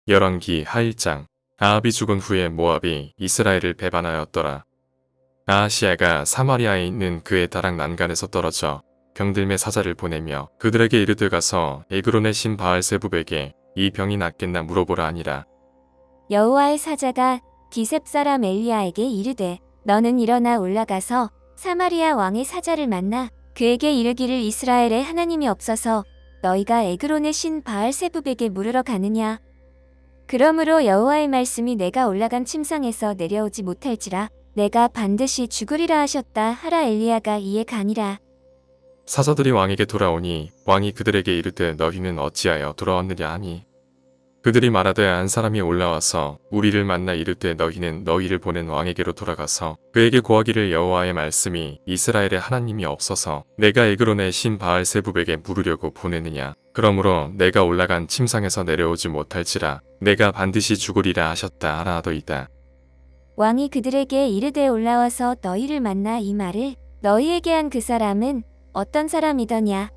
열왕기 하 1장. 아합이 죽은 후에 모압이 이스라엘을 배반하였더라. 아하시야가 사마리아에 있는 그의 다락 난간에서 떨어져 병들매 사자를 보내며 그들에게 이르되 가서 에그론의 신 바알세붑에게 이 병이 낫겠나 물어보라 하니라. 여호와의 사자가 기셉 사람 엘리야에게 이르되 너는 일어나 올라가서 사마리아 왕의 사자를 만나 그에게 이르기를 이스라엘에 하나님이 없어서 너희가 에그론의 신 바알세붑에게 물으러 가느냐. 그러므로 여호와의 말씀이 내가 올라간 침상에서 내려오지 못할지라 내가 반드시 죽으리라 하셨다 하라. 엘리야가 이에 가니라. 사자들이 왕에게 돌아오니 왕이 그들에게 이르되 너희는 어찌하여 돌아왔느냐 하니 그들이 말하되 한 사람이 올라와서 우리를 만나 이르되 너희는 너희를 보낸 왕에게로 돌아가서 그에게 고하기를 여호와의 말씀이 이스라엘에 하나님이 없어서 내가 에그론의 신 바알세붑에게 물으려고 보내느냐. 그러므로 내가 올라간 침상에서 내려오지 못할지라 내가 반드시 죽으리라 하셨다 하라 하더이다. 왕이 그들에게 이르되 올라와서 너희를 만나 이 말을 너희에게 한 그 사람은 어떤 사람이더냐.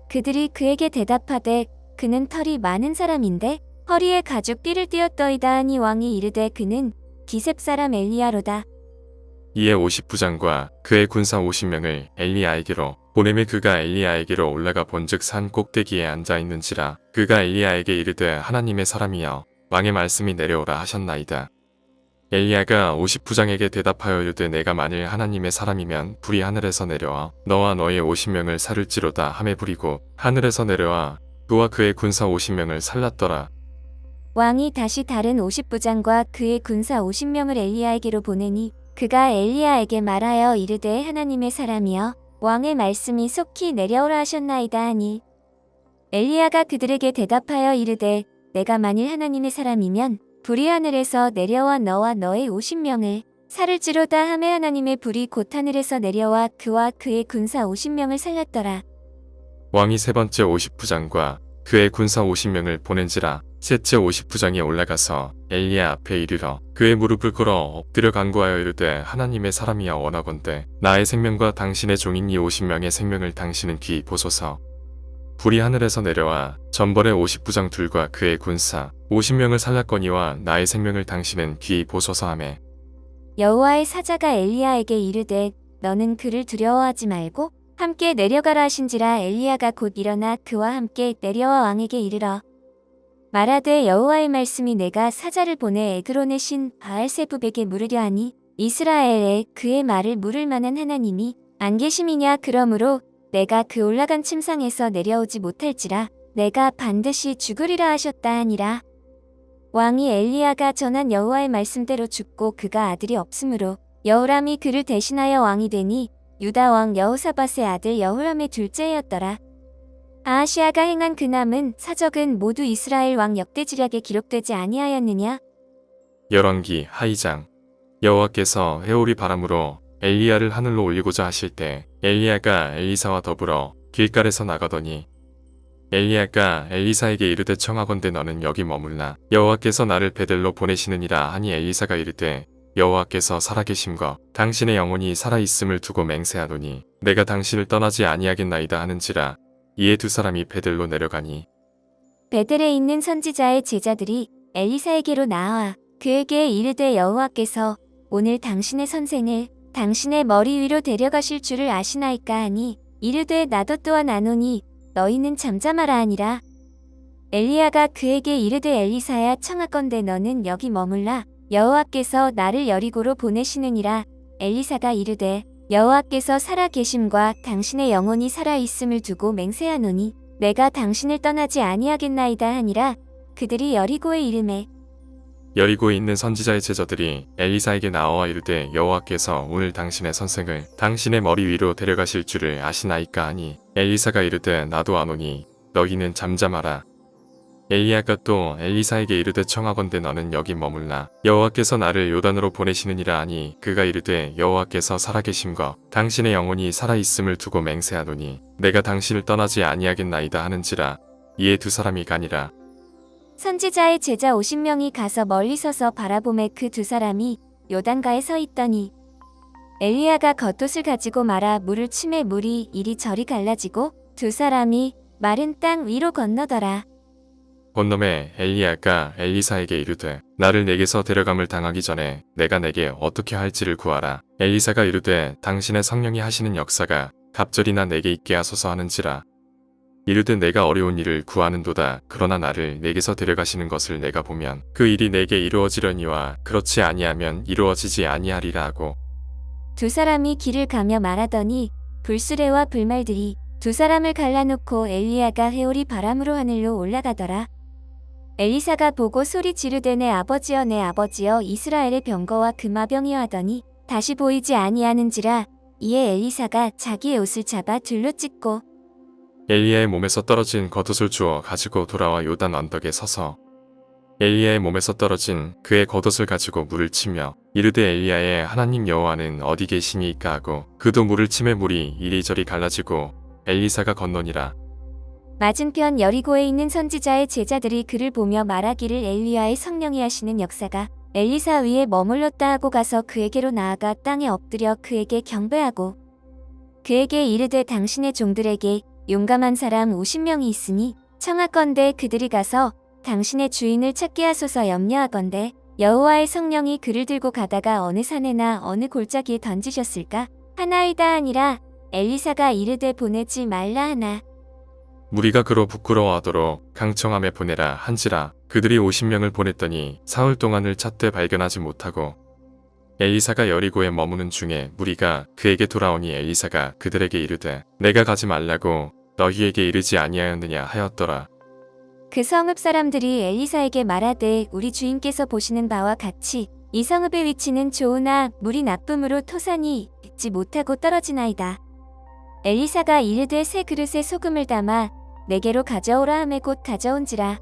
그들이 그에게 대답하되 그는 털이 많은 사람인데 허리에 가죽 띠를 띠었더이다 하니 왕이 이르되 그는 기셉 사람 엘리야로다. 이에 50부장과 그의 군사 50명을 엘리야에게로 보내매 그가 엘리야에게로 올라가 본즉 산 꼭대기에 앉아 있는지라. 그가 엘리야에게 이르되 하나님의 사람이여 왕의 말씀이 내려오라 하셨나이다. 엘리야가 50부장에게 대답하여 이르되 내가 만일 하나님의 사람이면 불이 하늘에서 내려와 너와 너의 50명을 살을지로다 하매 불이고 하늘에서 내려와 그와 그의 군사 50명을 살랐더라. 왕이 다시 다른 50부장과 그의 군사 50명을 엘리야에게로 보내니 그가 엘리야에게 말하여 이르되 하나님의 사람이여 왕의 말씀이 속히 내려오라 하셨나이다 하니 엘리야가 그들에게 대답하여 이르되 내가 만일 하나님의 사람이면 불이 하늘에서 내려와 너와 너의 50명을 살을지로다 하매 하나님의 불이 곧 하늘에서 내려와 그와 그의 군사 50명을 살렸더라. 왕이 세 번째 50부장과 그의 군사 50명을 보낸지라. 셋째 50부장이 올라가서 엘리야 앞에 이르러 그의 무릎을 꿇어 엎드려 간구하여 이르되 하나님의 사람이여 원하건대 나의 생명과 당신의 종인 이 50명의 생명을 당신은 귀히 보소서. 불이 하늘에서 내려와 전벌의 50부장 둘과 그의 군사 50명을 살랐거니와 나의 생명을 당신은 귀히 보소서 하매 여호와의 사자가 엘리야에게 이르되 너는 그를 두려워하지 말고 함께 내려가라 하신지라. 엘리야가 곧 일어나 그와 함께 내려와 왕에게 이르러 말하되 여호와의 말씀이 내가 사자를 보내 에그론의 신 바알세붑에게 물으려 하니 이스라엘에 그의 말을 물을 만한 하나님이 안 계심이냐. 그러므로 내가 그 올라간 침상에서 내려오지 못할지라 내가 반드시 죽으리라 하셨다 하니라. 왕이 엘리야가 전한 여호와의 말씀대로 죽고 그가 아들이 없으므로 여호람이 그를 대신하여 왕이 되니 유다 왕 여호사밧의 아들 여호람의 둘째였더라. 아하시야가 행한 그 남은 사적은 모두 이스라엘 왕 역대지략에 기록되지 아니하였느냐. 열왕기 하 2장. 여호와께서 해오리 바람으로 엘리야를 하늘로 올리고자 하실 때 엘리야가 엘리사와 더불어 길갈에서 나가더니 엘리야가 엘리사에게 이르되 청하건대 너는 여기 머물라 여호와께서 나를 베델로 보내시느니라 하니 엘리사가 이르되 여호와께서 살아계심과 당신의 영혼이 살아있음을 두고 맹세하노니 내가 당신을 떠나지 아니하겠나이다 하는지라. 이에 두 사람이 베델로 내려가니 베델에 있는 선지자의 제자들이 엘리사에게로 나와 그에게 이르되 여호와께서 오늘 당신의 선생을 당신의 머리 위로 데려가실 줄을 아시나이까 하니 이르되 나도 또한 아노니 너희는 잠잠하라 하니라. 엘리야가 그에게 이르되 엘리사야 청하건대 너는 여기 머물라 여호와께서 나를 여리고로 보내시느니라. 엘리사가 이르되 여호와께서 살아계심과 당신의 영혼이 살아있음을 두고 맹세하노니 내가 당신을 떠나지 아니하겠나이다 하니라. 그들이 여리고에 이르매 여리고에 있는 선지자의 제자들이 엘리사에게 나와 이르되 여호와께서 오늘 당신의 선생을 당신의 머리 위로 데려가실 줄을 아시나이까 하니 엘리사가 이르되 나도 아노니 너희는 잠잠하라. 엘리야가 또 엘리사에게 이르되 청하건대 너는 여기 머물라 여호와께서 나를 요단으로 보내시느니라 하니 그가 이르되 여호와께서 살아계심과 당신의 영혼이 살아있음을 두고 맹세하노니 내가 당신을 떠나지 아니하겠나이다 하는지라. 이에 두 사람이 가니라. 선지자의 제자 50명이 가서 멀리 서서 바라보매 그 두 사람이 요단가에 서 있더니 엘리야가 겉옷을 가지고 말아 물을 치매 물이 이리저리 갈라지고 두 사람이 마른 땅 위로 건너더라. 본놈의 엘리야가 엘리사에게 이르되 나를 내게서 데려감을 당하기 전에 내가 내게 어떻게 할지를 구하라. 엘리사가 이르되 당신의 성령이 하시는 역사가 갑절이나 내게 있게 하소서 하는지라. 이르되 내가 어려운 일을 구하는도다. 그러나 나를 내게서 데려가시는 것을 내가 보면 그 일이 내게 이루어지려니와 그렇지 아니하면 이루어지지 아니하리라 하고. 두 사람이 길을 가며 말하더니 불수레와 불말들이 두 사람을 갈라놓고 엘리야가 회오리 바람으로 하늘로 올라가더라. 엘리사가 보고 소리 지르되 내 아버지여 이스라엘의 병거와 금화병이여 하더니 다시 보이지 아니하는지라. 이에 엘리사가 자기의 옷을 잡아 둘로 찢고 엘리야의 몸에서 떨어진 겉옷을 주어 가지고 돌아와 요단 언덕에 서서 엘리야의 몸에서 떨어진 그의 겉옷을 가지고 물을 치며 이르되 엘리야의 하나님 여호와는 어디 계시니이까 하고 그도 물을 치매 물이 이리저리 갈라지고 엘리사가 건너니라. 맞은편 여리고에 있는 선지자의 제자들이 그를 보며 말하기를 엘리야의 성령이 하시는 역사가 엘리사 위에 머물렀다 하고 가서 그에게로 나아가 땅에 엎드려 그에게 경배하고 그에게 이르되 당신의 종들에게 용감한 사람 50명이 있으니 청하건대 그들이 가서 당신의 주인을 찾게 하소서. 염려하건대 여호와의 성령이 그를 들고 가다가 어느 산에나 어느 골짜기에 던지셨을까 하나이다 하니라. 엘리사가 이르되 보내지 말라 하나. 무리가 그로 부끄러워하도록 강청함에 보내라 한지라. 그들이 50명을 보냈더니 사흘 동안을 찾되 발견하지 못하고 엘리사가 여리고에 머무는 중에 무리가 그에게 돌아오니 엘리사가 그들에게 이르되 내가 가지 말라고 너희에게 이르지 아니하였느냐 하였더라. 그 성읍 사람들이 엘리사에게 말하되 우리 주인께서 보시는 바와 같이 이 성읍의 위치는 좋으나 물이 나쁨으로 토산이 잊지 못하고 떨어지나이다. 엘리사가 이르되 새 그릇에 소금을 담아 내게로 가져오라 하매 곧 가져온지라.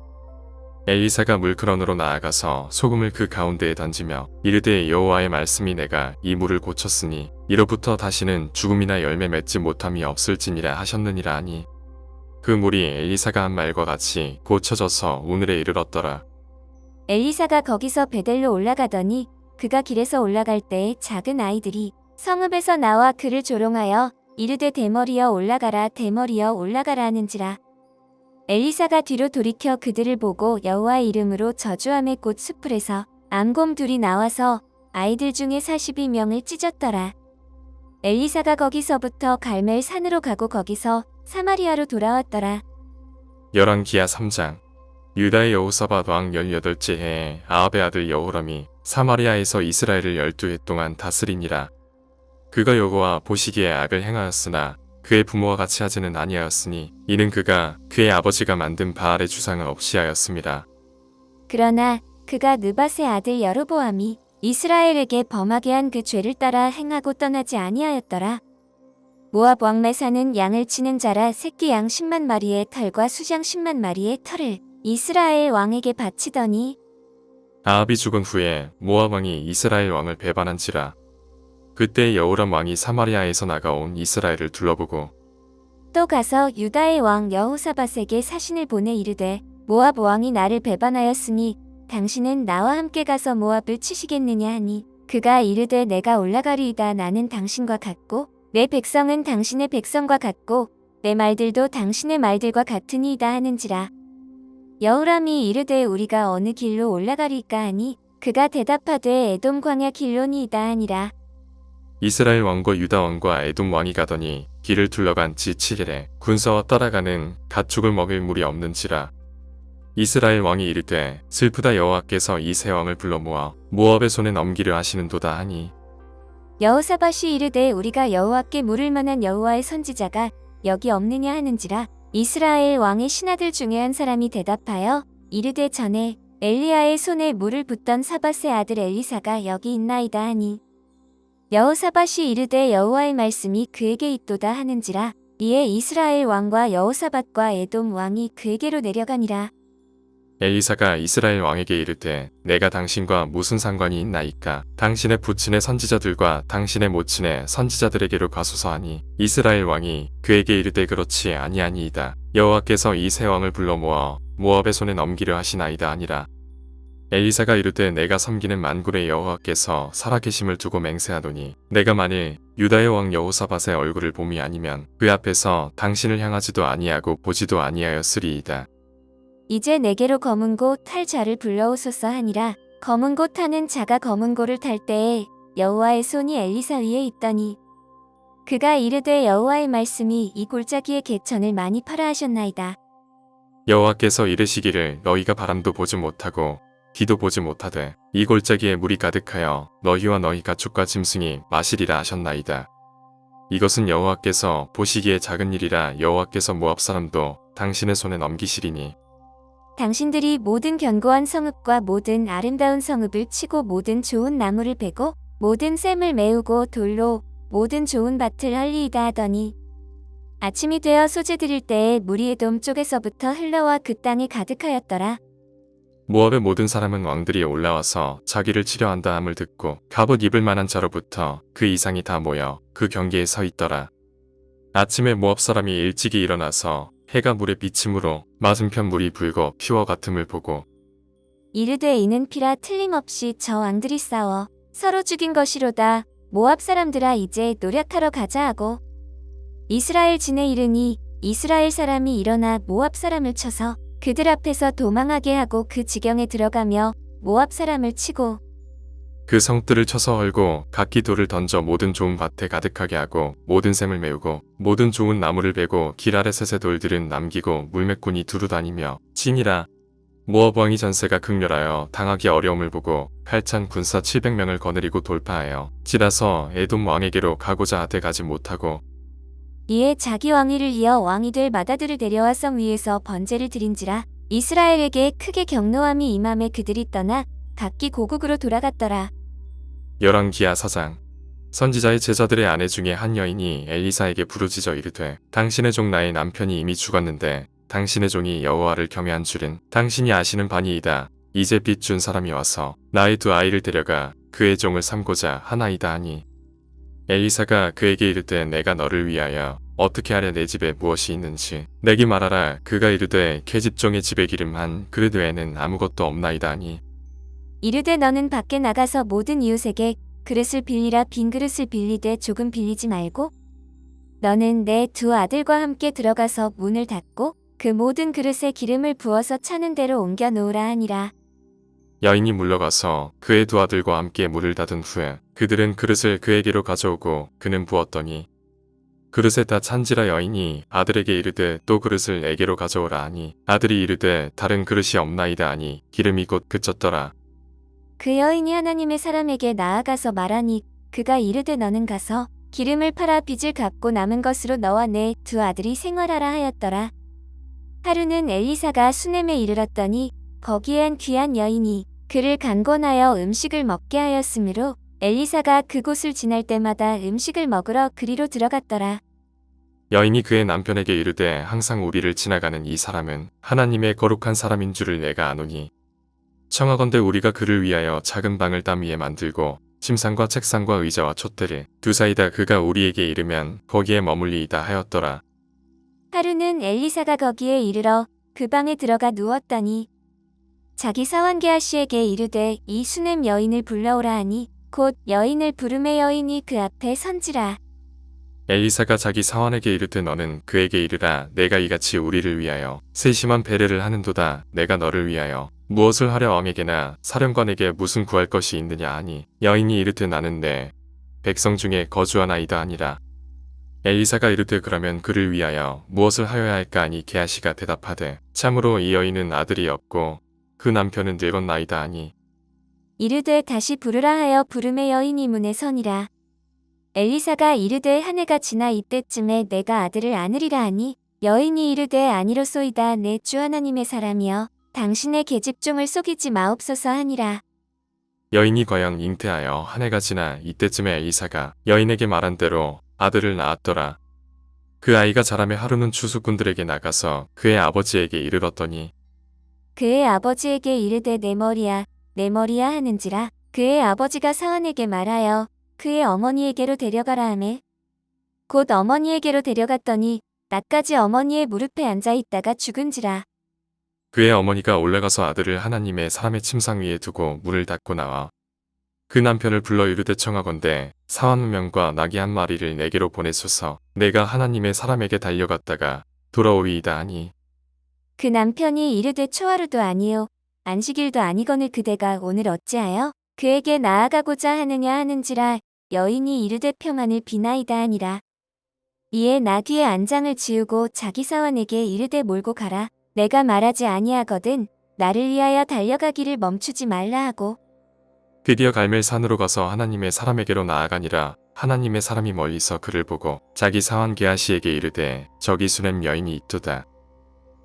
엘리사가 물그런으로 나아가서 소금을 그 가운데에 던지며 이르되 여호와의 말씀이 내가 이 물을 고쳤으니 이로부터 다시는 죽음이나 열매 맺지 못함이 없을지니라 하셨느니라 하니 그 물이 엘리사가 한 말과 같이 고쳐져서 오늘에 이르렀더라. 엘리사가 거기서 베델로 올라가더니 그가 길에서 올라갈 때에 작은 아이들이 성읍에서 나와 그를 조롱하여 이르되 대머리여 올라가라 대머리여 올라가라 하는지라. 엘리사가 뒤로 돌이켜 그들을 보고 여호와의 이름으로 저주하매 곧 숯불에서 암곰 둘이 나와서 아이들 중에 42명을 찢었더라. 엘리사가 거기서부터 갈멜 산으로 가고 거기서 사마리아로 돌아왔더라. 열왕기하 3장. 유다의 여호사밧 왕 18째 해에 아합의 아들 여호람이 사마리아에서 이스라엘을 12해 동안 다스리니라. 그가 여호와 보시기에 악을 행하였으나 그의 부모와 같이 하지는 아니하였으니 이는 그가 그의 아버지가 만든 바알의 주상을 없이 하였습니다. 그러나 그가 느밧의 아들 여로보암이 이스라엘에게 범하게 한 그 죄를 따라 행하고 떠나지 아니하였더라. 모압 왕 메사는 양을 치는 자라 새끼 양 10만 마리의 털과 수장 10만 마리의 털을 이스라엘 왕에게 바치더니 아합이 죽은 후에 모압 왕이 이스라엘 왕을 배반한지라. 그때 여호람 왕이 사마리아에서 나가온 이스라엘을 둘러보고 또 가서 유다의 왕 여호사밧에게 사신을 보내 이르되 모압 왕이 나를 배반하였으니 당신은 나와 함께 가서 모압을 치시겠느냐 하니 그가 이르되 내가 올라가리이다. 나는 당신과 같고 내 백성은 당신의 백성과 같고 내 말들도 당신의 말들과 같으니이다 하는지라. 여호람이 이르되 우리가 어느 길로 올라가리까 하니 그가 대답하되 에돔 광야 길로니이다 하니라. 이스라엘 왕과 유다 왕과 에돔 왕이 가더니 길을 둘러간 지 7일에 군사와 따라가는 가축을 먹일 물이 없는지라. 이스라엘 왕이 이르되 슬프다 여호와께서 이 세 왕을 불러 모아 모압의 손에 넘기려 하시는도다 하니 여호사밧이 이르되 우리가 여호와께 물을 만한 여호와의 선지자가 여기 없느냐 하는지라. 이스라엘 왕의 신하들 중에 한 사람이 대답하여 이르되 전에 엘리야의 손에 물을 붓던 사밧의 아들 엘리사가 여기 있나이다 하니 여호사밧이 이르되 여호와의 말씀이 그에게 있도다 하는지라. 이에 이스라엘 왕과 여호사밧과 에돔 왕이 그에게로 내려가니라. 엘리사가 이스라엘 왕에게 이르되 내가 당신과 무슨 상관이 있나이까. 당신의 부친의 선지자들과 당신의 모친의 선지자들에게로 가소서 하니 이스라엘 왕이 그에게 이르되 그렇지 아니하니이다. 여호와께서 이 세 왕을 불러 모아 모압의 손에 넘기려 하시나이다 하니라. 엘리사가 이르되 내가 섬기는 만군의 여호와께서 살아계심을 두고 맹세하노니 내가 만일 유다의 왕 여호사밧의 얼굴을 봄이 아니면 그 앞에서 당신을 향하지도 아니하고 보지도 아니하였으리이다. 이제 내게로 검은 고 탈 자를 불러오소서 하니라. 검은 고 타는 자가 검은 고를 탈 때에 여호와의 손이 엘리사 위에 있더니 그가 이르되 여호와의 말씀이 이 골짜기의 개천을 많이 파라 하셨나이다. 여호와께서 이르시기를 너희가 바람도 보지 못하고 비도 보지 못하되 이 골짜기에 물이 가득하여 너희와 너희 가축과 짐승이 마시리라 하셨나이다. 이것은 여호와께서 보시기에 작은 일이라 여호와께서 모압 사람도 당신의 손에 넘기시리니 당신들이 모든 견고한 성읍과 모든 아름다운 성읍을 치고 모든 좋은 나무를 베고 모든 샘을 메우고 돌로 모든 좋은 밭을 헐리이다 하더니 아침이 되어 소재 드릴 때에 물이 에돔 쪽에서부터 흘러와 그 땅에 가득하였더라. 모압의 모든 사람은 왕들이 올라와서 자기를 치려한다 함을 듣고 갑옷 입을 만한 자로부터 그 이상이 다 모여 그 경계에 서 있더라. 아침에 모압 사람이 일찍이 일어나서 해가 물에 비침으로 맞은편 물이 붉어 피와 같음을 보고 이르되 이는 피라 틀림없이 저 왕들이 싸워 서로 죽인 것이로다. 모압 사람들아 이제 노략하러 가자 하고 이스라엘 진에 이르니 이스라엘 사람이 일어나 모압 사람을 쳐서 그들 앞에서 도망하게 하고 그 지경에 들어가며 모압 사람을 치고 그 성들을 쳐서 헐고 각기 돌을 던져 모든 좋은 밭에 가득하게 하고 모든 샘을 메우고 모든 좋은 나무를 베고 길 아래셋의 돌들은 남기고 물매꾼이 두루 다니며 치니라. 모압 왕이 전세가 극렬하여 당하기 어려움을 보고 8천 군사 700명을 거느리고 돌파하여 지라서 에돔 왕에게로 가고자 하되 가지 못하고 이에 자기 왕위를 이어 왕이 될 마다들을 데려와 성 위에서 번제를 드린지라. 이스라엘에게 크게 경노함이 임함에 그들이 떠나 각기 고국으로 돌아갔더라. 열왕기하 4장. 선지자의 제자들의 아내 중에 한 여인이 엘리사에게 부르짖어 이르되 당신의 종 나의 남편이 이미 죽었는데 당신의 종이 여호와를 경외한 줄은 당신이 아시는 바니이다. 이제 빚 준 사람이 와서 나의 두 아이를 데려가 그의 종을 삼고자 하나이다 하니 엘리사가 그에게 이르되 내가 너를 위하여 어떻게 하랴 내 집에 무엇이 있는지 내게 말하라. 그가 이르되 계집종의 집에 기름 한 그릇 외에는 아무것도 없나이다 하니 이르되 너는 밖에 나가서 모든 이웃에게 그릇을 빌리라. 빈 그릇을 빌리되 조금 빌리지 말고 너는 내 두 아들과 함께 들어가서 문을 닫고 그 모든 그릇에 기름을 부어서 차는 대로 옮겨 놓으라 하니라. 여인이 물러가서 그의 두 아들과 함께 물을 닫은 후에 그들은 그릇을 그에게로 가져오고 그는 부었더니 그릇에 다 찬지라. 여인이 아들에게 이르되 또 그릇을 내게로 가져오라 하니 아들이 이르되 다른 그릇이 없나이다 하니 기름이 곧 그쳤더라. 그 여인이 하나님의 사람에게 나아가서 말하니 그가 이르되 너는 가서 기름을 팔아 빚을 갚고 남은 것으로 너와 내 두 아들이 생활하라 하였더라. 하루는 엘리사가 수넴에 이르렀더니 거기에 한 귀한 여인이 그를 간곤하여 음식을 먹게 하였으므로 엘리사가 그곳을 지날 때마다 음식을 먹으러 그리로 들어갔더라. 여인이 그의 남편에게 이르되 항상 우리를 지나가는 이 사람은 하나님의 거룩한 사람인 줄을 내가 아노니 청하건대 우리가 그를 위하여 작은 방을 담 위에 만들고 침상과 책상과 의자와 촛대를 두사이다. 그가 우리에게 이르면 거기에 머물리이다 하였더라. 하루는 엘리사가 거기에 이르러 그 방에 들어가 누웠더니 자기 사환 게하시에게 이르되 이 수넴 여인을 불러오라 하니 곧 여인을 부르매 여인이 그 앞에 선지라. 엘리사가 자기 사환에게 이르되 너는 그에게 이르라. 내가 이같이 우리를 위하여 세심한 배려를 하는도다. 내가 너를 위하여 무엇을 하려 왕에게나 사령관에게 무슨 구할 것이 있느냐 하니 여인이 이르되 나는 내 백성 중에 거주하나이다 하니라. 엘리사가 이르되 그러면 그를 위하여 무엇을 하여야 할까 하니 게하시가 대답하되 참으로 이 여인은 아들이 없고 그 남편은 늙었나이다 하니 이르되 다시 부르라 하여 부르매 여인이 문에 서니라. 엘리사가 이르되 한 해가 지나 이때쯤에 내가 아들을 안으리라 하니 여인이 이르되 아니로소이다. 내 주 하나님의 사람이여 당신의 계집종을 속이지 마옵소서 하니라. 여인이 과연 잉태하여 한 해가 지나 이때쯤에 엘리사가 여인에게 말한 대로 아들을 낳았더라. 그 아이가 자라매 하루는 추수꾼들에게 나가서 그의 아버지에게 이르렀더니 그의 아버지에게 이르되 내 머리야 내 머리야 하는지라. 그의 아버지가 사환에게 말하여 그의 어머니에게로 데려가라 하매 곧 어머니에게로 데려갔더니 낮까지 어머니의 무릎에 앉아 있다가 죽은지라. 그의 어머니가 올라가서 아들을 하나님의 사람의 침상 위에 두고 문을 닫고 나와 그 남편을 불러 이르되 청하건대 사환 한 명과 나귀 한 마리를 내게로 보내소서. 내가 하나님의 사람에게 달려갔다가 돌아오리이다 하니 그 남편이 이르되 초하루도 아니요 안식일도 아니거늘 그대가 오늘 어찌하여 그에게 나아가고자 하느냐 하는지라. 여인이 이르되 평안을 비나이다 하니라. 이에 나귀의 안장을 지우고 자기 사원에게 이르되 몰고 가라. 내가 말하지 아니하거든 나를 위하여 달려가기를 멈추지 말라 하고. 드디어 갈멜산으로 가서 하나님의 사람에게로 나아가니라. 하나님의 사람이 멀리서 그를 보고 자기 사환 게하시에게 이르되 저기 수넴 여인이 있도다.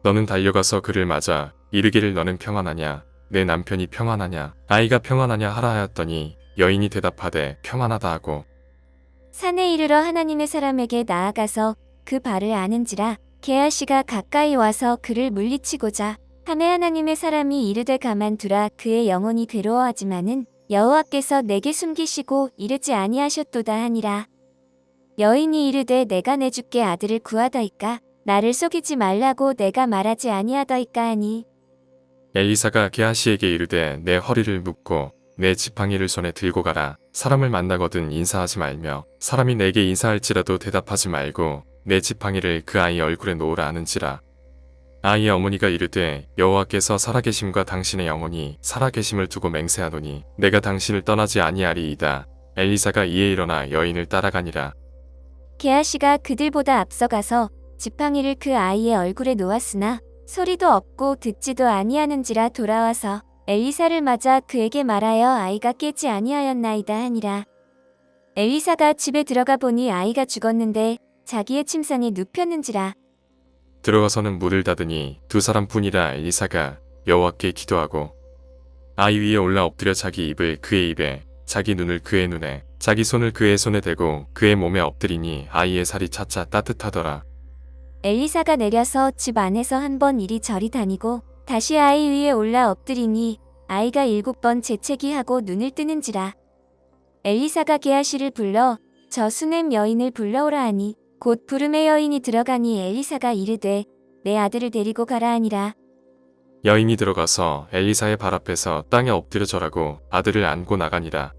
너는 달려가서 그를 맞아 이르기를 너는 평안하냐 내 남편이 평안하냐 아이가 평안하냐 하라 하였더니 여인이 대답하되 평안하다 하고 산에 이르러 하나님의 사람에게 나아가서 그 발을 아는지라. 게하시가 가까이 와서 그를 물리치고자 하매 하나님의 사람이 이르되 가만두라. 그의 영혼이 괴로워하지만은 여호와께서 내게 숨기시고 이르지 아니하셨도다 하니라. 여인이 이르되 내가 내 주께 아들을 구하더이까 나를 속이지 말라고 내가 말하지 아니하더이까 하니. 엘리사가 게하시에게 이르되 내 허리를 묶고 내 지팡이를 손에 들고 가라. 사람을 만나거든 인사하지 말며 사람이 내게 인사할지라도 대답하지 말고 내 지팡이를 그 아이 얼굴에 놓으라 하는지라. 아이의 어머니가 이르되 여호와께서 살아계심과 당신의 영혼이 살아계심을 두고 맹세하노니 내가 당신을 떠나지 아니하리이다. 엘리사가 이에 일어나 여인을 따라가니라. 게하시가 그들보다 앞서가서 지팡이를 그 아이의 얼굴에 놓았으나 소리도 없고 듣지도 아니하는지라 돌아와서 엘리사를 맞아 그에게 말하여 아이가 깨지 아니하였나이다 하니라. 엘리사가 집에 들어가 보니 아이가 죽었는데 자기의 침상에 눕혔는지라. 들어가서는 문을 닫으니 두 사람뿐이라. 엘리사가 여호와께 기도하고 아이 위에 올라 엎드려 자기 입을 그의 입에 자기 눈을 그의 눈에 자기 손을 그의 손에 대고 그의 몸에 엎드리니 아이의 살이 차차 따뜻하더라. 엘리사가 내려서 집 안에서 한 번 이리저리 다니고 다시 아이 위에 올라 엎드리니 아이가 7번 재채기하고 눈을 뜨는지라. 엘리사가 게하시를 불러 저 수넴 여인을 불러오라 하니 곧 부름의 여인이 들어가니 엘리사가 이르되 내 아들을 데리고 가라 하니라. 여인이 들어가서 엘리사의 발 앞에서 땅에 엎드려 절하고 아들을 안고 나가니라.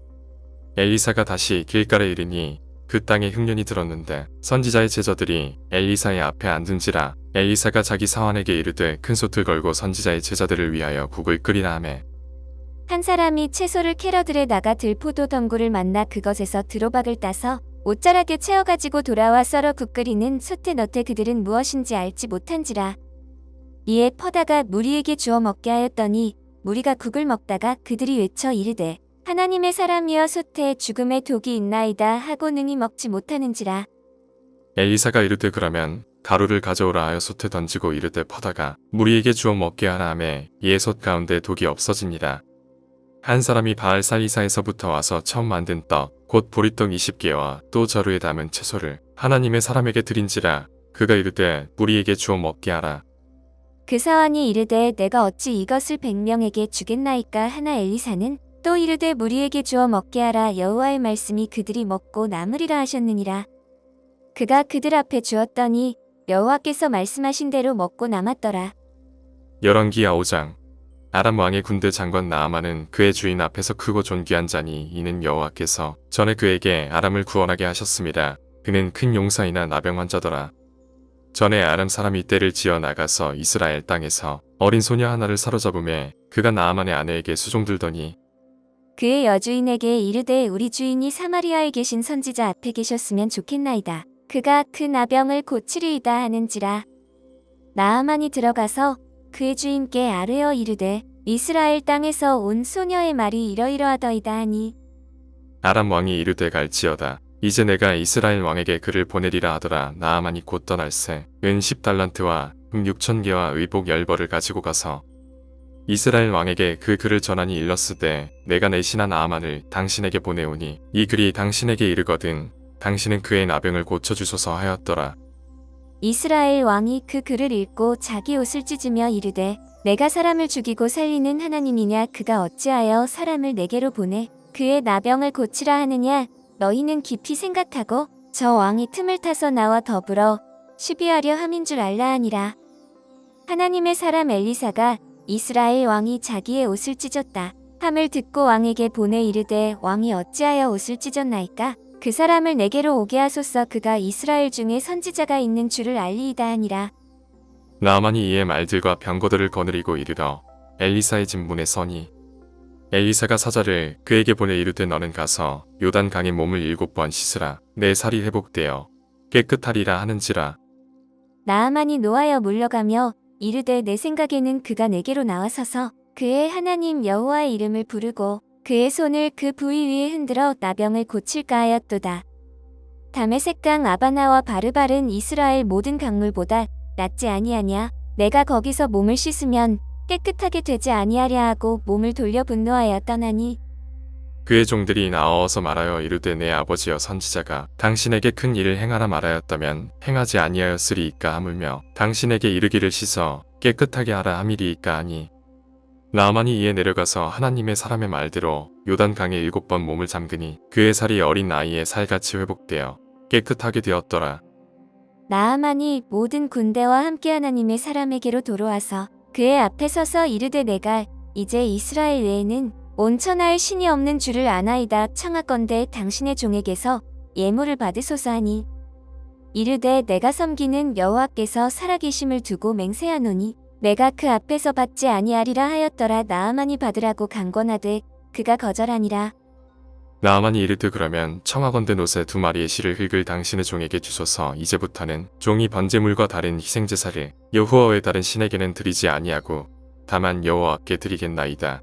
엘리사가 다시 길가에 이르니 그 땅에 흉년이 들었는데 선지자의 제자들이 엘리사의 앞에 앉은지라. 엘리사가 자기 사환에게 이르되 큰 솥을 걸고 선지자의 제자들을 위하여 국을 끓이라 하매 한 사람이 채소를 캐러들에 나가 들포도 덩굴을 만나 그것에서 드로박을 따서 옷자락에 채워가지고 돌아와 썰어 국 끓이는 솥에 넣되 그들은 무엇인지 알지 못한지라. 이에 퍼다가 무리에게 주어 먹게 하였더니 무리가 국을 먹다가 그들이 외쳐 이르되 하나님의 사람이여 솥에 죽음의 독이 있나이다 하고 능히 먹지 못하는지라. 엘리사가 이르되 그러면 가루를 가져오라 하여 솥에 던지고 이르되 퍼다가 무리에게 주어 먹게 하라 하매 이에 솥 가운데 독이 없어지니라. 한 사람이 바알 살리사에서부터 와서 처음 만든 떡 곧 보리떡 20개와 또 저루에 담은 채소를 하나님의 사람에게 드린지라. 그가 이르되 무리에게 주어 먹게 하라. 그 사환이 이르되 내가 어찌 이것을 100명에게 주겠나이까 하나. 엘리사는 또 이르되 무리에게 주어 먹게 하라. 여호와의 말씀이 그들이 먹고 남으리라 하셨느니라. 그가 그들 앞에 주었더니 여호와께서 말씀하신 대로 먹고 남았더라. 열왕기야 5장. 아람 왕의 군대 장관 나아만은 그의 주인 앞에서 크고 존귀한 자니 이는 여호와께서 전에 그에게 아람을 구원하게 하셨습니다. 그는 큰 용사이나 나병 환자더라. 전에 아람 사람이 떼를 지어 나가서 이스라엘 땅에서 어린 소녀 하나를 사로잡음에 그가 나아만의 아내에게 수종들더니 그의 여주인에게 이르되 우리 주인이 사마리아에 계신 선지자 앞에 계셨으면 좋겠나이다. 그가 그 나병을 고치리이다 하는지라. 나아만이 들어가서 그의 주인께 아뢰어 이르되 이스라엘 땅에서 온 소녀의 말이 이러이러하더이다 하니 아람 왕이 이르되 갈지어다. 이제 내가 이스라엘 왕에게 그를 보내리라 하더라. 나아만이 곧 떠날새 은 10달란트와 금 6,000개와 의복 10벌을 가지고 가서 이스라엘 왕에게 그 글을 전하니 일렀으되 내가 내 신하 나아만을 당신에게 보내오니 이 글이 당신에게 이르거든 당신은 그의 나병을 고쳐주소서 하였더라. 이스라엘 왕이 그 글을 읽고 자기 옷을 찢으며 이르되 내가 사람을 죽이고 살리는 하나님이냐. 그가 어찌하여 사람을 내게로 보내 그의 나병을 고치라 하느냐. 너희는 깊이 생각하고 저 왕이 틈을 타서 나와 더불어 시비하려 함인 줄 알라 하니라. 하나님의 사람 엘리사가 이스라엘 왕이 자기의 옷을 찢었다 함을 듣고 왕에게 보내 이르되 왕이 어찌하여 옷을 찢었나이까. 그 사람을 내게로 오게 하소서. 그가 이스라엘 중에 선지자가 있는 줄을 알리이다 하니라. 나아만이 이에 말들과 병거들을 거느리고 이르러 엘리사의 집 문에 서니 엘리사가 사자를 그에게 보내 이르되 너는 가서 요단 강에 몸을 7번 씻으라 내 살이 회복되어 깨끗하리라 하는지라. 나아만이 노하여 물러가며 이르되 내 생각에는 그가 내게로 나와서서 그의 하나님 여호와의 이름을 부르고 그의 손을 그 부위 위에 흔들어 나병을 고칠까 하였도다. 다메섹강 아바나와 바르발은 이스라엘 모든 강물보다 낫지 아니하냐. 내가 거기서 몸을 씻으면 깨끗하게 되지 아니하랴 하고 몸을 돌려 분노하여 떠나니 그의 종들이 나와서 말하여 이르되 내 아버지여 선지자가 당신에게 큰 일을 행하라 말하였다면 행하지 아니하였으리이까 하물며 당신에게 이르기를 씻어 깨끗하게 하라 함이리이까 하니 나아만이 이에 내려가서 하나님의 사람의 말대로 요단 강에 7번 몸을 잠그니 그의 살이 어린 아이의 살같이 회복되어 깨끗하게 되었더라. 나아만이 모든 군대와 함께 하나님의 사람에게로 돌아와서 그의 앞에 서서 이르되 내가 이제 이스라엘 외에는 온 천하에 신이 없는 줄을 아나이다. 청하건대 당신의 종에게서 예물을 받으소서 하니 이르되 내가 섬기는 여호와께서 살아계심을 두고 맹세하노니 내가 그 앞에서 받지 아니하리라 하였더라. 나아만이 받으라고 강권하되 그가 거절하니라. 나아만이 이르되 그러면 청하건대 노새 2마리의 실을 흙을 당신의 종에게 주소서. 이제부터는 종이 번제물과 다른 희생제사를 여호와의 다른 신에게는 드리지 아니하고 다만 여호와께 드리겠나이다.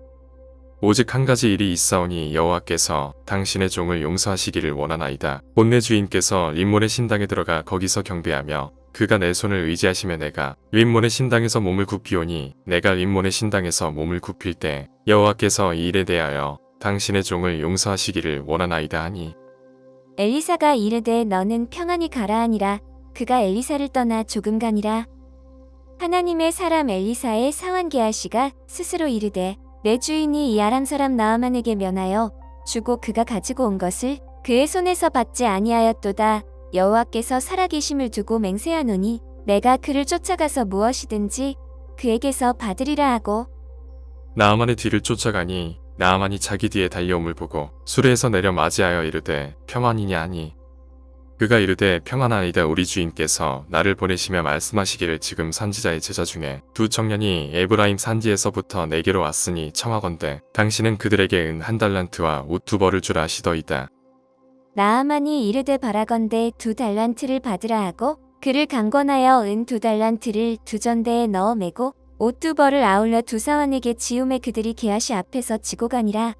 오직 한 가지 일이 있사오니 여호와께서 당신의 종을 용서하시기를 원하나이다. 본래 주인께서 림몬의 신당에 들어가 거기서 경배하며 그가 내 손을 의지하시며 내가 림몬의 신당에서 몸을 굽히오니 내가 림몬의 신당에서 몸을 굽힐 때 여호와께서 이 일에 대하여 당신의 종을 용서하시기를 원하나이다 하니 엘리사가 이르되 너는 평안히 가라 하니라. 그가 엘리사를 떠나 조금 가니라. 하나님의 사람 엘리사의 사환 게하시가 스스로 이르되 내 주인이 이 아람 사람 나아만에게 면하여 주고 그가 가지고 온 것을 그의 손에서 받지 아니하였도다. 여호와께서 살아계심을 두고 맹세하노니 내가 그를 쫓아가서 무엇이든지 그에게서 받으리라 하고 나아만의 뒤를 쫓아가니 나아만이 자기 뒤에 달려옴을 보고 수레에서 내려 맞이하여 이르되 평안이냐 하니 그가 이르되 평안하이다. 우리 주인께서 나를 보내시며 말씀하시기를 지금 선지자의 제자 중에 2 청년이 에브라임 산지에서부터 내게로 왔으니 청하건대 당신은 그들에게 은 1달란트와 옷 2벌을 주라 하시더이다. 나아만이 이르되 바라건대 2달란트를 받으라 하고 그를 강권하여 은 2달란트를 2전대에 넣어 매고 옷 2벌을 아울러 2사원에게 지우매 그들이 게하시 앞에서 지고 가니라.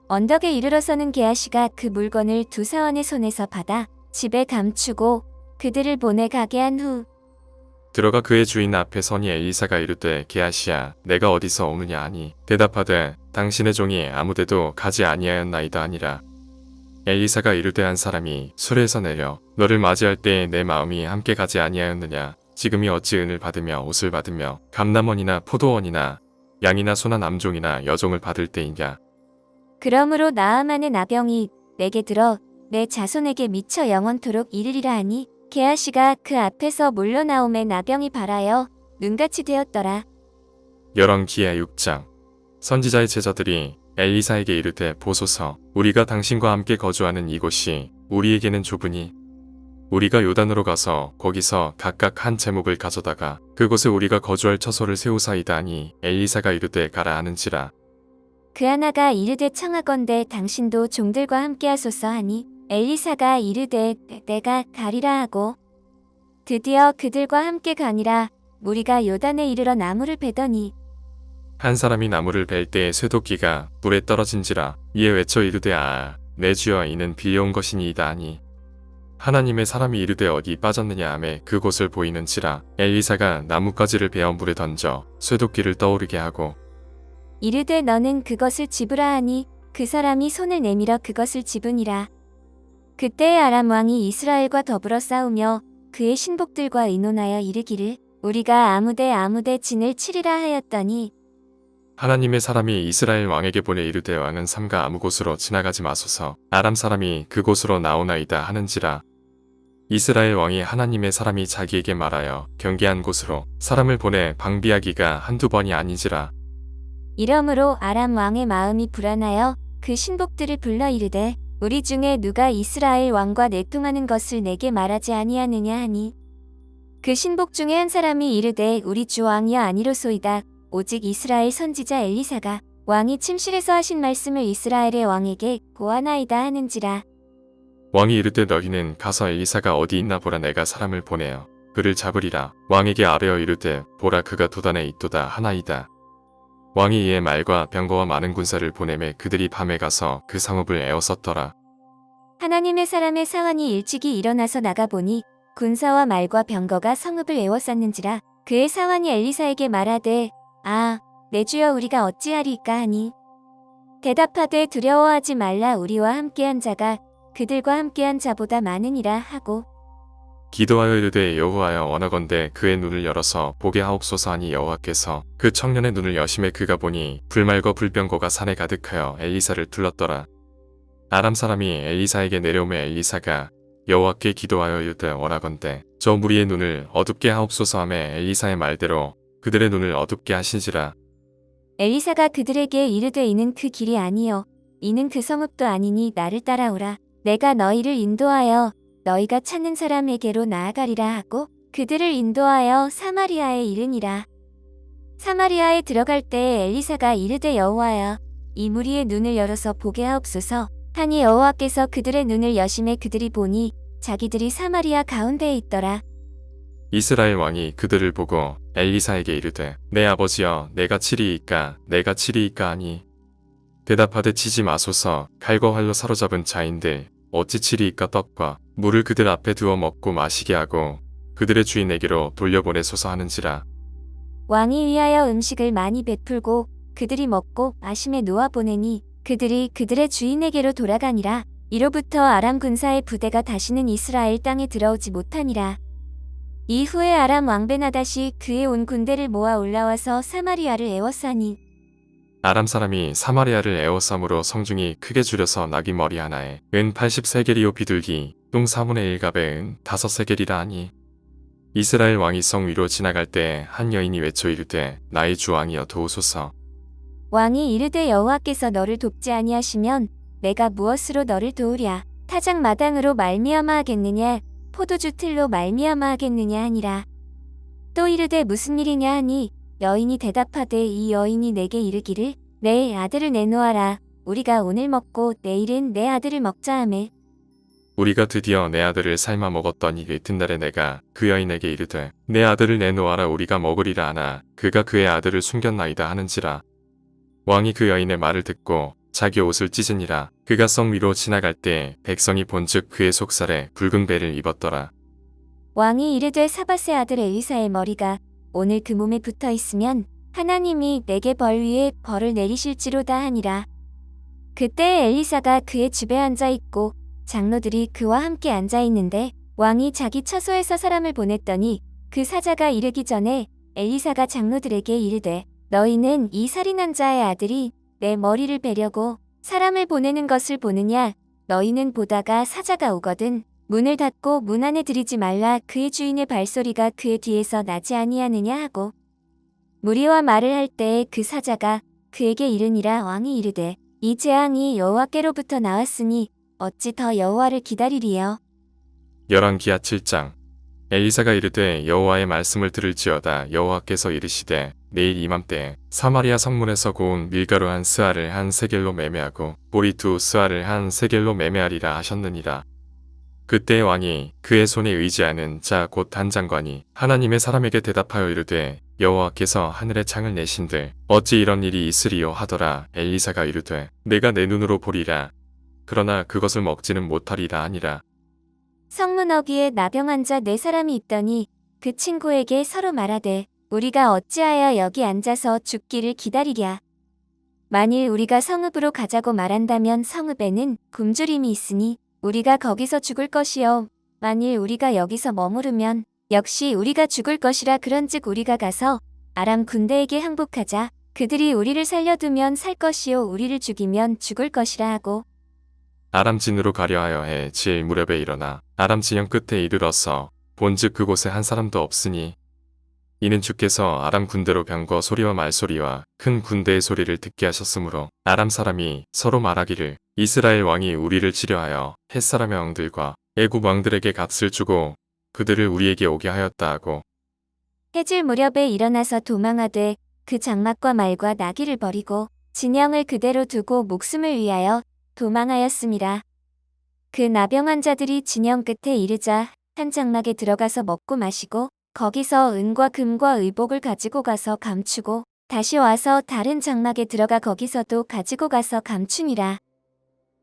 언덕에 이르러서는 게하시가 그 물건을 2사원의 손에서 받아 집에 감추고 그들을 보내 가게 한 후 들어가 그의 주인 앞에 서니 엘리사가 이르되 게하시야 내가 어디서 오느냐 하니 대답하되 당신의 종이 아무데도 가지 아니하였나이다 하니라. 엘리사가 이르되 한 사람이 수레에서 내려 너를 맞이할 때에 내 마음이 함께 가지 아니하였느냐. 지금이 어찌 은을 받으며 옷을 받으며 감남원이나 포도원이나 양이나 소나 남종이나 여종을 받을 때이냐. 그러므로 나아만의 나병이 내게 들어 내 자손에게 미쳐 영원토록 이르리라 하니 게하시가 그 앞에서 물러나오매 나병이 발하여 눈같이 되었더라. 열왕기하 6장. 선지자의 제자들이 엘리사에게 이르되 보소서 우리가 당신과 함께 거주하는 이곳이 우리에게는 좁으니 우리가 요단으로 가서 거기서 각각 한 제목을 가져다가 그곳에 우리가 거주할 처소를 세우사이다 하니 엘리사가 이르되 가라 하는지라. 그 하나가 이르되 청하건대 당신도 종들과 함께 하소서 하니 엘리사가 이르되 내가 가리라 하고 드디어 그들과 함께 가니라. 무리가 요단에 이르러 나무를 베더니 한 사람이 나무를 벨 때에 쇠도끼가 불에 떨어진지라. 이에 외쳐 이르되 아 내 주여 이는 빌려온 것이니이다 하니 하나님의 사람이 이르되 어디 빠졌느냐 하매 그곳을 보이는지라. 엘리사가 나뭇가지를 베어 물에 던져 쇠도끼를 떠오르게 하고 이르되 너는 그것을 집으라 하니 그 사람이 손을 내밀어 그것을 집으니라. 그때에 아람 왕이 이스라엘과 더불어 싸우며 그의 신복들과 의논하여 이르기를 우리가 아무데 진을 치리라 하였더니 하나님의 사람이 이스라엘 왕에게 보내 이르되 왕은 삼가 아무 곳으로 지나가지 마소서 아람 사람이 그곳으로 나오나이다 하는지라. 이스라엘 왕이 하나님의 사람이 자기에게 말하여 경계한 곳으로 사람을 보내 방비하기가 한두 번이 아니지라. 이러므로 아람 왕의 마음이 불안하여 그 신복들을 불러 이르되 우리 중에 누가 이스라엘 왕과 내통하는 것을 내게 말하지 아니하느냐 하니 그 신복 중에 한 사람이 이르되 우리 주 왕이여 아니로소이다. 오직 이스라엘 선지자 엘리사가 왕이 침실에서 하신 말씀을 이스라엘의 왕에게 고하나이다 하는지라. 왕이 이르되 너희는 가서 엘리사가 어디 있나 보라. 내가 사람을 보내어 그를 잡으리라. 왕에게 아뢰어 이르되 보라 그가 도단에 있도다 하나이다. 왕이 이에 말과 병거와 많은 군사를 보내매 그들이 밤에 가서 그 성읍을 에워쌌더라. 하나님의 사람의 사환이 일찍이 일어나서 나가보니 군사와 말과 병거가 성읍을 에워쌌는지라. 그의 사환이 엘리사에게 말하되 아, 내 주여 우리가 어찌하리까 하니 대답하되 두려워하지 말라. 우리와 함께한 자가 그들과 함께한 자보다 많으니라 하고 기도하여 이르되 여호와여 원하건대 그의 눈을 열어서 보게 하옵소서 하니 여호와께서 그 청년의 눈을 여심해 그가 보니 불말과 불병거가 산에 가득하여 엘리사를 둘렀더라. 아람 사람이 엘리사에게 내려오매 엘리사가 여호와께 기도하여 이르되 원하건대 저 무리의 눈을 어둡게 하옵소서 하매 엘리사의 말대로 그들의 눈을 어둡게 하신지라. 엘리사가 그들에게 이르되 이는 그 길이 아니요 이는 그 성읍도 아니니 나를 따라오라. 내가 너희를 인도하여 너희가 찾는 사람에게로 나아가리라 하고 그들을 인도하여 사마리아에 이르니라. 사마리아에 들어갈 때에 엘리사가 이르되 여호와여 이 무리의 눈을 열어서 보게 하옵소서 하니 여호와께서 그들의 눈을 여심해 그들이 보니 자기들이 사마리아 가운데에 있더라. 이스라엘 왕이 그들을 보고 엘리사에게 이르되 내 아버지여 내가 치리이까 내가 치리이까 하니 대답하되 치지 마소서. 칼과 활로 사로잡은 자인들 어찌 치리이까. 떡과 물을 그들 앞에 두어 먹고 마시게 하고 그들의 주인에게로 돌려보내소서 하는지라. 왕이 위하여 음식을 많이 베풀고 그들이 먹고 마심에 놓아 보내니 그들이 그들의 주인에게로 돌아가니라. 이로부터 아람 군사의 부대가 다시는 이스라엘 땅에 들어오지 못하니라. 이후에 아람 왕 베나닷이 그의 온 군대를 모아 올라와서 사마리아를 에워싸니 아람 사람이 사마리아를 에워싸므로 성중이 크게 줄여서 나귀 머리 하나에 은 80세겔이요 비둘기 똥 4분의 1갑에 은 5세겔이라 하니 이스라엘 왕이 성 위로 지나갈 때 한 여인이 외쳐 이르되 나의 주 왕이여 도우소서. 왕이 이르되 여호와께서 너를 돕지 아니하시면 내가 무엇으로 너를 도우랴. 타작 마당으로 말미암아 하겠느냐 포도주 틀로 말미암아 하겠느냐 하니라. 또 이르되 무슨 일이냐 하니 여인이 대답하되 이 여인이 내게 이르기를 내 아들을 내놓아라. 우리가 오늘 먹고 내일은 내 아들을 먹자 하매 우리가 드디어 내 아들을 삶아 먹었더니 이튿날에 내가 그 여인에게 이르되 내 아들을 내놓아라 우리가 먹으리라 하나 그가 그의 아들을 숨겼나이다 하는지라. 왕이 그 여인의 말을 듣고 자기 옷을 찢으니라. 그가 성 위로 지나갈 때 백성이 본즉 그의 속살에 붉은 배를 입었더라. 왕이 이르되 사밧의 아들 엘리사의 머리가 오늘 그 몸에 붙어 있으면 하나님이 내게 벌 위에 벌을 내리실지로다 하니라. 그때 엘리사가 그의 집에 앉아 있고 장로들이 그와 함께 앉아 있는데 왕이 자기 처소에서 사람을 보냈더니 그 사자가 이르기 전에 엘리사가 장로들에게 이르되 너희는 이 살인한 자의 아들이 내 머리를 베려고 사람을 보내는 것을 보느냐. 너희는 보다가 사자가 오거든 문을 닫고 문 안에 들이지 말라. 그의 주인의 발소리가 그의 뒤에서 나지 아니하느냐 하고 무리와 말을 할 때에 그 사자가 그에게 이르니라. 왕이 이르되 이 재앙이 여호와께로부터 나왔으니 어찌 더 여호와를 기다리리요. 열왕기하 7장. 엘리사가 이르되 여호와의 말씀을 들을지어다. 여호와께서 이르시되 내일 이맘때에 사마리아 성문에서 고운 밀가루 한 스아를 한 세겔로 매매하고 보리 2 스아를 한 세겔로 매매하리라 하셨느니라. 그때 왕이 그의 손에 의지하는 자 곧 단장관이 하나님의 사람에게 대답하여 이르되 여호와께서 하늘의 창을 내신들 어찌 이런 일이 있으리요 하더라. 엘리사가 이르되 내가 내 눈으로 보리라. 그러나 그것을 먹지는 못하리라 하니라. 성문 어귀에 나병 환자 4사람이 있더니 그 친구에게 서로 말하되 우리가 어찌하여 여기 앉아서 죽기를 기다리랴. 만일 우리가 성읍으로 가자고 말한다면 성읍에는 굶주림이 있으니 우리가 거기서 죽을 것이요 만일 우리가 여기서 머무르면 역시 우리가 죽을 것이라. 그런즉 우리가 가서 아람 군대에게 항복하자. 그들이 우리를 살려두면 살 것이요 우리를 죽이면 죽을 것이라 하고 아람 진으로 가려 하여 해 지을 무렵에 일어나 아람 진영 끝에 이르러서 본즉 그곳에 한 사람도 없으니 이는 주께서 아람 군대로 병거 소리와 말소리와 큰 군대의 소리를 듣게 하셨으므로 아람 사람이 서로 말하기를 이스라엘 왕이 우리를 치려하여 햇사람의 왕들과 애굽 왕들에게 값을 주고 그들을 우리에게 오게 하였다 하고 해질 무렵에 일어나서 도망하되 그 장막과 말과 나귀를 버리고 진영을 그대로 두고 목숨을 위하여 도망하였음이라. 그 나병 환자들이 진영 끝에 이르자 한 장막에 들어가서 먹고 마시고 거기서 은과 금과 의복을 가지고 가서 감추고 다시 와서 다른 장막에 들어가 거기서도 가지고 가서 감추니라.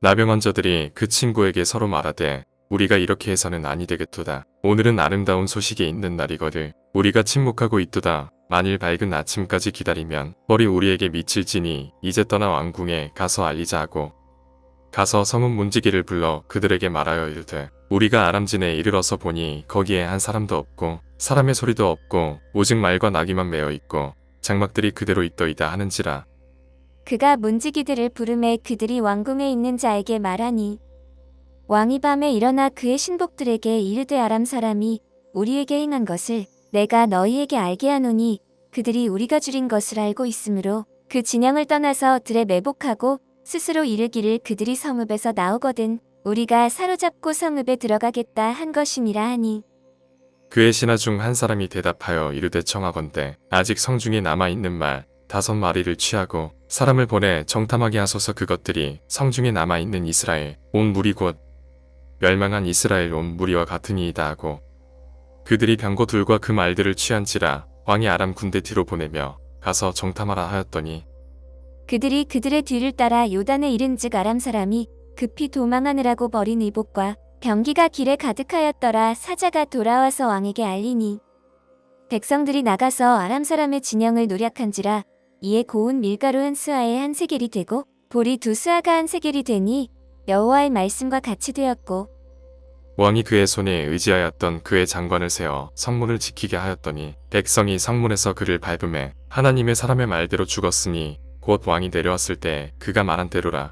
나병 환자들이 그 친구에게 서로 말하되 우리가 이렇게 해서는 아니 되겠도다. 오늘은 아름다운 소식이 있는 날이거늘 우리가 침묵하고 있도다. 만일 밝은 아침까지 기다리면 벌이 우리에게 미칠지니 이제 떠나 왕궁에 가서 알리자 하고 가서 성읍 문지기를 불러 그들에게 말하여 이르되 우리가 아람진에 이르러서 보니 거기에 한 사람도 없고 사람의 소리도 없고 오직 말과 나귀만 메어 있고 장막들이 그대로 있더이다 하는지라. 그가 문지기들을 부르매 그들이 왕궁에 있는 자에게 말하니 왕이 밤에 일어나 그의 신복들에게 이르되 아람 사람이 우리에게 행한 것을 내가 너희에게 알게 하노니 그들이 우리가 줄인 것을 알고 있으므로 그 진영을 떠나서 들에 매복하고 스스로 이르기를 그들이 성읍에서 나오거든 우리가 사로잡고 성읍에 들어가겠다 한 것이니라 하니 그의 신하 중 한 사람이 대답하여 이르되 청하건대 아직 성중에 남아있는 말 5마리를 취하고 사람을 보내 정탐하게 하소서. 그것들이 성중에 남아있는 이스라엘 온 무리 곧 멸망한 이스라엘 온 무리와 같으니이다 하고 그들이 병거 둘과 그 말들을 취한지라. 왕이 아람 군대 뒤로 보내며 가서 정탐하라 하였더니 그들이 그들의 뒤를 따라 요단에 이른즉 아람 사람이 급히 도망하느라고 버린 의복과 병기가 길에 가득하였더라. 사자가 돌아와서 왕에게 알리니 백성들이 나가서 아람 사람의 진영을 노략한지라. 이에 고운 밀가루 한 스아에 한 세겔이 되고 보리 2스아가 한 세겔이 되니 여호와의 말씀과 같이 되었고 왕이 그의 손에 의지하였던 그의 장관을 세워 성문을 지키게 하였더니 백성이 성문에서 그를 밟음에 하나님의 사람의 말대로 죽었으니 곧 왕이 내려왔을 때 그가 말한 대로라.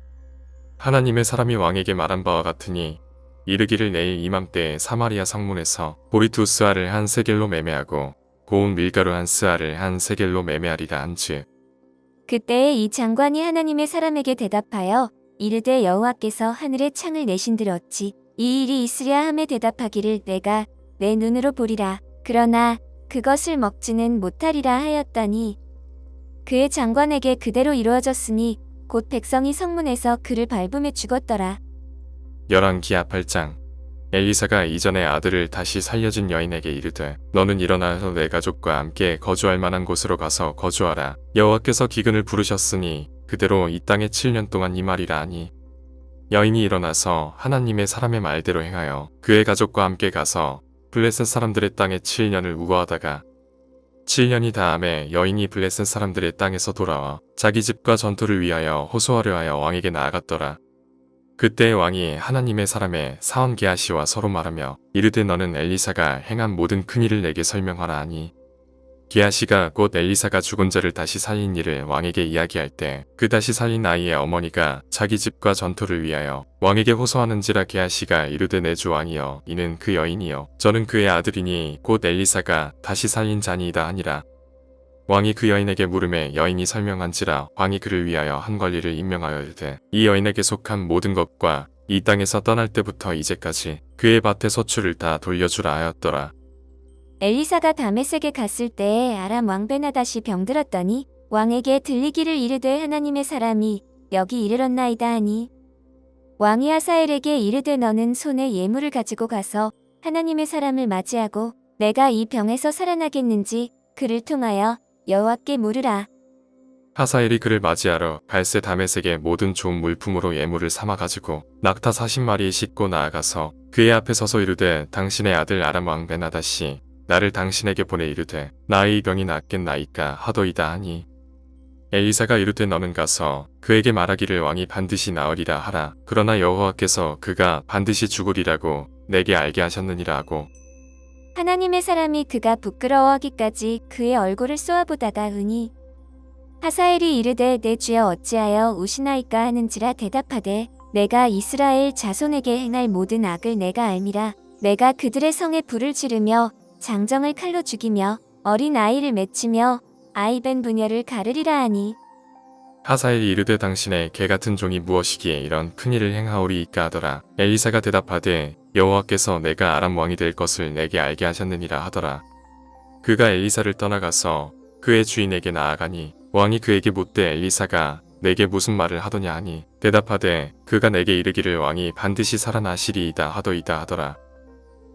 하나님의 사람이 왕에게 말한 바와 같으니 이르기를 내일 이맘때에 사마리아 성문에서 보리 2스아를 한 세겔로 매매하고 고운 밀가루 한 스아를 한 세겔로 매매하리라 한즉 그때에 이 장관이 하나님의 사람에게 대답하여 이르되 여호와께서 하늘에 창을 내신들 어찌 이 일이 있으랴 함에 대답하기를 내가 내 눈으로 보리라. 그러나 그것을 먹지는 못하리라 하였더니 그의 장관에게 그대로 이루어졌으니 곧 백성이 성문에서 그를 밟음에 죽었더라. 열왕기하 8장. 엘리사가 이전에 아들을 다시 살려준 여인에게 이르되 너는 일어나서 내 가족과 함께 거주할 만한 곳으로 가서 거주하라. 여호와께서 기근을 부르셨으니 그대로 이 땅에 7년 동안 임하리라 하니 여인이 일어나서 하나님의 사람의 말대로 행하여 그의 가족과 함께 가서 블레셋 사람들의 땅에 7년을 우거하다가 7년이 다음에 여인이 블레셋 사람들의 땅에서 돌아와 자기 집과 전투를 위하여 호소하려 하여 왕에게 나아갔더라. 그때 왕이 하나님의 사람의 사원 게하시와 서로 말하며 이르되 너는 엘리사가 행한 모든 큰 일을 내게 설명하라 하니 게하시가 곧 엘리사가 죽은 자를 다시 살린 일을 왕에게 이야기할 때 그 다시 살린 아이의 어머니가 자기 집과 전투를 위하여 왕에게 호소하는지라. 게하시가 이르되 내 주 왕이여 이는 그 여인이여 저는 그의 아들이니 곧 엘리사가 다시 살린 자니이다 하니라. 왕이 그 여인에게 물음에 여인이 설명한지라. 왕이 그를 위하여 한 권리를 임명하여 이르되 이 여인에게 속한 모든 것과 이 땅에서 떠날 때부터 이제까지 그의 밭의 소출을 다 돌려주라 하였더라. 엘리사가 다메섹에 갔을 때에 아람 왕 베나다시 병들었더니 왕에게 들리기를 이르되 하나님의 사람이 여기 이르렀나이다 하니 왕이 하사엘에게 이르되 너는 손에 예물을 가지고 가서 하나님의 사람을 맞이하고 내가 이 병에서 살아나겠는지 그를 통하여 여호와께 물으라. 하사엘이 그를 맞이하러 갈새 다메섹의 모든 좋은 물품으로 예물을 삼아 가지고 낙타 40마리 싣고 나아가서 그의 앞에 서서 이르되 당신의 아들 아람 왕 베나다시 나를 당신에게 보내 이르되 나의 병이 낫겠나이까 하도이다 하니 엘리사가 이르되 너는 가서 그에게 말하기를 왕이 반드시 나으리라 하라. 그러나 여호와께서 그가 반드시 죽으리라고 내게 알게 하셨느니라 하고 하나님의 사람이 그가 부끄러워하기까지 그의 얼굴을 쏘아보다가 으니 하사엘이 이르되 내 주여 어찌하여 우시나이까 하는지라. 대답하되 내가 이스라엘 자손에게 행할 모든 악을 내가 알미라. 내가 그들의 성에 불을 지르며 장정을 칼로 죽이며 어린 아이를 맺히며 아이 벤 부녀를 가르리라 하니 하사엘이 이르되 당신의 개같은 종이 무엇이기에 이런 큰일을 행하오리이까 하더라. 엘리사가 대답하되 여호와께서 내가 아람 왕이 될 것을 내게 알게 하셨느니라 하더라. 그가 엘리사를 떠나가서 그의 주인에게 나아가니 왕이 그에게 묻되 엘리사가 내게 무슨 말을 하더냐 하니 대답하되 그가 내게 이르기를 왕이 반드시 살아나시리이다 하더이다 하더라.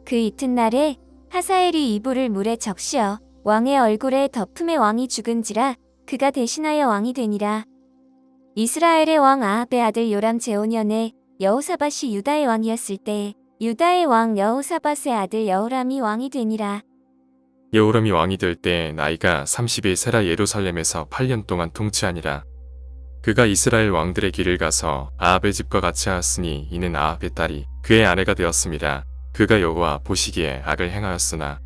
그 이튿날에 하사엘이 이불을 물에 적시어 왕의 얼굴에 덮음에 왕이 죽은지라 그가 대신하여 왕이 되니라. 이스라엘의 왕 아합의 아들 요람 제5년에 여호사밧이 유다의 왕이었을 때에 유다의 왕 여호사밧의 아들 여호람이 왕이 되니라. 여호람이 왕이 될 때 나이가 31세라 예루살렘에서 8년 동안 통치하니라. 그가 이스라엘 왕들의 길을 가서 아합의 집과 같이 하였으니 이는 아합의 딸이 그의 아내가 되었습니다. 그가 여호와 보시기에 악을 행하였으나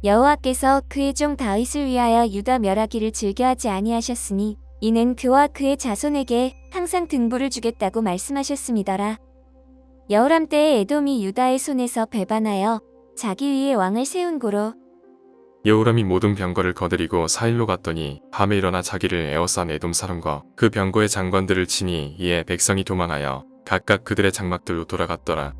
여호와께서 그의 종 다윗을 위하여 유다 멸하기를 즐겨하지 아니하셨으니 이는 그와 그의 자손에게 항상 등불을 주겠다고 말씀하셨음이더라. 여호람 때에 에돔이 유다의 손에서 배반하여 자기 위에 왕을 세운 고로 여호람이 모든 병거를 거느리고 사일로 갔더니 밤에 일어나 자기를 에워싼 에돔 사람과 그 병거의 장관들을 치니 이에 백성이 도망하여 각각 그들의 장막들로 돌아갔더라.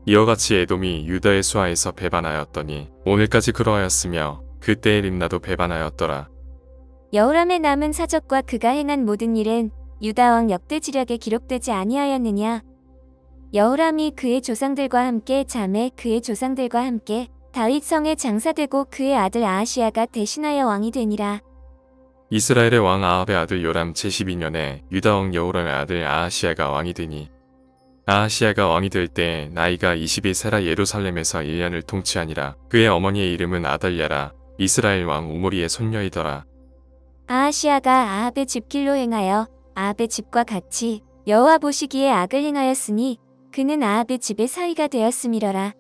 이와 같이 에돔이 유다의 수하에서 배반하였더니 오늘까지 그러하였으며 그때의 림나도 배반하였더라. 여호람의 남은 사적과 그가 행한 모든 일은 유다 왕 역대지략에 기록되지 아니하였느냐. 여호람이 그의 조상들과 함께 잠에 그의 조상들과 함께 다윗 성에 장사되고 그의 아들 아하시야가 대신하여 왕이 되니라. 이스라엘의 왕 아합의 아들 요람 제12년에 유다 왕 여호람의 아들 아하시야가 왕이 되니 아하시야가 왕이 될 때 나이가 21세라 예루살렘에서 1년을 통치하니라. 그의 어머니의 이름은 아달랴라. 이스라엘 왕 우므리의 손녀이더라. 아하시야가 아합의 집길로 행하여 아합의 집과 같이 여호와 보시기에 악을 행하였으니 그는 아합의 집의 사위가 되었음이러라.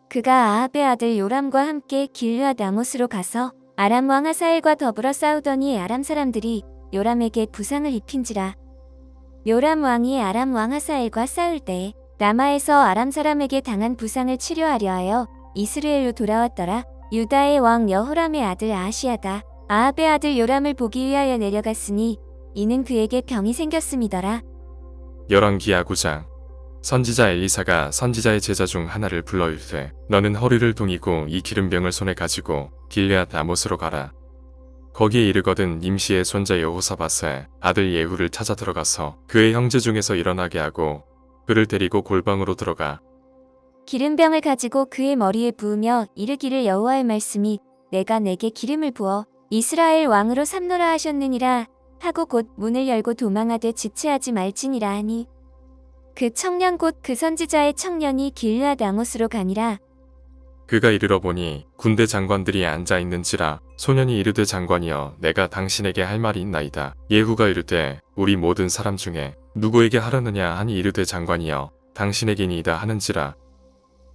그가 아합의 아들 요람과 함께 길르앗 라못으로 가서 아람 왕 하사엘과 더불어 싸우더니 아람 사람들이 요람에게 부상을 입힌지라. 요람 왕이 아람 왕 하사엘과 싸울 때 라마에서 아람 사람에게 당한 부상을 치료하려 하여 이스라엘로 돌아왔더라. 유다의 왕 여호람의 아들 아하시야가 아합의 아들 요람을 보기 위하여 내려갔으니 이는 그에게 병이 생겼음이더라. 열왕기하 9장. 선지자 엘리사가 선지자의 제자 중 하나를 불러 이르되 너는 허리를 동이고 이 기름병을 손에 가지고 길르앗 라못으로 가라. 거기에 이르거든 임시의 손자 여호사밧의 아들 예후를 찾아 들어가서 그의 형제 중에서 일어나게 하고 그를 데리고 골방으로 들어가 기름병을 가지고 그의 머리에 부으며 이르기를 여호와의 말씀이 내가 내게 기름을 부어 이스라엘 왕으로 삼노라 하셨느니라 하고 곧 문을 열고 도망하되 지체하지 말지니라 하니 그 청년 곧 그 선지자의 청년이 길르앗 라못으로 가니라. 그가 이르러 보니 군대 장관들이 앉아 있는지라 소년이 이르되 장관이여 내가 당신에게 할 말이 있나이다. 예후가 이르되 우리 모든 사람 중에 누구에게 하려느냐 하니 이르되 장관이여 당신에게니이다 하는지라.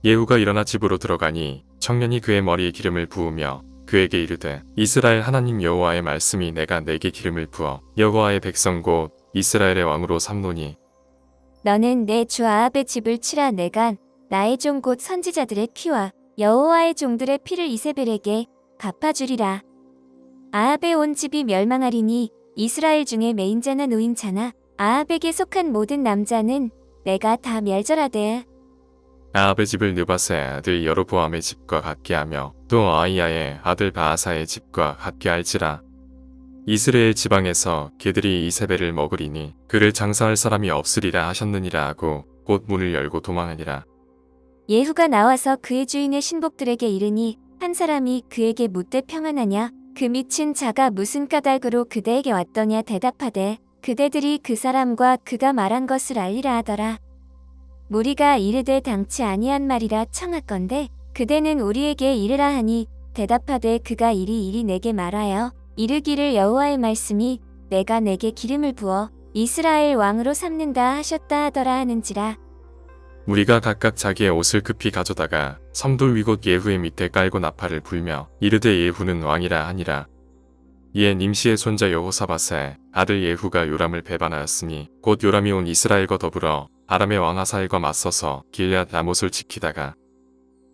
예후가 일어나 집으로 들어가니 청년이 그의 머리에 기름을 부으며 그에게 이르되 이스라엘 하나님 여호와의 말씀이 내가 내게 기름을 부어 여호와의 백성 곧 이스라엘의 왕으로 삼노니 너는 내 주 아합의 집을 치라. 내가 나의 종 곧 선지자들의 피와 여호와의 종들의 피를 이세벨에게 갚아주리라. 아합의 온 집이 멸망하리니 이스라엘 중에 매인자나 노인자나 아합에게 속한 모든 남자는 내가 다 멸절하되 아합의 집을 느바스의 아들 여로보암의 집과 같게 하며 또 아이야의 아들 바아사의 집과 같게 할지라. 이스라엘 지방에서 그들이 이세벨을 먹으리니 그를 장사할 사람이 없으리라 하셨느니라 하고 곧 문을 열고 도망하니라. 예후가 나와서 그의 주인의 신복들에게 이르니 한 사람이 그에게 묻되 평안하냐 그 미친 자가 무슨 까닭으로 그대에게 왔더냐 대답하되 그대들이 그 사람과 그가 말한 것을 알리라 하더라. 무리가 이르되 당치 아니한 말이라 청하건대 그대는 우리에게 이르라 하니 대답하되 그가 이리 내게 말하여 이르기를 여호와의 말씀이 내가 내게 기름을 부어 이스라엘 왕으로 삼는다 하셨다 하더라 하는지라. 무리가 각각 자기의 옷을 급히 가져다가 섬돌 위곳 예후의 밑에 깔고 나팔을 불며 이르되 예후는 왕이라 하니라. 이에 nim시의 손자 여호사밧의 아들 예후가 요람을 배반하였으니 곧 요람이 온 이스라엘과 더불어 아람의 왕 하사엘과 맞서서 길르앗 라못을 지키다가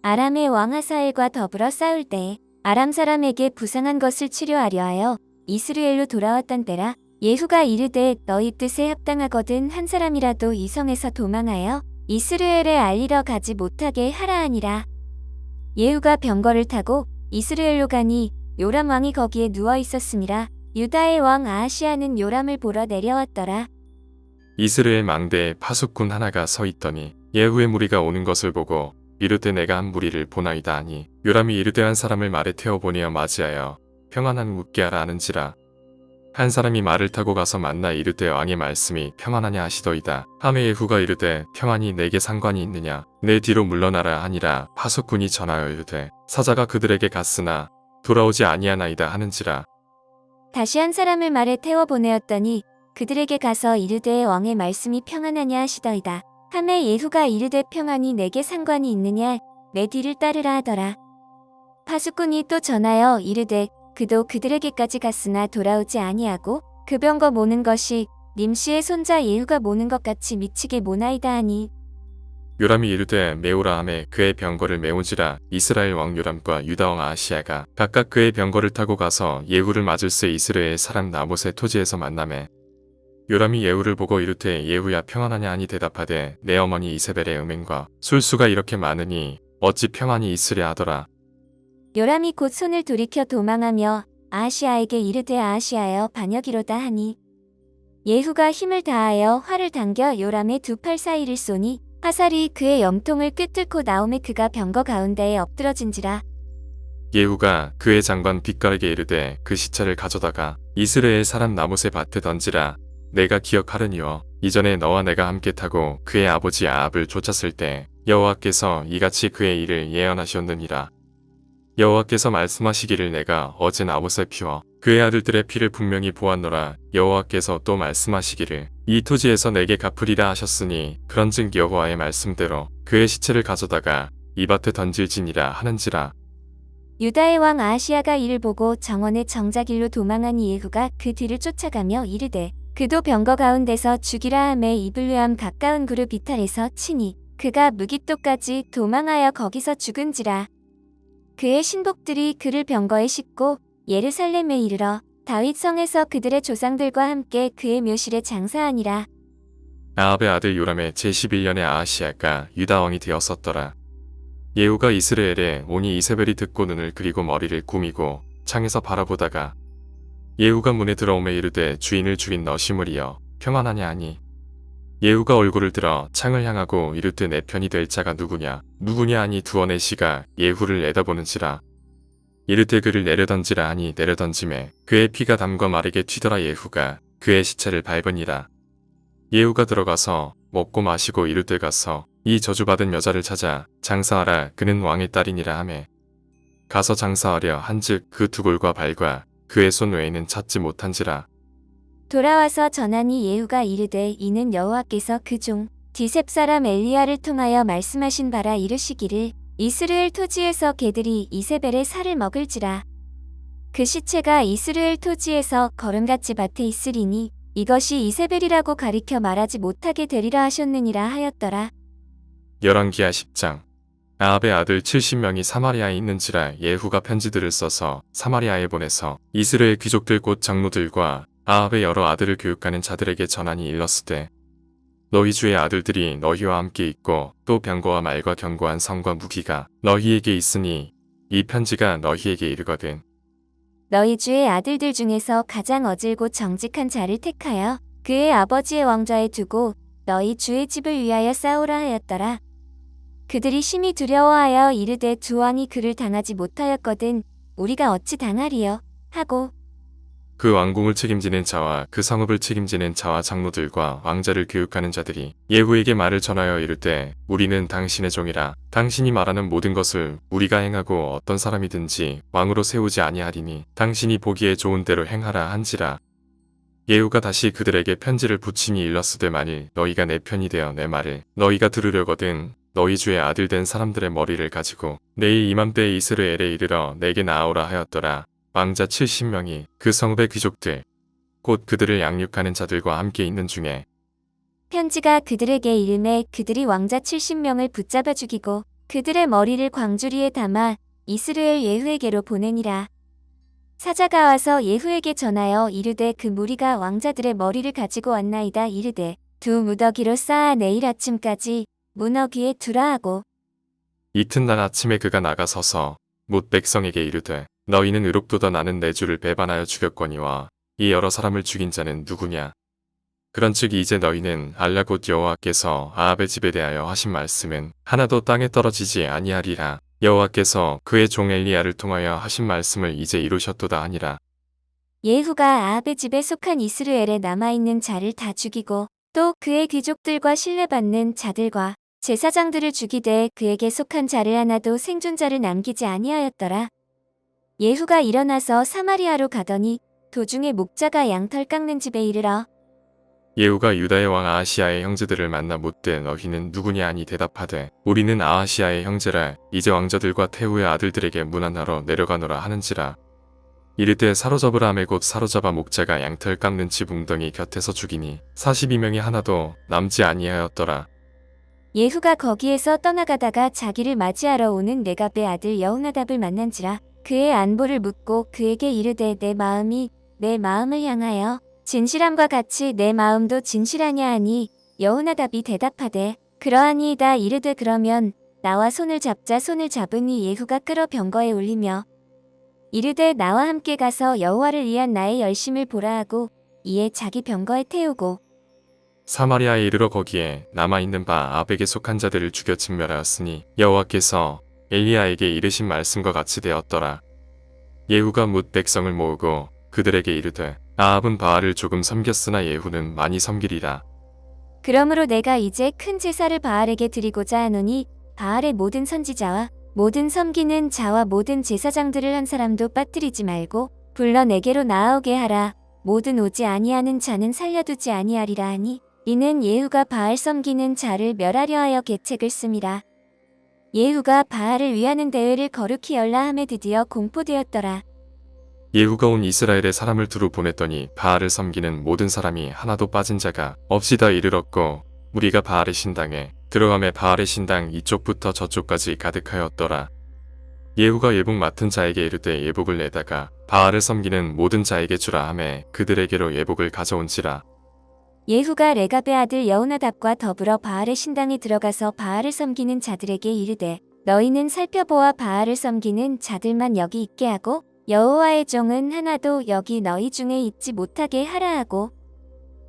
아람의 왕 하사엘과 더불어 싸울 때 아람 사람에게 부상한 것을 치료하려 하여 이스라엘로 돌아왔던 때라. 예후가 이르되 너희 뜻에 합당하거든 한 사람이라도 이 성에서 도망하여 이스라엘에 알리러 가지 못하게 하라 하니라. 예후가 병거를 타고 이스라엘로 가니 요람 왕이 거기에 누워 있었으니라. 유다의 왕 아하시아는 요람을 보러 내려왔더라. 이스라엘 망대에 파수꾼 하나가 서 있더니 예후의 무리가 오는 것을 보고 이르되 내가 한 무리를 보나이다 하니 요람이 이르되 한 사람을 말에 태워보내어 맞이하여 평안한 묻게 하라 하는지라. 한 사람이 말을 타고 가서 만나 이르되 왕의 말씀이 평안하냐 하시더이다. 하매 예후가 이르되 평안이 내게 상관이 있느냐 내 뒤로 물러나라 하니라. 파수꾼이 전하여 이르되 사자가 그들에게 갔으나 돌아오지 아니하나이다 하는지라. 다시 한 사람을 말에 태워 보내었더니 그들에게 가서 이르되 왕의 말씀이 평안하냐 하시더이다. 하매 예후가 이르되 평안이 내게 상관이 있느냐 내 뒤를 따르라 하더라. 파수꾼이 또 전하여 이르되 그도 그들에게까지 갔으나 돌아오지 아니하고 그 병거 모는 것이 님시의 손자 예후가 모는 것 같이 미치게 모나이다 하니 요람이 이르되 메오라 하매 그의 병거를 메온지라. 이스라엘 왕 요람과 유다 왕 아하시아가 각각 그의 병거를 타고 가서 예후를 맞을새 이스라엘 사람 나봇의 토지에서 만나매 요람이 예후를 보고 이르되 예후야 평안하냐 하니 대답하되 내 어머니 이세벨의 음행과 술수가 이렇게 많으니 어찌 평안이 있으랴 하더라. 요람이 곧 손을 돌이켜 도망하며 아하시아에게 이르되 아하시아여 반역이로다 하니 예후가 힘을 다하여 활을 당겨 요람의 두 팔 사이를 쏘니 화살이 그의 염통을 꿰뚫고 나오매 그가 병거 가운데에 엎드러진지라. 예후가 그의 장관 빛깔에게 이르되 그 시체를 가져다가 이스라엘 사람 나봇의 밭에 던지라. 내가 기억하려니와 이전에 너와 내가 함께 타고 그의 아버지 아합을 쫓았을 때 여호와께서 이같이 그의 일을 예언하셨느니라. 여호와께서 말씀하시기를 내가 어제 나봇의 피와 그의 아들들의 피를 분명히 보았노라. 여호와께서 또 말씀하시기를 이 토지에서 내게 갚으리라 하셨으니 그런즉 여호와의 말씀대로 그의 시체를 가져다가 이 밭에 던질지니라 하는지라. 유다의 왕 아하시아가 이를 보고 정원의 정자길로 도망하니 예후가 그 뒤를 쫓아가며 이르되 그도 병거 가운데서 죽이라 하매 이블루암 가까운 그룹 이탈에서 치니 그가 무깃도까지 도망하여 거기서 죽은지라. 그의 신복들이 그를 병거에 싣고 예루살렘에 이르러 다윗 성에서 그들의 조상들과 함께 그의 묘실에 장사하니라. 아합의 아들 요람의 제11년에 아하시아가 유다 왕이 되었었더라. 예후가 이스라엘에 오니 이세벨이 듣고 눈을 그리고 머리를 꾸미고 창에서 바라보다가 예후가 문에 들어오매 이르되 주인을 죽인 너시물이여 평안하냐 하니 예후가 얼굴을 들어 창을 향하고 이르되 내 편이 될 자가 누구냐 하니 두어네 시가 예후를 내다보는지라. 이르되 그를 내려던지라 하니 내려던짐에 그의 피가 담과 마르게 튀더라. 예후가 그의 시체를 밟으니라. 예후가 들어가서 먹고 마시고 이르되 가서 이 저주받은 여자를 찾아 장사하라 그는 왕의 딸이니라 하매 가서 장사하려 한즉 그 두골과 발과 그의 손 외에는 찾지 못한지라. 돌아와서 전하니 예후가 이르되 이는 여호와께서 그 종 디셉 사람 엘리야를 통하여 말씀하신 바라 이르시기를 이스라엘 토지에서 개들이 이세벨의 살을 먹을지라. 그 시체가 이스라엘 토지에서 거름같이 밭에 있으리니 이것이 이세벨이라고 가리켜 말하지 못하게 되리라 하셨느니라 하였더라. 열왕기하 10장. 아합의 아들 70명이 사마리아에 있는지라. 예후가 편지들을 써서 사마리아에 보내서 이스라엘 귀족들 곧 장로들과 아합의 여러 아들을 교육하는 자들에게 전하니 일렀으되 너희 주의 아들들이 너희와 함께 있고 또 병거와 말과 견고한 성과 무기가 너희에게 있으니 이 편지가 너희에게 이르거든. 너희 주의 아들들 중에서 가장 어질고 정직한 자를 택하여 그의 아버지의 왕좌에 두고 너희 주의 집을 위하여 싸우라 하였더라. 그들이 심히 두려워하여 이르되 두 왕이 그를 당하지 못하였거든 우리가 어찌 당하리요 하고 그 왕궁을 책임지는 자와 그 성읍을 책임지는 자와 장로들과 왕자를 교육하는 자들이 예후에게 말을 전하여 이르되 우리는 당신의 종이라. 당신이 말하는 모든 것을 우리가 행하고 어떤 사람이든지 왕으로 세우지 아니하리니 당신이 보기에 좋은 대로 행하라 한지라. 예후가 다시 그들에게 편지를 붙이니 일렀으되 만일 너희가 내 편이 되어 내 말을 너희가 들으려거든 너희 주의 아들 된 사람들의 머리를 가지고 내일 이맘때에 이스라엘에 이르러 내게 나아오라 하였더라. 왕자 70명이 그 성읍의 귀족들 곧 그들을 양육하는 자들과 함께 있는 중에 편지가 그들에게 이름에 그들이 왕자 70명을 붙잡아 죽이고 그들의 머리를 광주리에 담아 이스라엘 예후에게로 보내니라. 사자가 와서 예후에게 전하여 이르되 그 무리가 왕자들의 머리를 가지고 왔나이다. 이르되 두 무더기로 쌓아 내일 아침까지 문어귀에 두라 하고 이튿날 아침에 그가 나가서서 못 백성에게 이르되 너희는 의롭도다 나는 내 주를 배반하여 죽였거니와 이 여러 사람을 죽인 자는 누구냐. 그런즉 이제 너희는 알라 곧 여호와께서 아합의 집에 대하여 하신 말씀은 하나도 땅에 떨어지지 아니하리라. 여호와께서 그의 종 엘리야를 통하여 하신 말씀을 이제 이루셨도다 하니라. 예후가 아합의 집에 속한 이스라엘에 남아있는 자를 다 죽이고 또 그의 귀족들과 신뢰받는 자들과 제사장들을 죽이되 그에게 속한 자를 하나도 생존자를 남기지 아니하였더라. 예후가 일어나서 사마리아로 가더니 도중에 목자가 양털 깎는 집에 이르러 예후가 유다의 왕 아하시아의 형제들을 만나 묻되 너희는 누구냐 하니 대답하되 우리는 아하시아의 형제라. 이제 왕자들과 태후의 아들들에게 문안하러 내려가노라 하는지라. 이르되 사로잡으라 하매 곧 사로잡아 목자가 양털 깎는 집 웅덩이 곁에서 죽이니 42명이 하나도 남지 아니하였더라. 예후가 거기에서 떠나가다가 자기를 맞이하러 오는 레갑의 아들 여호나답을 만난지라. 그의 안보를 묻고 그에게 이르되 내 마음이 내 마음을 향하여 진실함과 같이 내 마음도 진실하냐 하니 여호나답이 대답하되 그러하니이다. 이르되 그러면 나와 손을 잡자. 손을 잡으니 예후가 끌어 병거에 올리며 이르되 나와 함께 가서 여호와를 위한 나의 열심을 보라 하고 이에 자기 병거에 태우고 사마리아에 이르러 거기에 남아있는 바 아합에게 속한 자들을 죽여 진멸하였으니 여호와께서 엘리야에게 이르신 말씀과 같이 되었더라. 예후가 뭇 백성을 모으고 그들에게 이르되 아합은 바알을 조금 섬겼으나 예후는 많이 섬기리라. 그러므로 내가 이제 큰 제사를 바알에게 드리고자 하노니 바알의 모든 선지자와 모든 섬기는 자와 모든 제사장들을 한 사람도 빠뜨리지 말고 불러 내게로 나아오게 하라. 모든 오지 아니하는 자는 살려두지 아니하리라 하니 이는 예후가 바알 섬기는 자를 멸하려 하여 계책을 씀이라. 예후가 바알을 위하는 대회를 거룩히 열라 함에 드디어 공포되었더라. 예후가 온 이스라엘에 사람을 두루 보냈더니 바알을 섬기는 모든 사람이 하나도 빠진 자가 없이 다 이르렀고 무리가 바알의 신당에 들어가매 바알의 신당 이쪽부터 저쪽까지 가득하였더라. 예후가 예복 맡은 자에게 이르되 예복을 내다가 바알을 섬기는 모든 자에게 주라 하매 그들에게로 예복을 가져온지라. 예후가 레갑의 아들 여호나답과 더불어 바알의 신당에 들어가서 바알을 섬기는 자들에게 이르되 너희는 살펴보아 바알을 섬기는 자들만 여기 있게 하고 여호와의 종은 하나도 여기 너희 중에 있지 못하게 하라 하고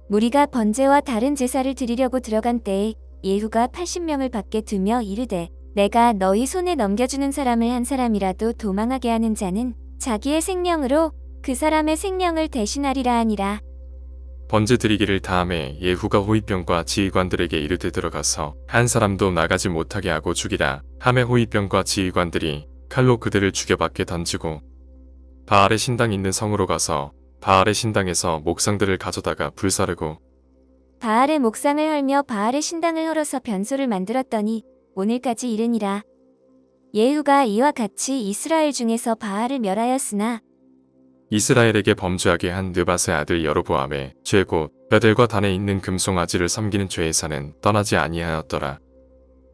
무리가 번제와 다른 제사를 드리려고 들어간 때에 예후가 80명을 밖에 두며 이르되 내가 너희 손에 넘겨주는 사람을 한 사람이라도 도망하게 하는 자는 자기의 생명으로 그 사람의 생명을 대신하리라 하니라. 번제 드리기를 다함에 예후가 호위병과 지휘관들에게 이르되 들어가서 한 사람도 나가지 못하게 하고 죽이라. 하매 호위병과 지휘관들이 칼로 그들을 죽여 밖에 던지고 바알의 신당 있는 성으로 가서 바알의 신당에서 목상들을 가져다가 불사르고 바알의 목상을 헐며 바알의 신당을 헐어서 변소를 만들었더니 오늘까지 이르니라. 예후가 이와 같이 이스라엘 중에서 바알을 멸하였으나 이스라엘에게 범죄하게 한 느밧의 아들 여로보암의 죄 곧 베델과 단에 있는 금송아지를 섬기는 죄에서는 떠나지 아니하였더라.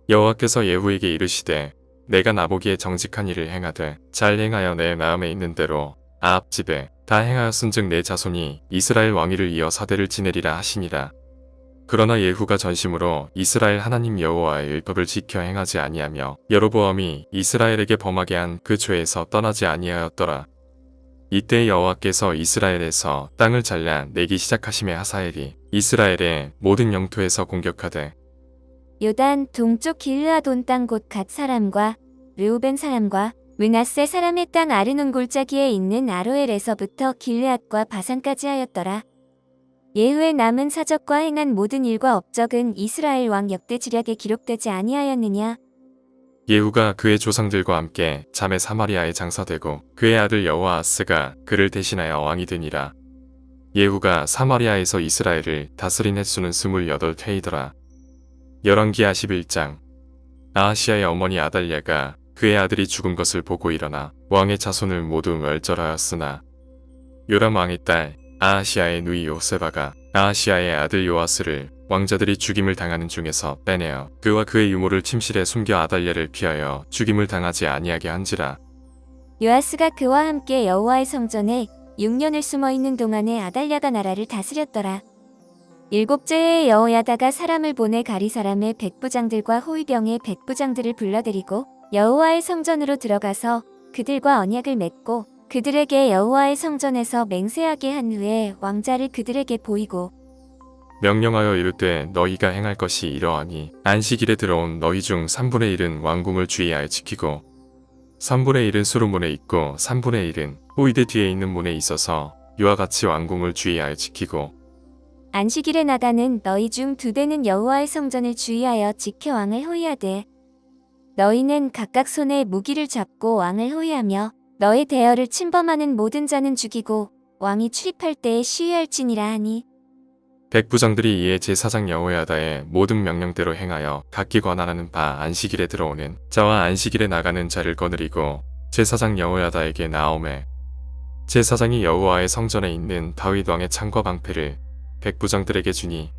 여호와께서 예후에게 이르시되 내가 나보기에 정직한 일을 행하되 잘 행하여 내 마음에 있는 대로 아합 집에 다 행하였은즉 내 자손이 이스라엘 왕위를 이어 사대를 지내리라 하시니라. 그러나 예후가 전심으로 이스라엘 하나님 여호와의 율법을 지켜 행하지 아니하며 여로보암이 이스라엘에게 범하게 한 그 죄에서 떠나지 아니하였더라. 이때 여호와께서 이스라엘에서 땅을 잘라 내기 시작하심에 하사엘이 이스라엘의 모든 영토에서 공격하되 요단 동쪽 길르앗 온 땅 곧 갓 사람과 르우벤 사람과 므낫세 사람의 땅 아르논 골짜기에 있는 아로엘에서부터 길르앗과 바산까지 하였더라. 예후의 남은 사적과 행한 모든 일과 업적은 이스라엘 왕 역대 지략에 기록되지 아니하였느냐. 예후가 그의 조상들과 함께 잠에 사마리아에 장사되고 그의 아들 여호아하스가 그를 대신하여 왕이 되니라. 예후가 사마리아에서 이스라엘을 다스린 횟수는 28회이더라. 열왕기하 11장. 아하시아의 어머니 아달랴가 그의 아들이 죽은 것을 보고 일어나 왕의 자손을 모두 멸절하였으나 요람 왕의 딸 아하시아의 누이 요세바가 아하시아의 아들 요아스를 왕자들이 죽임을 당하는 중에서 빼내어 그와 그의 유모를 침실에 숨겨 아달랴를 피하여 죽임을 당하지 아니하게 한지라. 요아스가 그와 함께 여호와의 성전에 6년을 숨어 있는 동안에 아달랴가 나라를 다스렸더라. 일곱째에 여호야다가 사람을 보내 가리 사람의 백부장들과 호위병의 백부장들을 불러들이고 여호와의 성전으로 들어가서 그들과 언약을 맺고 그들에게 여호와의 성전에서 맹세하게 한 후에 왕자를 그들에게 보이고 명령하여 이르되 너희가 행할 것이 이러하니 안식일에 들어온 너희 중 3분의 1은 왕궁을 주의하여 지키고 3분의 1은 수루문에 있고 3분의 1은 호위대 뒤에 있는 문에 있어서 이와 같이 왕궁을 주의하여 지키고 안식일에 나가는 너희 중 2대는 여호와의 성전을 주의하여 지켜 왕을 호위하되 너희는 각각 손에 무기를 잡고 왕을 호위하며 너의 대열을 침범하는 모든 자는 죽이고 왕이 출입할 때에 시위할지니라 하니 백부장들이 이에 제사장 여호야다의 모든 명령대로 행하여 각기 관할하는 바 안식일에 들어오는 자와 안식일에 나가는 자를 거느리고 제사장 여호야다에게 나오매 제사장이 여호와의 성전에 있는 다윗 왕의 창과 방패를 백부장들에게 주니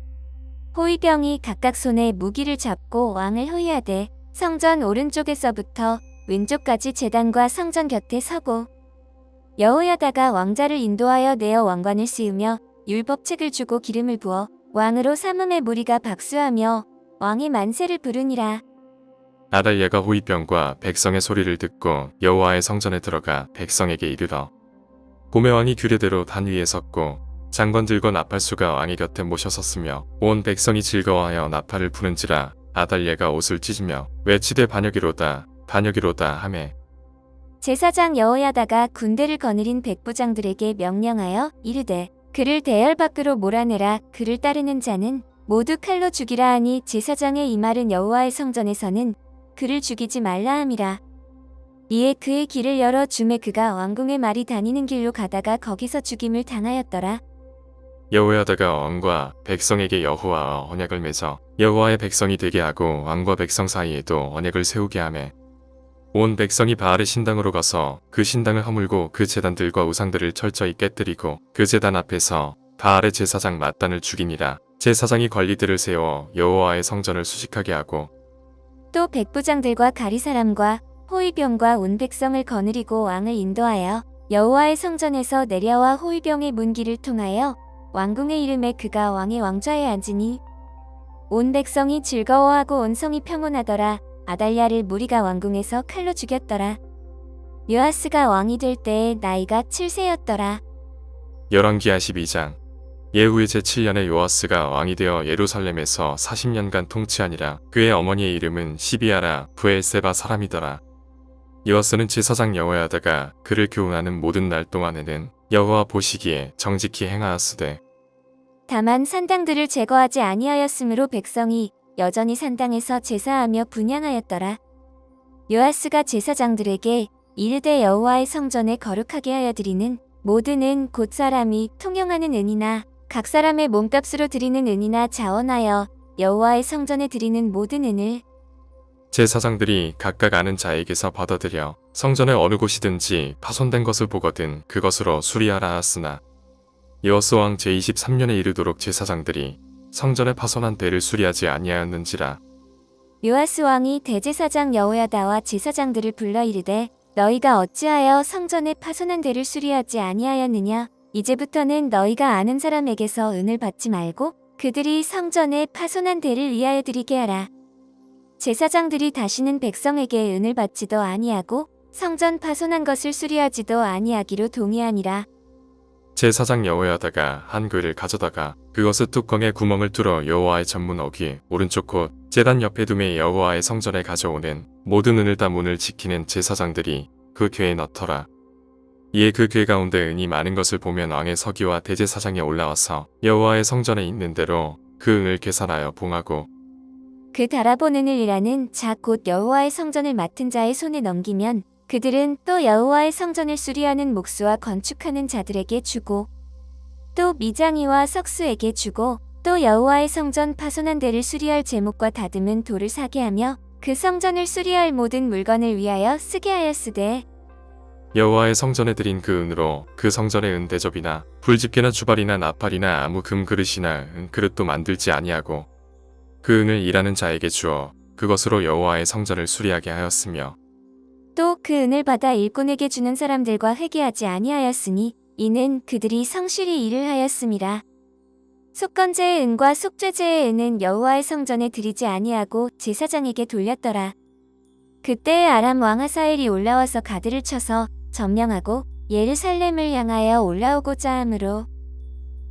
호위병이 각각 손에 무기를 잡고 왕을 호위하되 성전 오른쪽에서부터 왼쪽까지 제단과 성전 곁에 서고 여호야다가 왕자를 인도하여 내어 왕관을 씌우며 율법책을 주고 기름을 부어 왕으로 삼음에 무리가 박수하며 왕의 만세를 부르니라. 아달랴가 호위병과 백성의 소리를 듣고 여호와의 성전에 들어가 백성에게 이르러 봄의 왕이 규례대로 단 위에 섰고 장관들과 나팔수가 왕의 곁에 모셔섰으며 온 백성이 즐거워하여 나팔을 부는지라 아달랴가 옷을 찢으며 외치되 반역이로다 반역이로다 하매 제사장 여호야다가 군대를 거느린 백부장들에게 명령하여 이르되 그를 대열 밖으로 몰아내라. 그를 따르는 자는 모두 칼로 죽이라 하니 제사장의 이 말은 여호와의 성전에서는 그를 죽이지 말라 함이라. 이에 그의 길을 열어 주매 그가 왕궁의 말이 다니는 길로 가다가 거기서 죽임을 당하였더라. 여호야다가 왕과 백성에게 여호와와 언약을 맺어 여호와의 백성이 되게 하고 왕과 백성 사이에도 언약을 세우게 하매 온 백성이 바알의 신당으로 가서 그 신당을 허물고 그 제단들과 우상들을 철저히 깨뜨리고 그 제단 앞에서 바알의 제사장 맏단을 죽이니라. 제사장이 관리들을 세워 여호와의 성전을 수식하게 하고 또 백부장들과 가리 사람과 호위병과 온 백성을 거느리고 왕을 인도하여 여호와의 성전에서 내려와 호위병의 문길을 통하여 왕궁의 이름에 그가 왕의 왕좌에 앉으니 온 백성이 즐거워하고 온 성이 평온하더라. 아달랴를 무리가 왕궁에서 칼로 죽였더라. 요아스가 왕이 될 때에 나이가 7세였더라. 열왕기하 12장 예후의 제7년에 요아스가 왕이 되어 예루살렘에서 40년간 통치하니라. 그의 어머니의 이름은 시비아라 부엘세바 사람이더라. 요아스는 제사장 여호야다가 그를 교훈하는 모든 날 동안에는 여호와 보시기에 정직히 행하였으되 다만 산당들을 제거하지 아니하였으므로 백성이 여전히 산당에서 제사하며 분향하였더라. 요아스가 제사장들에게 이르되 여호와의 성전에 거룩하게 하여 드리는 모든 은 곧 사람이 통용하는 은이나 각 사람의 몸값으로 드리는 은이나 자원하여 여호와의 성전에 드리는 모든 은을 제사장들이 각각 아는 자에게서 받아들여 성전의 어느 곳이든지 파손된 것을 보거든 그것으로 수리하라 하였으나 요아스 왕 제23년에 이르도록 제사장들이 성전에 파손한 대를 수리하지 아니하였는지라. 요아스 왕이 대제사장 여호야다와 제사장들을 불러 이르되 너희가 어찌하여 성전에 파손한 대를 수리하지 아니하였느냐. 이제부터는 너희가 아는 사람에게서 은을 받지 말고 그들이 성전에 파손한 대를 위하여 드리게 하라. 제사장들이 다시는 백성에게 은을 받지도 아니하고 성전 파손한 것을 수리하지도 아니하기로 동의하니라. 제사장 여호야다가 한 궤를 가져다가 그것을 뚜껑에 구멍을 뚫어 여호와의 전문 어귀 오른쪽 곧 제단 옆에 두매 여호와의 성전에 가져오는 모든 은을 다 문을 지키는 제사장들이 그 궤에 넣더라. 이에 그 궤 가운데 은이 많은 것을 보면 왕의 서기와 대제사장이 올라와서 여호와의 성전에 있는 대로 그 은을 계산하여 봉하고 그 달아보는 은이라는 자 곧 여호와의 성전을 맡은 자의 손에 넘기면 그들은 또 여호와의 성전을 수리하는 목수와 건축하는 자들에게 주고 또 미장이와 석수에게 주고 또 여호와의 성전 파손한 데를 수리할 제목과 다듬은 돌을 사게 하며 그 성전을 수리할 모든 물건을 위하여 쓰게 하였으되 여호와의 성전에 드린 그 은으로 그 성전의 은 대접이나 불집게나 주발이나 나팔이나 아무 금 그릇이나 은 그릇도 만들지 아니하고 그 은을 일하는 자에게 주어 그것으로 여호와의 성전을 수리하게 하였으며 또 그 은을 받아 일꾼에게 주는 사람들과 회개하지 아니하였으니 이는 그들이 성실히 일을 하였음이라. 속건제의 은과 속죄제의 은은 여호와의 성전에 드리지 아니하고 제사장에게 돌렸더라. 그때에 아람 왕 하사엘이 올라와서 가드를 쳐서 점령하고 예루살렘을 향하여 올라오고자 하므로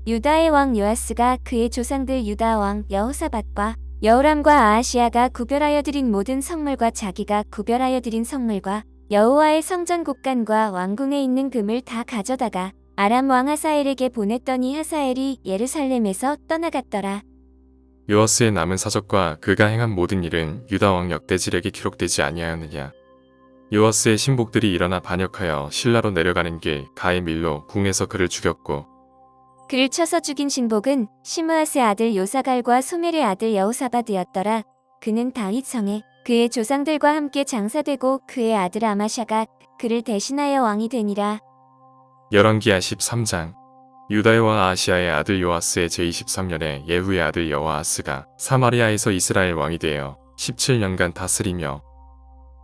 유다의 왕 요아스가 그의 조상들 유다 왕 여호사밧과 여호람과 아하시야가 구별하여 드린 모든 성물과 자기가 구별하여 드린 성물과 여호와의 성전 곳간과 왕궁에 있는 금을 다 가져다가 아람 왕 하사엘에게 보냈더니 하사엘이 예루살렘에서 떠나갔더라. 요아스의 남은 사적과 그가 행한 모든 일은 유다 왕 역대지력에 기록되지 아니하였느냐. 요아스의 신복들이 일어나 반역하여 신라로 내려가는 길 가의 밀로 궁에서 그를 죽였고 그를 쳐서 죽인 신복은 시므아스의 아들 요사갈과 소멜의 아들 여호사밧이었더라. 그는 다윗 성에 그의 조상들과 함께 장사되고 그의 아들 아마샤가 그를 대신하여 왕이 되니라. 열왕기하 13장. 유다의 왕 아하시야의 아들 요아스의 제23년에 예후의 아들 여호아스가 사마리아에서 이스라엘 왕이 되어 17년간 다스리며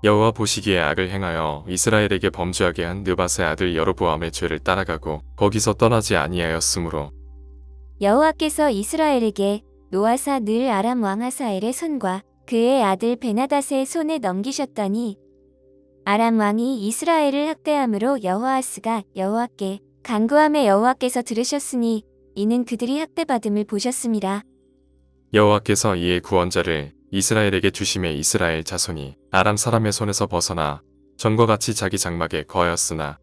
여호와 보시기에 악을 행하여 이스라엘에게 범죄하게 한 느밧의 아들 여로보암의 죄를 따라가고 거기서 떠나지 아니하였으므로 여호와께서 이스라엘에게 노아사 늘 아람 왕 하사엘의 손과 그의 아들 베나닷의 손에 넘기셨더니 아람 왕이 이스라엘을 학대함으로 여호아스가 여호와께 간구함에 여호와께서 들으셨으니 이는 그들이 학대받음을 보셨음이라. 여호와께서 이에 구원자를 이스라엘에게 주심에 이스라엘 자손이 아람 사람의 손에서 벗어나 전과 같이 자기 장막에 거하였으나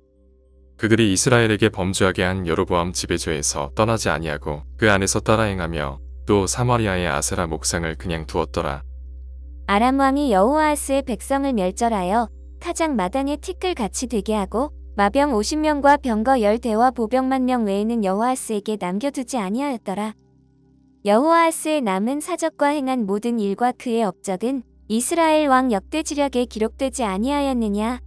그들이 이스라엘에게 범죄하게 한 여로보암 지배죄에서 떠나지 아니하고 그 안에서 따라 행하며 또 사마리아의 아세라 목상을 그냥 두었더라. 아람 왕이 여호아스의 백성을 멸절하여 타작 마당에 티끌 같이 되게 하고 마병 50명과 병거 10대와 보병 10,000명 외에는 여호아스에게 남겨두지 아니하였더라. 여호아스의 남은 사적과 행한 모든 일과 그의 업적은 이스라엘 왕 역대지력에 기록되지 아니하였느냐.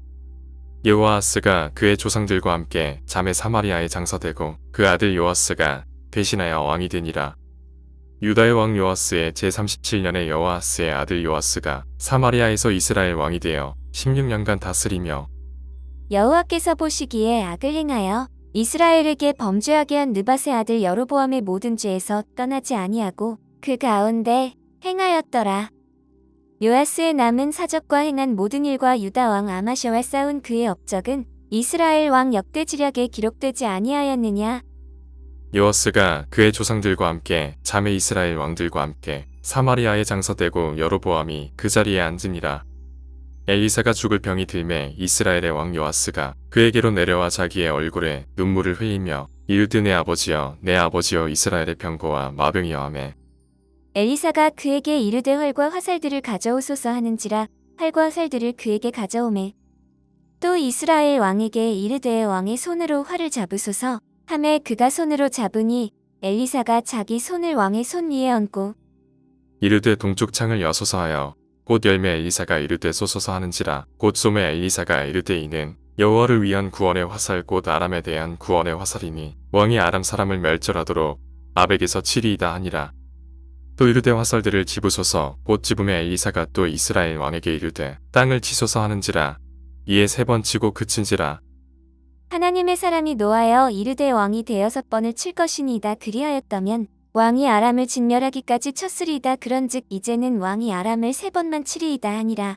여호아스가 그의 조상들과 함께 잠에 사마리아에 장사되고 그 아들 요아스가 대신하여 왕이 되니라. 유다의 왕 요아스의 제37년에 여호아스의 아들 요아스가 사마리아에서 이스라엘 왕이 되어 16년간 다스리며 여호와께서 보시기에 악을 행하여 이스라엘에게 범죄하게 한 느밧의 아들 여로보암의 모든 죄에서 떠나지 아니하고 그 가운데 행하였더라. 요아스의 남은 사적과 행한 모든 일과 유다 왕 아마샤와 싸운 그의 업적은 이스라엘 왕 역대지력에 기록되지 아니하였느냐. 요아스가 그의 조상들과 함께 잠에 이스라엘 왕들과 함께 사마리아에 장사되고 여로보암이 그 자리에 앉으니라. 엘리사가 죽을 병이 들매 이스라엘의 왕 요아스가 그에게로 내려와 자기의 얼굴에 눈물을 흘리며 이르되 내 아버지여 내 아버지여 이스라엘의 병거와 마병이여 하매 엘리사가 그에게 이르되 활과 화살들을 가져오소서 하는지라 활과 화살들을 그에게 가져오매 또 이스라엘 왕에게 이르되 왕의 손으로 활을 잡으소서 하매 그가 손으로 잡으니 엘리사가 자기 손을 왕의 손 위에 얹고 이르되 동쪽 창을 여소서 하여 곧 열매 엘리사가 이르되 쏘소서 하는지라 곧 쏘매 엘리사가 이르되 이는 여호와를 위한 구원의 화살 곧 아람에 대한 구원의 화살이니 왕이 아람 사람을 멸절하도록 아벡에서 치리이다 하니라. 또 이르되 화살들을 집으소서 곧 집음에 엘리사가 또 이스라엘 왕에게 이르되 땅을 치소서 하는지라 이에 3번 치고 그친지라. 하나님의 사람이 노하여 이르되 왕이 대여섯 번을 칠 것이니이다. 그리하였다면 왕이 아람을 진멸하기까지 쳤으리이다. 그런즉 이제는 왕이 아람을 3번만 치리이다 하니라.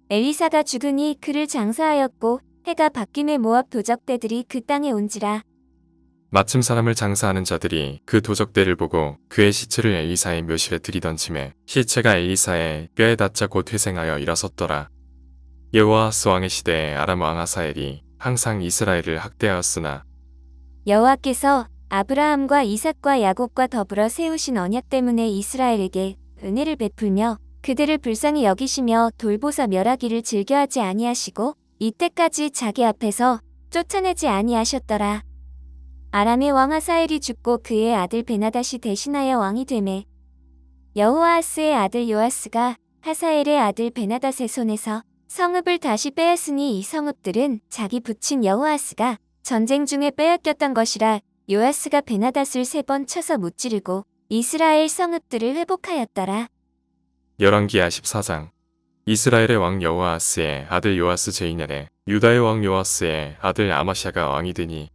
엘리사가 죽으니 그를 장사하였고 해가 바뀜에 모압 도적대들이 그 땅에 온지라. 마침 사람을 장사하는 자들이 그 도적대를 보고 그의 시체를 엘리사의 묘실에 들이던짐에 시체가 엘리사의 뼈에 닿자 곧 회생하여 일어섰더라. 여호아스 왕의 시대에 아람 왕 하사엘이 항상 이스라엘을 학대하였으나 여호와께서 아브라함과 이삭과 야곱과 더불어 세우신 언약 때문에 이스라엘에게 은혜를 베풀며 그들을 불쌍히 여기시며 돌보사 멸하기를 즐겨하지 아니하시고 이때까지 자기 앞에서 쫓아내지 아니하셨더라. 아람의 왕 하사엘이 죽고 그의 아들 베나닷이 대신하여 왕이 되매 여호아스의 아들 요아스가 하사엘의 아들 베나닷의 손에서 성읍을 다시 빼앗으니 이 성읍들은 자기 부친 여호아스가 전쟁 중에 빼앗겼던 것이라. 요아스가 베나닷을 3번 쳐서 무찌르고 이스라엘 성읍들을 회복하였더라. 열왕기하 14장. 이스라엘의 왕 여호아스의 아들 요아스 제2년에 유다의 왕 요아스의 아들 아마샤가 왕이 되니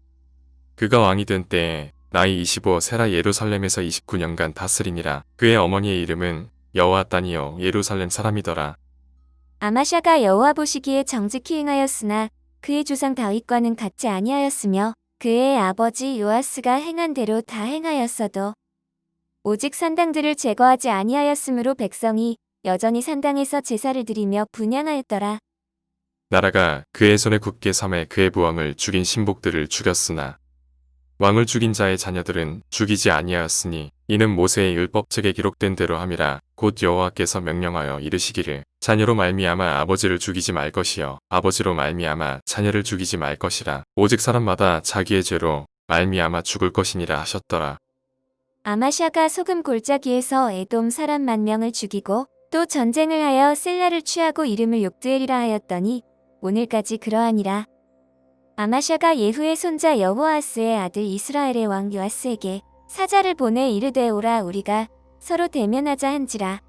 그가 왕이 된 때에 나이 25세라 예루살렘에서 29년간 다스리니라. 그의 어머니의 이름은 여호아따니요 예루살렘 사람이더라. 아마샤가 여호와 보시기에 정직히 행하였으나 그의 조상 다윗과는 같지 아니하였으며 그의 아버지 요아스가 행한 대로 다 행하였어도 오직 산당들을 제거하지 아니하였으므로 백성이 여전히 산당에서 제사를 드리며 분향하였더라. 나라가 그의 손에 굳게 섬에 그의 부왕을 죽인 신복들을 죽였으나 왕을 죽인 자의 자녀들은 죽이지 아니하였으니 이는 모세의 율법책에 기록된 대로 함이라. 곧 여호와께서 명령하여 이르시기를 자녀로 말미암아 아버지를 죽이지 말 것이요 아버지로 말미암아 자녀를 죽이지 말 것이라. 오직 사람마다 자기의 죄로 말미암아 죽을 것이니라 하셨더라. 아마샤가 소금 골짜기에서 에돔 사람 10,000명을 죽이고 또 전쟁을 하여 셀라를 취하고 이름을 욕드엘이라 하였더니 오늘까지 그러하니라. 아마샤가 예후의 손자 여호아스의 아들 이스라엘의 왕 요아스에게 사자를 보내 이르되 오라 우리가 서로 대면하자 한지라.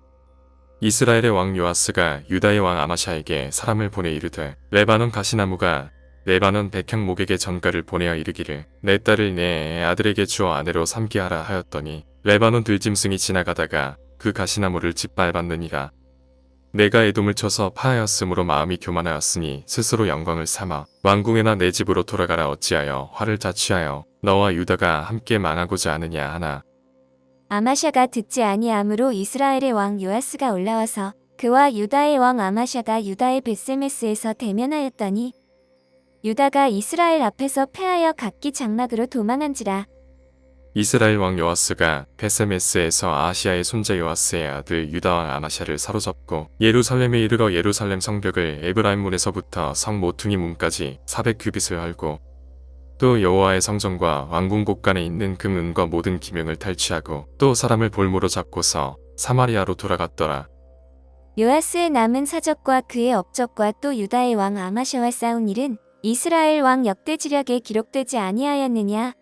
이스라엘의 왕 요아스가 유다의 왕 아마샤에게 사람을 보내 이르되 레바논 가시나무가 레바논 백향목에게 전가를 보내어 이르기를 내 딸을 내 아들에게 주어 아내로 삼게 하라 하였더니 레바논 들짐승이 지나가다가 그 가시나무를 짓밟았느니라. 내가 에돔을 쳐서 파하였으므로 마음이 교만하였으니 스스로 영광을 삼아 왕궁에나 내 집으로 돌아가라. 어찌하여 화를 자취하여 너와 유다가 함께 망하고자 하느냐 하나. 아마샤가 듣지 아니하므로 이스라엘의 왕 요아스가 올라와서 그와 유다의 왕 아마샤가 유다의 벳세메스에서 대면하였더니 유다가 이스라엘 앞에서 패하여 각기 장막으로 도망한지라. 이스라엘 왕 요아스가 베세메스에서 아하시아의 손자 요아스의 아들 유다 왕 아마샤를 사로잡고 예루살렘에 이르러 예루살렘 성벽을 에브라임 문에서부터 성 모퉁이 문까지 400규빗을 헐고 또 여호와의 성전과 왕궁 곳간에 있는 금은과 모든 기명을 탈취하고 또 사람을 볼모로 잡고서 사마리아로 돌아갔더라. 요아스의 남은 사적과 그의 업적과 또 유다의 왕 아마샤와 싸운 일은 이스라엘 왕 역대지략에 기록되지 아니하였느냐.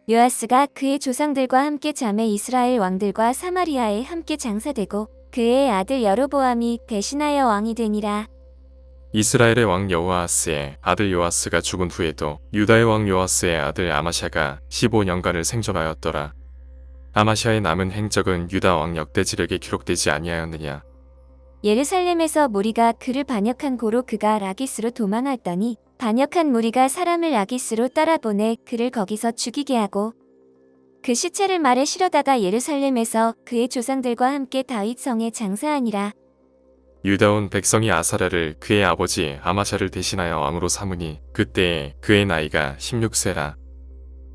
요아스가 그의 조상들과 함께 잠에 이스라엘 왕들과 사마리아에 함께 장사되고 그의 아들 여로보암이 대신하여 왕이 되니라. 이스라엘의 왕 여호아스의 아들 요아스가 죽은 후에도 유다의 왕 요아스의 아들 아마샤가 15년간을 생존하였더라. 아마샤의 남은 행적은 유다 왕 역대지력에 기록되지 아니하였느냐. 예루살렘에서 무리가 그를 반역한 고로 그가 라기스로 도망하더니 반역한 무리가 사람을 라기스로 따라보내 그를 거기서 죽이게 하고 그 시체를 말에 실어다가 예루살렘에서 그의 조상들과 함께 다윗 성에 장사하니라. 유다 온 백성이 아사랴를 그의 아버지 아마샤를 대신하여 왕으로 삼으니 그때에 그의 나이가 16세라.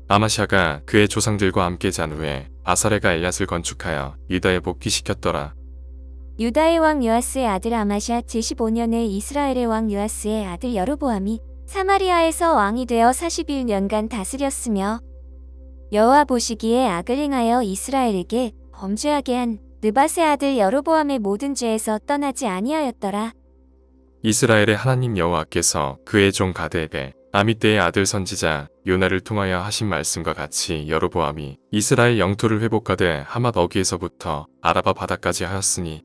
아마샤가 그의 조상들과 함께 잔 후에 아사랴가 엘앗을 건축하여 유다에 복귀시켰더라. 유다의 왕 요아스의 아들 아마샤 제15년에 이스라엘의 왕 요아스의 아들 여로보암이 사마리아에서 왕이 되어 41년간 다스렸으며 여호와 보시기에 악을 행하여 이스라엘에게 범죄하게 한 느밧의 아들 여로보암의 모든 죄에서 떠나지 아니하였더라. 이스라엘의 하나님 여호와께서 그의 종 가데에 아미떼의 아들 선지자 요나를 통하여 하신 말씀과 같이 여로보암이 이스라엘 영토를 회복하되 하맛 어귀에서부터 아라바 바다까지 하였으니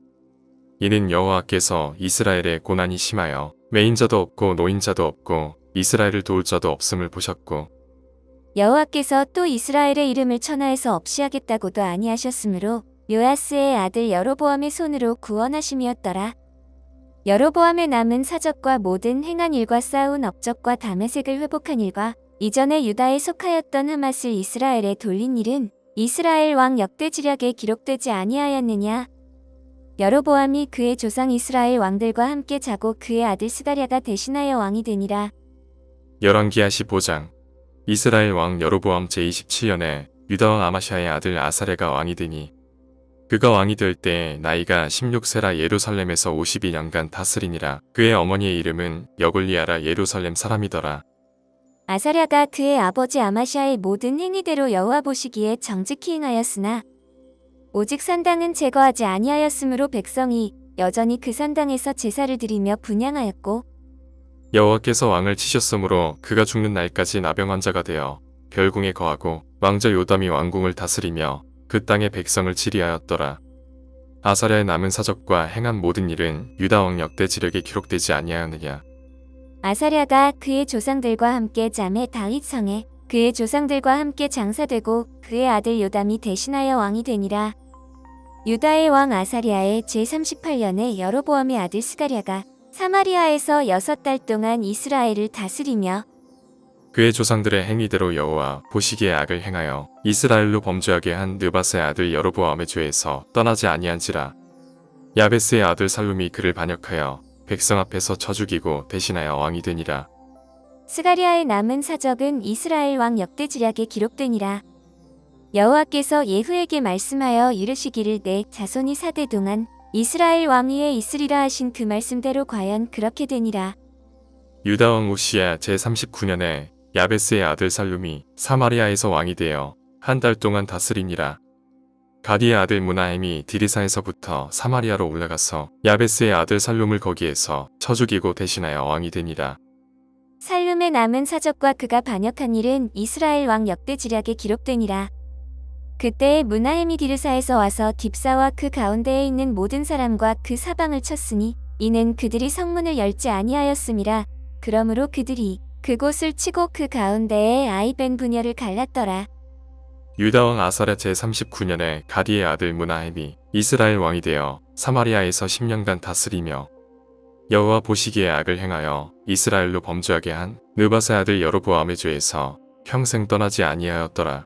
이는 여호와께서 이스라엘의 고난이 심하여 매인자도 없고 노인자도 없고 이스라엘을 도울 자도 없음을 보셨고 여호와께서 또 이스라엘의 이름을 천하에서 없이 하겠다고도 아니하셨으므로 요아스의 아들 여로보암의 손으로 구원하심이었더라. 여로보암의 남은 사적과 모든 행한 일과 쌓은 업적과 다메섹을 회복한 일과 이전에 유다에 속하였던 하맛을 이스라엘에 돌린 일은 이스라엘 왕 역대지략에 기록되지 아니하였느냐. 여로보암이 그의 조상 이스라엘 왕들과 함께 자고 그의 아들 스가랴가 대신하여 왕이 되니라. 열왕기하 15장. 이스라엘 왕 여로보암 제27년에 유다 왕 아마샤의 아들 아사랴가 왕이 되니 그가 왕이 될 때 나이가 16세라 예루살렘에서 52년간 다스리니라. 그의 어머니의 이름은 여골리아라 예루살렘 사람이더라. 아사랴가 그의 아버지 아마샤의 모든 행위대로 여호와 보시기에 정직히 행하였으나 오직 산당은 제거하지 아니하였으므로 백성이 여전히 그 산당에서 제사를 드리며 분향하였고 여호와께서 왕을 치셨으므로 그가 죽는 날까지 나병 환자가 되어 별궁에 거하고 왕자 요담이 왕궁을 다스리며 그 땅의 백성을 치리하였더라. 아사랴의 남은 사적과 행한 모든 일은 유다 왕 역대지력에 기록되지 아니하였느냐. 아사랴가 그의 조상들과 함께 잠에 다윗성에 그의 조상들과 함께 장사되고 그의 아들 요담이 대신하여 왕이 되니라. 유다의 왕 아사리아의 제38년에 여로보암의 아들 스가랴가 사마리아에서 6달 동안 이스라엘을 다스리며 그의 조상들의 행위대로 여호와 보시기에 악을 행하여 이스라엘로 범죄하게 한 느밧의 아들 여로보암의 죄에서 떠나지 아니한지라. 야베스의 아들 살룸이 그를 반역하여 백성 앞에서 쳐 죽이고 대신하여 왕이 되니라. 스가랴의 남은 사적은 이스라엘 왕 역대지략에 기록되니라. 여호와께서 예후에게 말씀하여 이르시기를 내 자손이 4대 동안 이스라엘 왕 위에 있으리라 하신 그 말씀대로 과연 그렇게 되니라. 유다 왕 우시야 제39년에 야베스의 아들 살룸이 사마리아에서 왕이 되어 한 달 동안 다스리니라. 가디의 아들 무나헴이 디리사에서부터 사마리아로 올라가서 야베스의 아들 살룸을 거기에서 쳐 죽이고 대신하여 왕이 되니라. 살룸의 남은 사적과 그가 반역한 일은 이스라엘 왕 역대지략에 기록되니라. 그때에 무나헴이 디르사에서 와서 딥사와 그 가운데에 있는 모든 사람과 그 사방을 쳤으니 이는 그들이 성문을 열지 아니하였음이라. 그러므로 그들이 그곳을 치고 그 가운데에 아이벤 분야를 갈랐더라. 유다 왕 아사랴 제39년에 가디의 아들 무나헴이 이스라엘 왕이 되어 사마리아에서 10년간 다스리며 여호와 보시기에 악을 행하여 이스라엘로 범죄하게 한 느밧의 아들 여로보암의 죄에서 평생 떠나지 아니하였더라.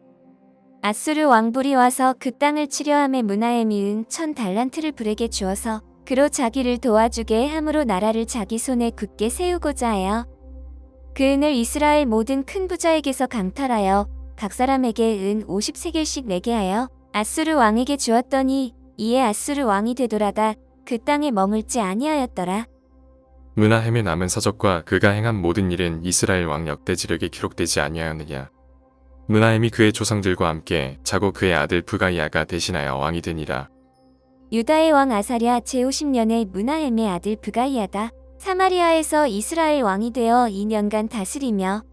아수르 왕불이 와서 그 땅을 치려함에 무나헴이 은 1000달란트를 불에게 주어서 그로 자기를 도와주게 함으로 나라를 자기 손에 굳게 세우고자 하여 그 은을 이스라엘 모든 큰 부자에게서 강탈하여 각 사람에게 은 50세겔씩 내게 하여 아수르 왕에게 주었더니 이에 아수르 왕이 되돌아가 그 땅에 머물지 아니하였더라. 무나헴의 남은 사적과 그가 행한 모든 일은 이스라엘 왕 역대지력에 기록되지 아니하였느냐. 무나헴이 그의 조상들과 함께 자고 그의 아들 부가이아가 대신하여 왕이 되니라. 유다의 왕 아사랴 제50년에 무나헴의 아들 부가이아가 사마리아에서 이스라엘 왕이 되어 2년간 다스리며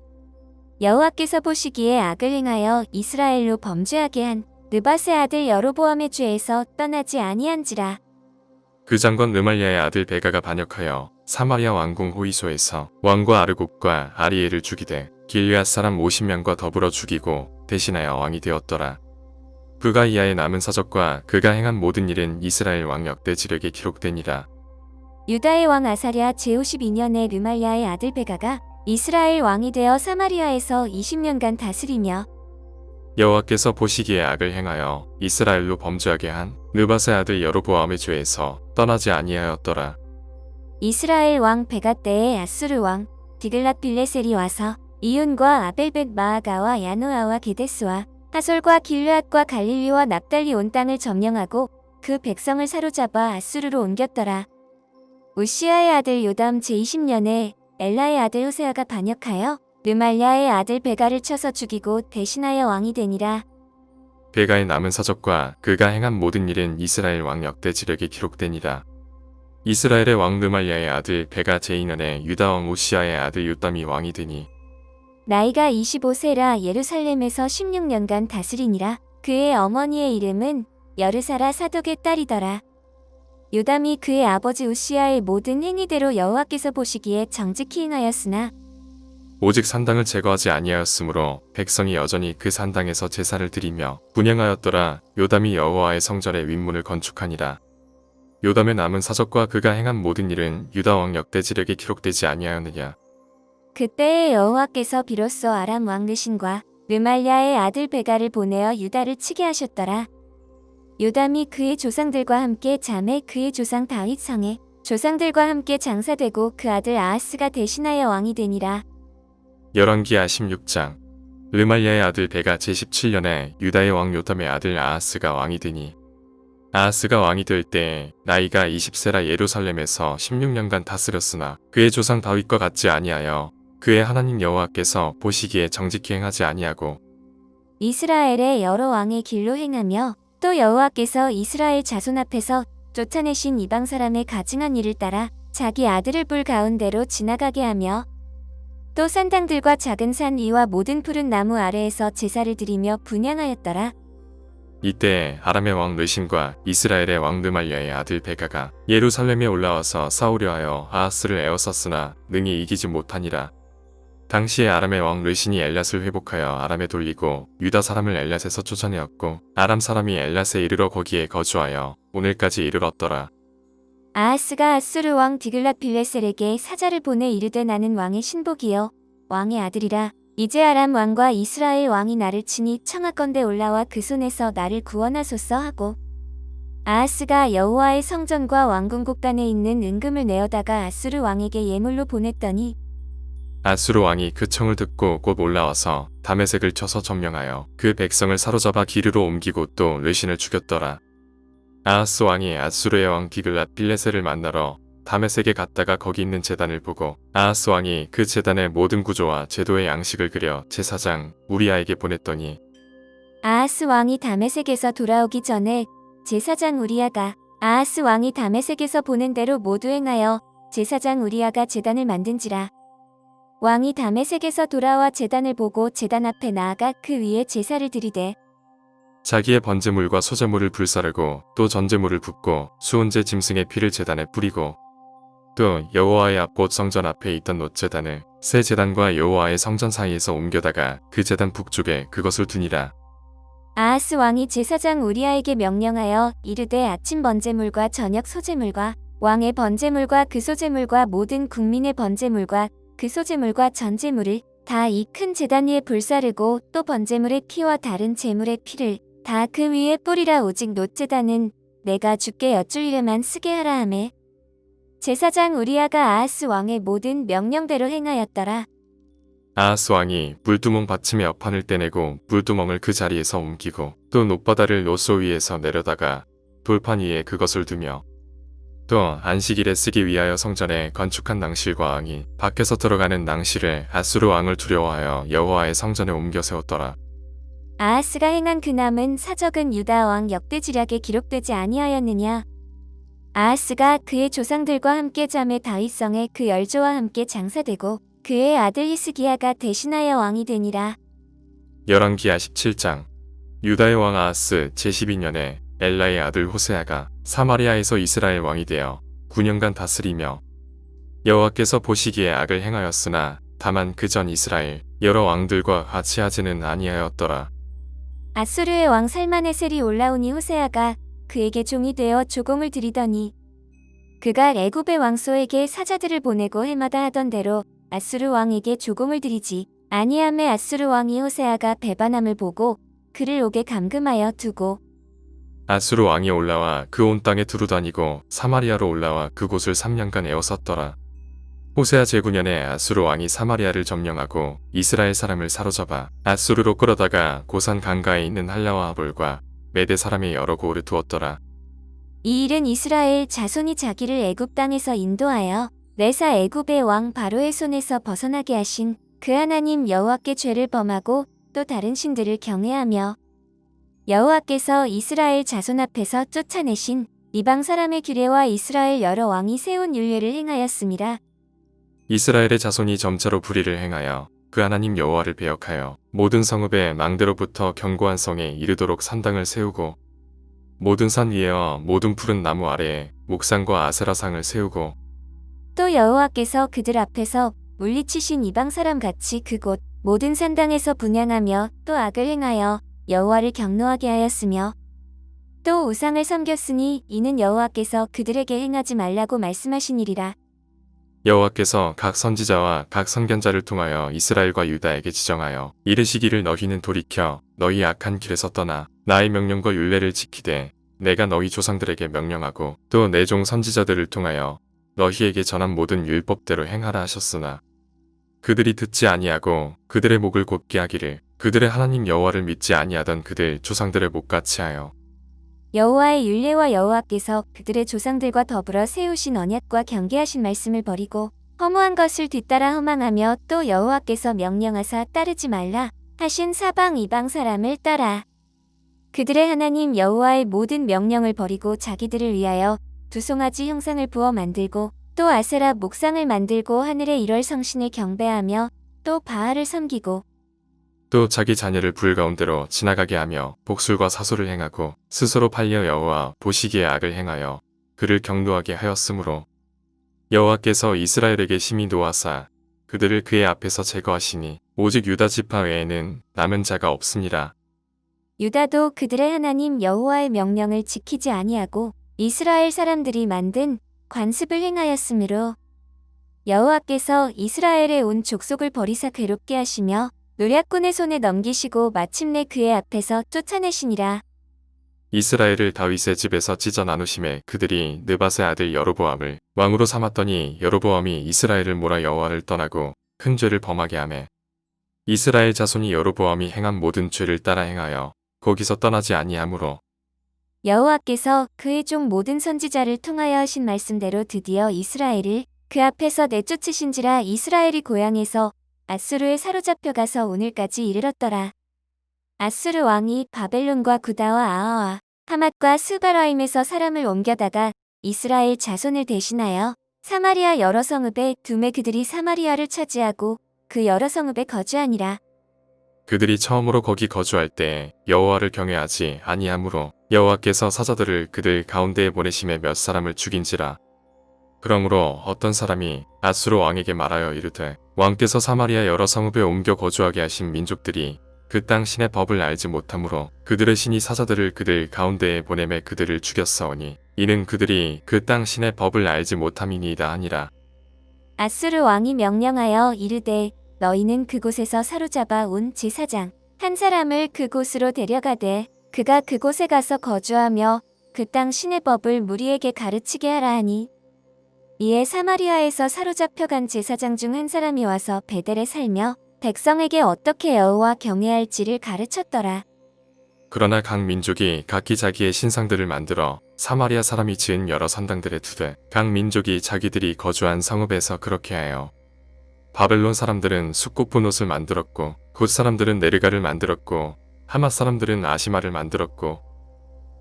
여호와께서 보시기에 악을 행하여 이스라엘로 범죄하게 한 느밧의 아들 여로보암의 죄에서 떠나지 아니한지라. 그 장관 르말리아의 아들 베가가 반역하여 사마리아 왕궁 호이소에서 왕과 아르곱과 아리엘을 죽이되 길앗 사람 50명과 더불어 죽이고 대신하여 왕이 되었더라. 부가이아의 남은 사적과 그가 행한 모든 일은 이스라엘 왕 역대지력에 기록되니라. 유다의 왕 아사랴 제52년에 르말리아의 아들 베가가 이스라엘 왕이 되어 사마리아에서 20년간 다스리며 여호와께서 보시기에 악을 행하여 이스라엘로 범죄하게 한 느밧의 아들 여로보암의 죄에서 떠나지 아니하였더라. 이스라엘 왕 베가 때에 아수르 왕 디글랏 빌레셀이 와서 이윤과 아벨벳 마아가와 야노아와 게데스와 하솔과 길르앗과 갈릴리와 납달리 온 땅을 점령하고 그 백성을 사로잡아 아수르로 옮겼더라. 우시아의 아들 요담 제20년에 엘라의 아들 호세아가 반역하여 르말랴의 아들 베가를 쳐서 죽이고 대신하여 왕이 되니라. 베가의 남은 사적과 그가 행한 모든 일은 이스라엘 왕 역대지력에 기록되니라. 이스라엘의 왕 르말랴의 아들 베가 제2년에 유다 왕 우시아의 아들 요담이 왕이 되니 나이가 25세라 예루살렘에서 16년간 다스리니라. 그의 어머니의 이름은 여르사라 사독의 딸이더라. 요담이 그의 아버지 우시아의 모든 행위대로 여호와께서 보시기에 정직히 행하였으나 오직 산당을 제거하지 아니하였으므로 백성이 여전히 그 산당에서 제사를 드리며 분향하였더라. 요담이 여호와의 성전의 윗문을 건축하니라. 요담의 남은 사적과 그가 행한 모든 일은 유다 왕 역대지력에 기록되지 아니하였느냐. 그때에 여호와께서 비로소 아람 왕 르신과 르말랴의 아들 베가를 보내어 유다를 치게 하셨더라. 요담이 그의 조상들과 함께 잠에 그의 조상 다윗 성에 조상들과 함께 장사되고 그 아들 아하스가 대신하여 왕이 되니라. 열왕기하 16장. 르말랴의 아들 베가 제17년에 유다의 왕 요담의 아들 아하스가 왕이 되니 아하스가 왕이 될 때 나이가 20세라 예루살렘에서 16년간 다스렸으나 그의 조상 다윗과 같지 아니하여 그의 하나님 여호와께서 보시기에 정직히 행하지 아니하고 이스라엘의 여러 왕의 길로 행하며 또 여호와께서 이스라엘 자손 앞에서 쫓아내신 이방 사람의 가증한 일을 따라 자기 아들을 뿔 가운데로 지나가게 하며 또 산당들과 작은 산 위와 모든 푸른 나무 아래에서 제사를 드리며 분향하였더라. 이때 아람의 왕 르신과 이스라엘의 왕 르말랴의 아들 베가가 예루살렘에 올라와서 싸우려 하여 아하스를 에워쌌으나 능히 이기지 못하니라. 당시에 아람의 왕 르신이 엘랏을 회복하여 아람에 돌리고 유다 사람을 엘랏에서 쫓아내었고 아람 사람이 엘랏에 이르러 거기에 거주하여 오늘까지 이르렀더라. 아하스가 아수르 왕 디글랏빌레셀에게 사자를 보내 이르되 나는 왕의 신복이요 왕의 아들이라. 이제 아람 왕과 이스라엘 왕이 나를 치니 청하건대 올라와 그 손에서 나를 구원하소서 하고 아하스가 여호와의 성전과 왕궁 곳간에 있는 은금을 내어다가 아수르 왕에게 예물로 보냈더니 아수르 왕이 그 청을 듣고 곧 올라와서 다메섹을 쳐서 점령하여 그 백성을 사로잡아 기르로 옮기고 또 르신을 죽였더라. 아하스 왕이 아수르의 왕 디글랏 빌레셀을 만나러 다메섹에 갔다가 거기 있는 제단을 보고 아하스 왕이 그 제단의 모든 구조와 제도의 양식을 그려 제사장 우리아에게 보냈더니 아하스 왕이 다메섹에서 돌아오기 전에 제사장 우리아가 아하스 왕이 다메섹에서 보낸 대로 모두 행하여 제사장 우리아가 제단을 만든지라. 왕이 다메섹에서 돌아와 제단을 보고 제단 앞에 나아가 그 위에 제사를 드리되 자기의 번제물과 소제물을 불사르고 또 전제물을 붓고 수온제 짐승의 피를 제단에 뿌리고 또 여호와의 앞 곧 성전 앞에 있던 놋제단을 새 제단과 여호와의 성전 사이에서 옮겨다가 그 제단 북쪽에 그것을 두니라. 아하스 왕이 제사장 우리아에게 명령하여 이르되 아침 번제물과 저녁 소제물과 왕의 번제물과 그 소제물과 모든 국민의 번제물과 그 소제물과 전제물을 다 이 큰 제단 위에 불사르고 또 번제물의 피와 다른 제물의 피를 다 그 위에 뿌리라. 오직 놋제단은 내가 주께 여쭐 일에만 쓰게 하라 하매 제사장 우리아가 아하스 왕의 모든 명령대로 행하였더라. 아하스 왕이 물두멍 받침의 여판을 떼내고 물두멍을 그 자리에서 옮기고 또 놋바다를 놋소 위에서 내려다가 돌판 위에 그것을 두며 또 안식일에 쓰기 위하여 성전에 건축한 낭실과 왕이 밖에서 들어가는 낭실을 아수르 왕을 두려워하여 여호와의 성전에 옮겨 세웠더라. 아하스가 행한 그 남은 사적은 유다 왕 역대지략에 기록되지 아니하였느냐. 아하스가 그의 조상들과 함께 잠에 다윗성에 그 열조와 함께 장사되고 그의 아들 히스기야가 대신하여 왕이 되니라. 열왕기하 17장. 유다의 왕 아하스 제12년에 엘라의 아들 호세아가 사마리아에서 이스라엘 왕이 되어 9년간 다스리며 여호와께서 보시기에 악을 행하였으나 다만 그 전 이스라엘 여러 왕들과 같이 하지는 아니하였더라. 아수르의 왕 살마네셀이 올라오니 호세아가 그에게 종이 되어 조공을 드리더니 그가 애굽의 왕소에게 사자들을 보내고 해마다 하던 대로 아수르 왕에게 조공을 드리지 아니하매 아수르 왕이 호세아가 배반함을 보고 그를 옥에 감금하여 두고 아수르 왕이 올라와 그 온 땅에 두루다니고 사마리아로 올라와 그곳을 3년간 에워쌌더라. 호세아 제9년에 아수르 왕이 사마리아를 점령하고 이스라엘 사람을 사로잡아 아수르로 끌어다가 고산 강가에 있는 할라와 하볼과 메대 사람의 여러 고을을 두었더라. 이 일은 이스라엘 자손이 자기를 애굽 땅에서 인도하여 레사 애굽의 왕 바로의 손에서 벗어나게 하신 그 하나님 여호와께 죄를 범하고 또 다른 신들을 경외하며 여호와께서 이스라엘 자손 앞에서 쫓아내신 이방 사람의 규례와 이스라엘 여러 왕이 세운 율례를 행하였습니다. 이스라엘의 자손이 점차로 불의를 행하여 그 하나님 여호와를 배역하여 모든 성읍의 망대로부터 견고한 성에 이르도록 산당을 세우고 모든 산 위에와 모든 푸른 나무 아래에 목상과 아세라상을 세우고 또 여호와께서 그들 앞에서 물리치신 이방 사람 같이 그곳 모든 산당에서 분향하며 또 악을 행하여 여호와를 경노하게 하였으며 또 우상을 섬겼으니 이는 여호와께서 그들에게 행하지 말라고 말씀하시니리라. 여호와께서 각 선지자와 각 선견자를 통하여 이스라엘과 유다에게 지정하여 이르시기를 너희는 돌이켜 너희 악한 길에서 떠나 나의 명령과 율례를 지키되 내가 너희 조상들에게 명령하고 또 내 종 선지자들을 통하여 너희에게 전한 모든 율법대로 행하라 하셨으나 그들이 듣지 아니하고 그들의 목을 곧게 하기를 그들의 하나님 여호와를 믿지 아니하던 그들 조상들의 목같이 하여 여호와의 율례와 여호와께서 그들의 조상들과 더불어 세우신 언약과 경계하신 말씀을 버리고 허무한 것을 뒤따라 허망하며 또 여호와께서 명령하사 따르지 말라 하신 사방 이방 사람을 따라 그들의 하나님 여호와의 모든 명령을 버리고 자기들을 위하여 두 송아지 형상을 부어 만들고 또 아세라 목상을 만들고 하늘의 일월 성신을 경배하며 또 바알을 섬기고 또 자기 자녀를 불 가운데로 지나가게 하며 복술과 사소를 행하고 스스로 팔려 여호와 보시기에 악을 행하여 그를 경노하게 하였으므로 여호와께서 이스라엘에게 심히 노하사 그들을 그의 앞에서 제거하시니 오직 유다 지파 외에는 남은 자가 없습니다. 유다도 그들의 하나님 여호와의 명령을 지키지 아니하고 이스라엘 사람들이 만든 관습을 행하였으므로 여호와께서 이스라엘의 온 족속을 버리사 괴롭게 하시며 노략군의 손에 넘기시고 마침내 그의 앞에서 쫓아내시니라. 이스라엘을 다윗의 집에서 찢어 나누심에 그들이 느밧의 아들 여로보암을 왕으로 삼았더니 여로보암이 이스라엘을 몰아 여호와를 떠나고 큰 죄를 범하게 하매 이스라엘 자손이 여로보암이 행한 모든 죄를 따라 행하여 거기서 떠나지 아니하므로 여호와께서 그의 종 모든 선지자를 통하여 하신 말씀대로 드디어 이스라엘을 그 앞에서 내쫓으신지라. 이스라엘이 고향에서 아수르에 사로잡혀 가서 오늘까지 이르렀더라. 아수르 왕이 바벨론과 구다와 아하와 하맛과 스바라임에서 사람을 옮겨다가 이스라엘 자손을 대신하여 사마리아 여러 성읍에 두매 그들이 사마리아를 차지하고 그 여러 성읍에 거주하니라. 그들이 처음으로 거기 거주할 때 여호와를 경외하지 아니하므로 여호와께서 사자들을 그들 가운데에 보내심에 몇 사람을 죽인지라. 그러므로 어떤 사람이 아수르 왕에게 말하여 이르되 왕께서 사마리아 여러 성읍에 옮겨 거주하게 하신 민족들이 그 땅 신의 법을 알지 못하므로 그들의 신이 사자들을 그들 가운데에 보내매 그들을 죽였사오니 이는 그들이 그 땅 신의 법을 알지 못함이니이다 하니라. 아수르 왕이 명령하여 이르되 너희는 그곳에서 사로잡아 온 제사장 한 사람을 그곳으로 데려가되 그가 그곳에 가서 거주하며 그 땅 신의 법을 무리에게 가르치게 하라 하니 이에 사마리아에서 사로잡혀간 제사장 중 한 사람이 와서 베델에 살며 백성에게 어떻게 여호와 경외할지를 가르쳤더라. 그러나 각 민족이 각기 자기의 신상들을 만들어 사마리아 사람이 지은 여러 산당들에 두되 각 민족이 자기들이 거주한 성읍에서 그렇게 하여 바벨론 사람들은 숫 굽은 옷을 만들었고 굿 사람들은 네르가를 만들었고 하맛 사람들은 아시마를 만들었고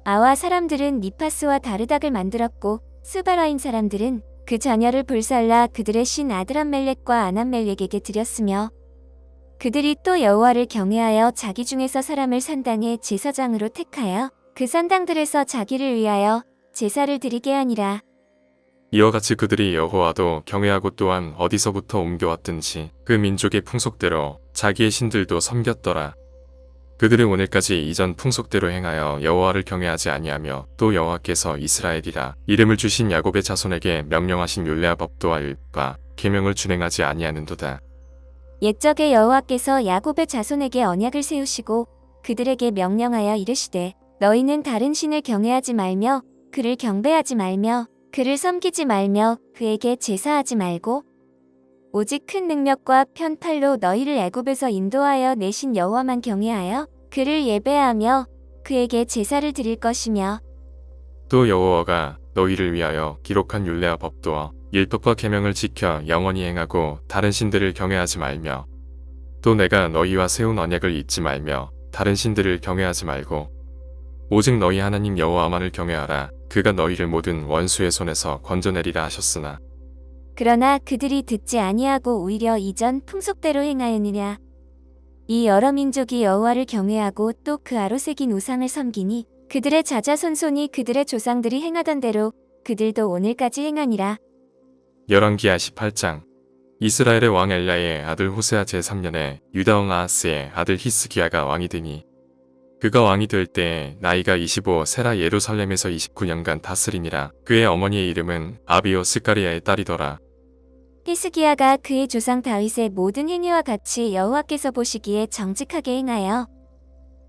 아와 사람들은 니파스와 다르닥을 만들었고 스바라임 사람들은 그 자녀를 불살라 그들의 신 아드람멜렉과 아남멜렉에게 드렸으며 그들이 또 여호와를 경외하여 자기 중에서 사람을 산당의 제사장으로 택하여 그 산당들에서 자기를 위하여 제사를 드리게 하니라. 이와 같이 그들이 여호와도 경외하고 또한 어디서부터 옮겨왔든지 그 민족의 풍속대로 자기의 신들도 섬겼더라. 그들은 오늘까지 이전 풍속대로 행하여 여호와를 경외하지 아니하며 또 여호와께서 이스라엘이라 이름을 주신 야곱의 자손에게 명령하신 율례와 법도와 율법과 계명을 준행하지 아니하는도다. 옛적에 여호와께서 야곱의 자손에게 언약을 세우시고 그들에게 명령하여 이르시되 너희는 다른 신을 경외하지 말며 그를 경배하지 말며 그를 섬기지 말며 그에게 제사하지 말고 오직 큰 능력과 편팔로 너희를 애굽에서 인도하여 내신 여호와만 경외하여 그를 예배하며 그에게 제사를 드릴 것이며 또 여호와가 너희를 위하여 기록한 율례와 법도와 율법과 계명을 지켜 영원히 행하고 다른 신들을 경외하지 말며 또 내가 너희와 세운 언약을 잊지 말며 다른 신들을 경외하지 말고 오직 너희 하나님 여호와만을 경외하라. 그가 너희를 모든 원수의 손에서 건져내리라 하셨으나 그러나 그들이 듣지 아니하고 오히려 이전 풍속대로 행하였느냐. 이 여러 민족이 여호와를 경외하고 또 그 아로 새긴 우상을 섬기니 그들의 자자손손이 그들의 조상들이 행하던 대로 그들도 오늘까지 행하니라. 열왕기하 18장 이스라엘의 왕 엘야의 아들 호세아 제3년에 유다 왕 아하스의 아들 히스기야가 왕이 되니 그가 왕이 될 때 나이가 25 세라 예루살렘에서 29년간 다스리니라. 그의 어머니의 이름은 아비오 스가리아의 딸이더라. 히스기야가 그의 조상 다윗의 모든 행위와 같이 여호와께서 보시기에 정직하게 행하여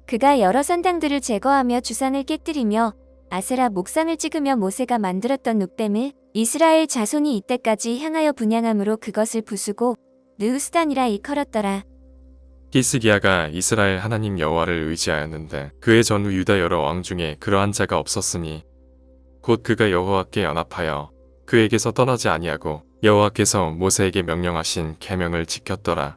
그가 여러 산당들을 제거하며 주상을 깨뜨리며 아세라 목상을 찍으며 모세가 만들었던 눕뱀을 이스라엘 자손이 이때까지 향하여 분향함으로 그것을 부수고 느우스단이라 일컬었더라. 히스기야가 이스라엘 하나님 여호와를 의지하였는데 그의 전후 유다 여러 왕 중에 그러한 자가 없었으니 곧 그가 여호와께 연합하여 그에게서 떠나지 아니하고 여호와께서 모세에게 명령하신 계명을 지켰더라.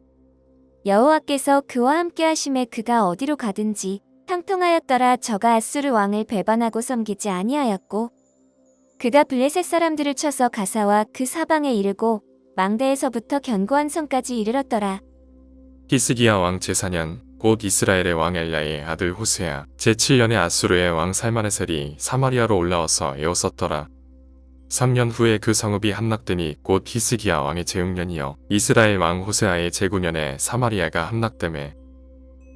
여호와께서 그와 함께 하심에 그가 어디로 가든지 형통하였더라. 저가 아수르 왕을 배반하고 섬기지 아니하였고 그가 블레셋 사람들을 쳐서 가사와 그 사방에 이르고 망대에서부터 견고한 성까지 이르렀더라. 히스기야 왕 제4년 곧 이스라엘의 왕 엘야의 아들 호세아 제7년에 아수르의 왕 살마네셀이 사마리아로 올라와서 에워썼더라. 3년 후에 그 성읍이 함락되니 곧 히스기야 왕의 재흥년이요 이스라엘 왕 호세아의 제9년에 사마리아가 함락되매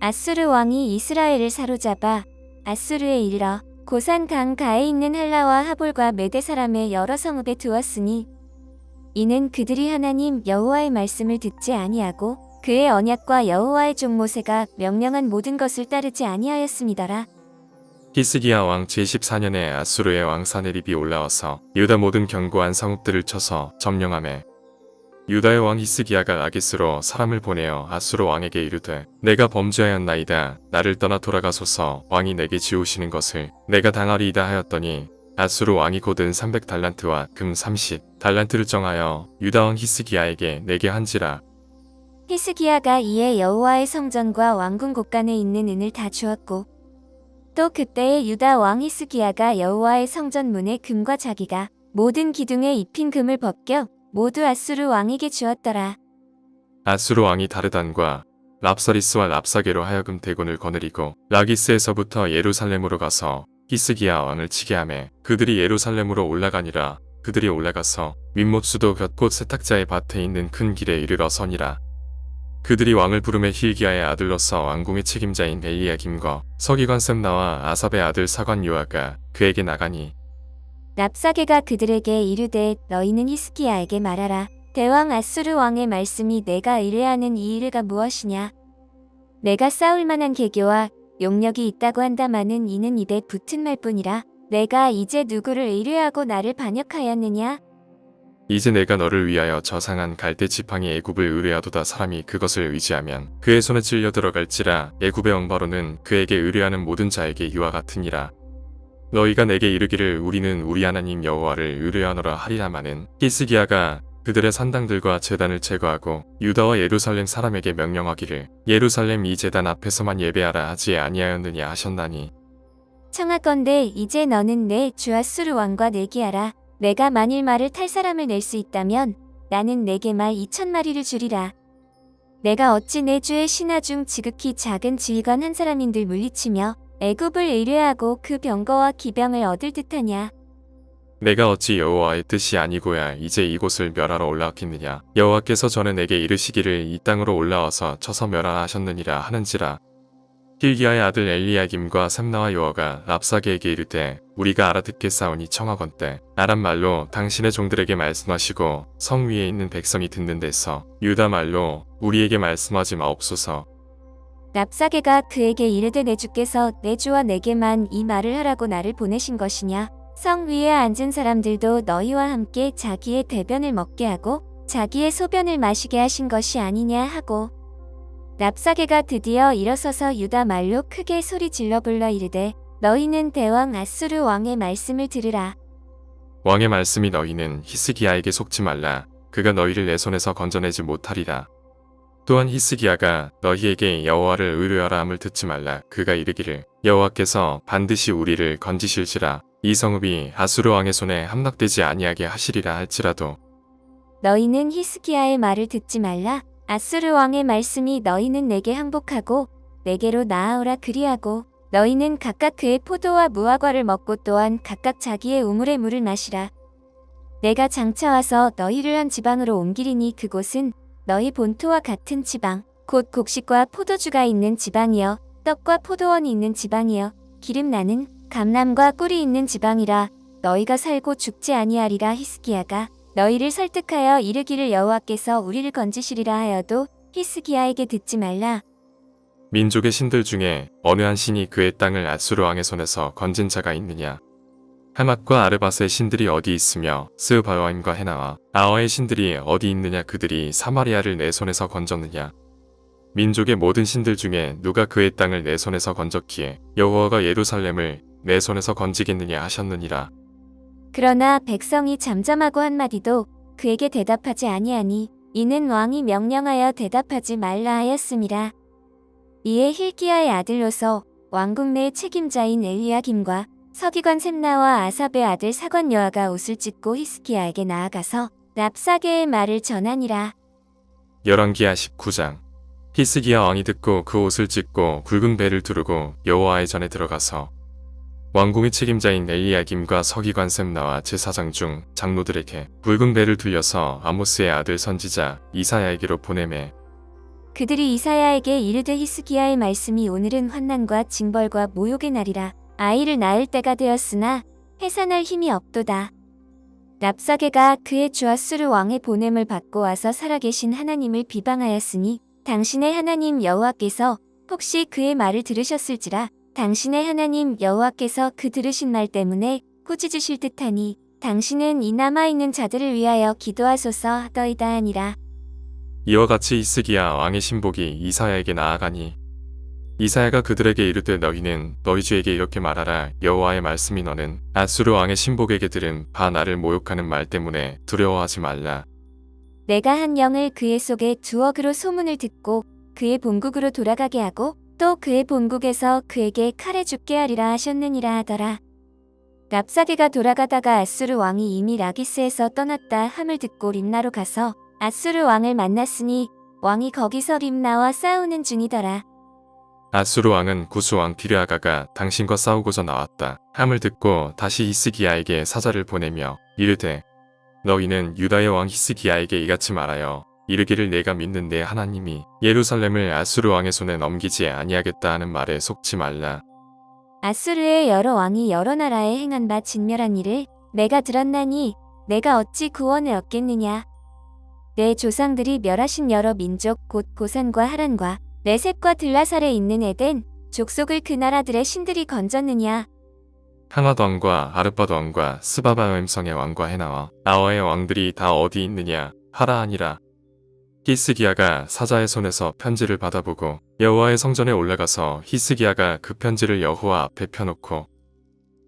아수르 왕이 이스라엘을 사로잡아 아수르에 이르러 고산 강가에 있는 헬라와 하볼과 메대 사람의 여러 성읍에 두었으니 이는 그들이 하나님 여호와의 말씀을 듣지 아니하고 그의 언약과 여호와의 종 모세가 명령한 모든 것을 따르지 아니하였음이더라. 히스기야 왕 제14년에 아수르의 왕 사네립이 올라와서 유다 모든 견고한 성읍들을 쳐서 점령하매 유다의 왕 히스기야가 라기스로 사람을 보내어 아수르 왕에게 이르되 내가 범죄하였나이다. 나를 떠나 돌아가소서. 왕이 내게 지우시는 것을 내가 당하리이다 하였더니 아수르 왕이 곧은 300달란트와 금 30달란트를 정하여 유다 왕 히스기야에게 내게 한지라. 히스기야가 이에 여호와의 성전과 왕궁 곳간에 있는 은을 다 주었고 또 그때에 유다 왕 히스기야가 여호와의 성전 문에 금과 자기가 모든 기둥에 입힌 금을 벗겨 모두 아수르 왕에게 주었더라. 아수르 왕이 다르단과 랍사리스와 랍사게로 하여금 대군을 거느리고 라기스에서부터 예루살렘으로 가서 히스기야 왕을 치게 하매 그들이 예루살렘으로 올라가니라. 그들이 올라가서 민못수도 곁곳 세탁자의 밭에 있는 큰 길에 이르러 서니라. 그들이 왕을 부르매 힐기야의 아들로서 왕궁의 책임자인 엘리야김과 서기관 셈나와 아삽의 아들 사관 요아가 그에게 나가니 랍사게가 그들에게 이르되 너희는 히스기야에게 말하라. 대왕 아수르 왕의 말씀이 내가 의뢰하는 이 일가 무엇이냐. 내가 싸울 만한 계교와 용력이 있다고 한다마는 이는 입에 붙은 말뿐이라. 내가 이제 누구를 의뢰하고 나를 반역하였느냐. 이제 내가 너를 위하여 저상한 갈대 지팡이 애굽을 의뢰하도다. 사람이 그것을 의지하면 그의 손에 찔려 들어갈지라. 애굽의 왕바로는 그에게 의뢰하는 모든 자에게 이와 같으니라. 너희가 내게 이르기를 우리는 우리 하나님 여호와를 의뢰하노라 하리라마는 히스기야가 그들의 산당들과 제단을 제거하고 유다와 예루살렘 사람에게 명령하기를 예루살렘 이 제단 앞에서만 예배하라 하지 아니하였느냐 하셨나니 청하건대 이제 너는 내 주 아수르 왕과 내기하라. 내가 만일 말을 탈 사람을 낼 수 있다면 나는 내게 말 2,000마리를 주리라. 내가 어찌 내 주의 신하 중 지극히 작은 지휘관 한 사람인들 물리치며 애굽을 의뢰하고 그 병거와 기병을 얻을 듯하냐. 내가 어찌 여호와의 뜻이 아니고야 이제 이곳을 멸하러 올라왔겠느냐. 여호와께서 전에 내게 이르시기를 이 땅으로 올라와서 쳐서 멸하라 하셨느니라 하는지라. 힐기야의 아들 엘리야김과 셈나와 요아가 랍사게에게 이르되 우리가 알아듣겠사오니 청하건대 아람 말로 당신의 종들에게 말씀하시고 성 위에 있는 백성이 듣는 데서 유다 말로 우리에게 말씀하지 마옵소서. 랍사게가 그에게 이르되 내 주께서 내 주와 내게만 이 말을 하라고 나를 보내신 것이냐. 성 위에 앉은 사람들도 너희와 함께 자기의 대변을 먹게 하고 자기의 소변을 마시게 하신 것이 아니냐 하고 랍사게가 드디어 일어서서 유다 말로 크게 소리 질러 불러 이르되 너희는 대왕 아수르 왕의 말씀을 들으라. 왕의 말씀이 너희는 히스기야에게 속지 말라. 그가 너희를 내 손에서 건져내지 못하리라. 또한 히스기야가 너희에게 여호와를 의뢰하라 함을 듣지 말라. 그가 이르기를 여호와께서 반드시 우리를 건지실지라. 이 성읍이 아수르 왕의 손에 함락되지 아니하게 하시리라 할지라도 너희는 히스기야의 말을 듣지 말라. 아수르 왕의 말씀이 너희는 내게 항복하고 내게로 나아오라 그리하고 너희는 각각 그의 포도와 무화과를 먹고 또한 각각 자기의 우물의 물을 마시라. 내가 장차 와서 너희를 한 지방으로 옮기리니 그곳은 너희 본토와 같은 지방 곧 곡식과 포도주가 있는 지방이여 떡과 포도원이 있는 지방이여 기름 나는 감람과 꿀이 있는 지방이라. 너희가 살고 죽지 아니하리라. 히스기야가 너희를 설득하여 이르기를 여호와께서 우리를 건지시리라 하여도 히스기야에게 듣지 말라. 민족의 신들 중에 어느 한 신이 그의 땅을 아수르 왕의 손에서 건진 자가 있느냐. 하맛과 아르밧의 신들이 어디 있으며 스바와임과 헤나와 아와의 신들이 어디 있느냐. 그들이 사마리아를 내 손에서 건졌느냐. 민족의 모든 신들 중에 누가 그의 땅을 내 손에서 건졌기에 여호와가 예루살렘을 내 손에서 건지겠느냐 하셨느니라. 그러나 백성이 잠잠하고 한마디도 그에게 대답하지 아니하니 이는 왕이 명령하여 대답하지 말라 하였음이라. 이에 힐기야의 아들로서 왕궁 내 책임자인 엘리야김과 서기관 셈나와 아삽의 아들 사관 요아가 옷을 찢고 히스기야에게 나아가서 랍사게의 말을 전하니라. 열왕기하 19장. 히스기야 왕이 듣고 그 옷을 찢고 굵은 배를 두르고 여호와의 전에 들어가서 왕궁의 책임자인 엘리야김과 서기관셈 나와 제사장 중 장로들에게 붉은 배를 들려서 아모스의 아들 선지자 이사야에게로 보내매 그들이 이사야에게 이르되 히스기야의 말씀이 오늘은 환난과 징벌과 모욕의 날이라. 아이를 낳을 때가 되었으나 해산할 힘이 없도다. 랍사게가 그의 주 아수르 왕의 보냄을 받고 와서 살아계신 하나님을 비방하였으니 당신의 하나님 여호와께서 혹시 그의 말을 들으셨을지라. 당신의 하나님 여호와께서 그 들으신 말 때문에 꾸짖으실 듯하니 당신은 이 남아있는 자들을 위하여 기도하소서 하더이다 하니라. 이와 같이 히스기야 왕의 신복이 이사야에게 나아가니 이사야가 그들에게 이르되 너희는 너희 주에게 이렇게 말하라. 여호와의 말씀이 너는 아수르 왕의 신복에게 들은 바 나를 모욕하는 말 때문에 두려워하지 말라. 내가 한 영을 그의 속에 두어 그로 소문을 듣고 그의 본국으로 돌아가게 하고 또 그의 본국에서 그에게 칼에 죽게 하리라 하셨느니라 하더라. 랍사게가 돌아가다가 아수르 왕이 이미 라기스에서 떠났다 함을 듣고 림나로 가서 아수르 왕을 만났으니 왕이 거기서 림나와 싸우는 중이더라. 아수르 왕은 구수 왕 디르아가가 당신과 싸우고자 나왔다 함을 듣고 다시 히스기야에게 사자를 보내며 이르되 너희는 유다의 왕 히스기야에게 이같이 말하여 이르기를 내가 믿는 내 하나님이 예루살렘을 아수르 왕의 손에 넘기지 아니하겠다 하는 말에 속지 말라. 아수르의 여러 왕이 여러 나라에 행한 바 진멸한 일을 내가 들었나니 내가 어찌 구원을 얻겠느냐. 내 조상들이 멸하신 여러 민족 곧 고산과 하란과 레셋과 들라살에 있는 에덴 족속을 그 나라들의 신들이 건졌느냐. 하맛 왕과 아르밧 왕과 스바바임 성의 왕과 헤나와 아와의 왕들이 다 어디 있느냐 하라 하니라. 히스기야가 사자의 손에서 편지를 받아보고 여호와의 성전에 올라가서 히스기야가 그 편지를 여호와 앞에 펴놓고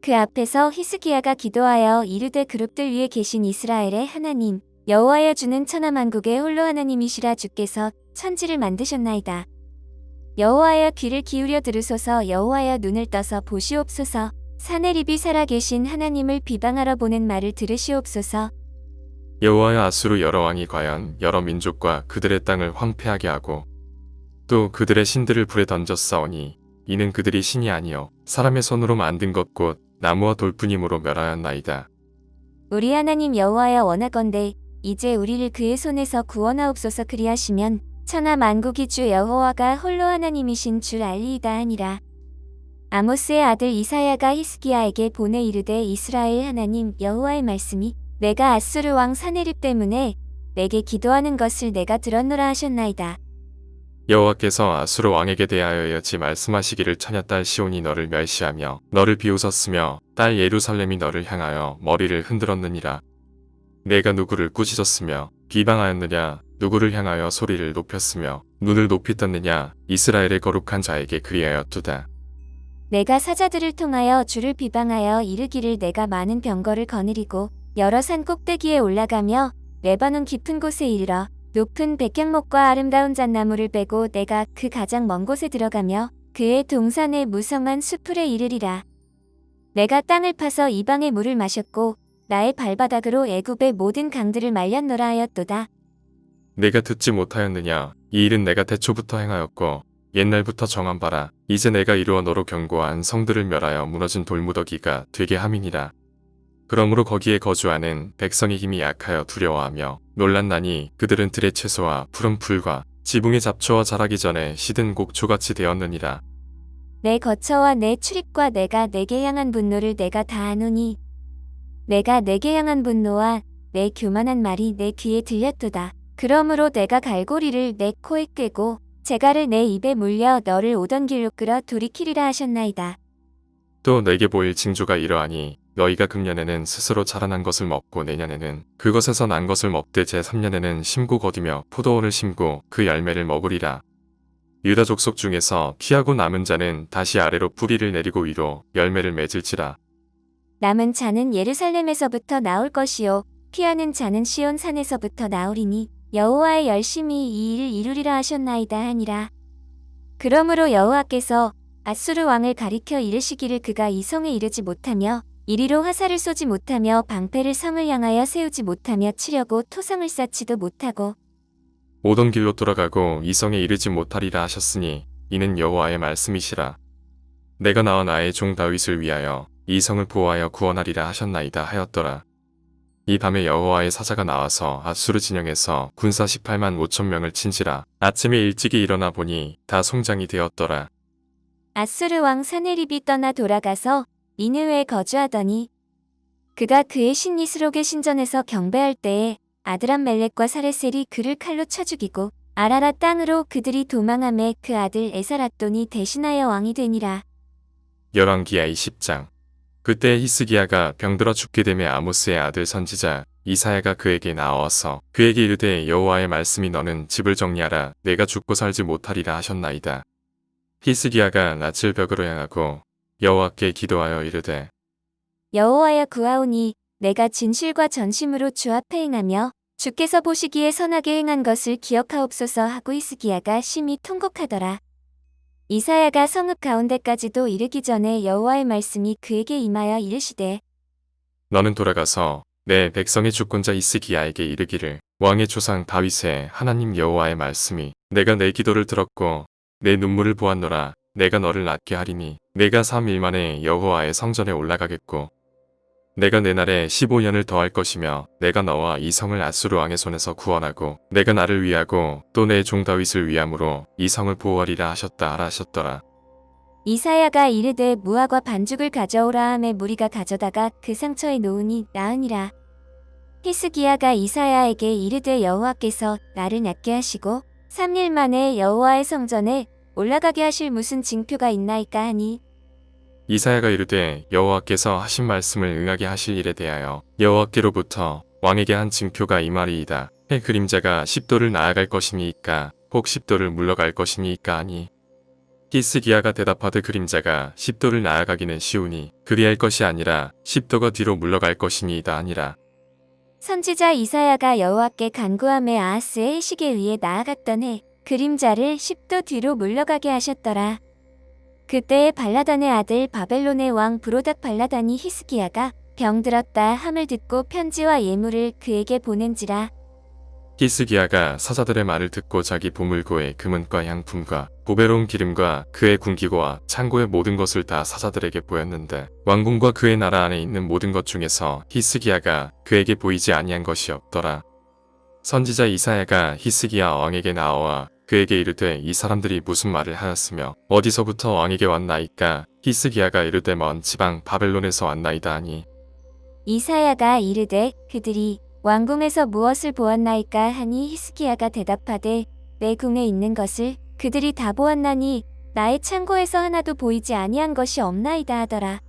그 앞에서 히스기야가 기도하여 이르되 그룹들 위에 계신 이스라엘의 하나님 여호와여 주는 천하만국의 홀로 하나님이시라. 주께서 천지를 만드셨나이다. 여호와여 귀를 기울여 들으소서. 여호와여 눈을 떠서 보시옵소서. 사내립이 살아계신 하나님을 비방하러 보낸 말을 들으시옵소서. 여호와의 아수르 여러 왕이 과연 여러 민족과 그들의 땅을 황폐하게 하고 또 그들의 신들을 불에 던졌사오니 이는 그들이 신이 아니요 사람의 손으로 만든 것 곧 나무와 돌뿐임으로 멸하였나이다. 우리 하나님 여호와여 원하건대 이제 우리를 그의 손에서 구원하옵소서. 그리하시면 천하 만국이 주 여호와가 홀로 하나님이신 줄 알리이다 하니라. 아모스의 아들 이사야가 히스기야에게 보내 이르되 이스라엘 하나님 여호와의 말씀이 내가 아수르 왕 사네립 때문에 내게 기도하는 것을 내가 들었노라 하셨나이다. 여호와께서 아수르 왕에게 대하여 여지 말씀하시기를 처녀 딸 시온이 너를 멸시하며 너를 비웃었으며 딸 예루살렘이 너를 향하여 머리를 흔들었느니라. 내가 누구를 꾸짖었으며 비방하였느냐. 누구를 향하여 소리를 높였으며 눈을 높이 떴느냐. 이스라엘의 거룩한 자에게 그리하였도다. 내가 사자들을 통하여 주를 비방하여 이르기를 내가 많은 병거를 거느리고 여러 산 꼭대기에 올라가며 레바논 깊은 곳에 이르러 높은 백향목과 아름다운 잣나무를 빼고 내가 그 가장 먼 곳에 들어가며 그의 동산의 무성한 수풀에 이르리라. 내가 땅을 파서 이방의 물을 마셨고 나의 발바닥으로 애굽의 모든 강들을 말렸노라 하였도다. 내가 듣지 못하였느냐. 이 일은 내가 태초부터 행하였고 옛날부터 정한 바라. 이제 내가 이루어 너로 견고한 성들을 멸하여 무너진 돌무더기가 되게 함이니라. 그러므로 거기에 거주하는 백성의 힘이 약하여 두려워하며 놀랐나니 그들은 들의 채소와 푸른 풀과 지붕의 잡초와 자라기 전에 시든 곡초같이 되었느니라. 내 거처와 내 출입과 내가 내게 향한 분노를 내가 다 아노니 내가 내게 향한 분노와 내 교만한 말이 내 귀에 들렸도다. 그러므로 내가 갈고리를 내 코에 꿰고 재갈을 내 입에 물려 너를 오던 길로 끌어 돌이키리라 하셨나이다. 또 내게 보일 징조가 이러하니 너희가 금년에는 스스로 자라난 것을 먹고 내년에는 그것에서 난 것을 먹되 제3년에는 심고 거두며 포도원을 심고 그 열매를 먹으리라. 유다 족속 중에서 피하고 남은 자는 다시 아래로 뿌리를 내리고 위로 열매를 맺을지라. 남은 자는 예루살렘에서부터 나올 것이요 피하는 자는 시온 산에서부터 나오리니 여호와의 열심히 이 일을 이루리라 하셨나이다 하니라. 그러므로 여호와께서 아수르 왕을 가리켜 이르시기를 그가 이 성에 이르지 못하며 이리로 화살을 쏘지 못하며 방패를 성을 향하여 세우지 못하며 치려고 토성을 쌓지도 못하고 오던 길로 돌아가고 이 성에 이르지 못하리라 하셨으니 이는 여호와의 말씀이시라. 내가 나와 나의 종 다윗을 위하여 이 성을 보호하여 구원하리라 하셨나이다 하였더라. 이 밤에 여호와의 사자가 나와서 앗수르 진영에서 군사 18만 5천 명을 친지라. 아침에 일찍이 일어나 보니 다 송장이 되었더라. 아수르 왕 사네립이 떠나 돌아가서 니느웨에 거주하더니 그가 그의 신 이스록의 신전에서 경배할 때에 아드람멜렉과 사레셀이 그를 칼로 쳐 죽이고 아라랏 땅으로 그들이 도망함에 그 아들 에사랏돈이 대신하여 왕이 되니라. 열왕기하 20장. 그때 히스기야가 병들어 죽게 되매 아모스의 아들 선지자 이사야가 그에게 나와서 그에게 이르되 여호와의 말씀이 너는 집을 정리하라 내가 죽고 살지 못하리라 하셨나이다. 히스기야가 낯을 벽으로 향하고 여호와께 기도하여 이르되 여호와여 구하오니 내가 진실과 전심으로 주 앞에 행하며 주께서 보시기에 선하게 행한 것을 기억하옵소서 하고 히스기야가 심히 통곡하더라. 이사야가 성읍 가운데까지도 이르기 전에 여호와의 말씀이 그에게 임하여 이르시되 너는 돌아가서 내 백성의 주권자 히스기야에게 이르기를 왕의 조상 다윗의 하나님 여호와의 말씀이 내가 내 기도를 들었고 내 눈물을 보았노라. 내가 너를 낫게 하리니 내가 3일 만에 여호와의 성전에 올라가겠고 내가 내 날에 15년을 더할 것이며 내가 너와 이 성을 앗수르 왕의 손에서 구원하고 내가 나를 위하고 또 내 종 다윗을 위함으로 이 성을 보호하리라 하셨다 하라 하셨더라. 이사야가 이르되 무화과 반죽을 가져오라 하매 무리가 가져다가 그 상처에 놓으니 나으니라. 히스기야가 이사야에게 이르되 여호와께서 나를 낫게 하시고 3일 만에 여호와의 성전에 올라가게 하실 무슨 징표가 있나이까 하니 이사야가 이르되 여호와께서 하신 말씀을 응하게 하실 일에 대하여 여호와께로부터 왕에게 한 징표가 이 말이이다. 해 그림자가 10도를 나아갈 것이니이까 혹 10도를 물러갈 것이니이까 하니 히스기야가 대답하되 그림자가 10도를 나아가기는 쉬우니 그리할 것이 아니라 10도가 뒤로 물러갈 것이니이다 하니라. 선지자 이사야가 여호와께 간구함에 아하스의 해식에 의해 나아갔던 해 그림자를 10도 뒤로 물러가게 하셨더라. 그때에 발라단의 아들 바벨론의 왕 브로닥 발라단이 히스기야가 병들었다 함을 듣고 편지와 예물을 그에게 보낸지라. 히스기야가 사자들의 말을 듣고 자기 보물고의 금은과 향품과 보배로운 기름과 그의 군기고와 창고의 모든 것을 다 사자들에게 보였는데 왕궁과 그의 나라 안에 있는 모든 것 중에서 히스기야가 그에게 보이지 아니한 것이 없더라. 선지자 이사야가 히스기야 왕에게 나와 그에게 이르되 이 사람들이 무슨 말을 하였으며 어디서부터 왕에게 왔나이까. 히스기야가 이르되 먼 지방 바벨론에서 왔나이다 하니 이사야가 이르되 그들이 왕궁에서 무엇을 보았나이까 하니 히스기야가 대답하되 내 궁에 있는 것을 그들이 다 보았나니 나의 창고에서 하나도 보이지 아니한 것이 없나이다 하더라.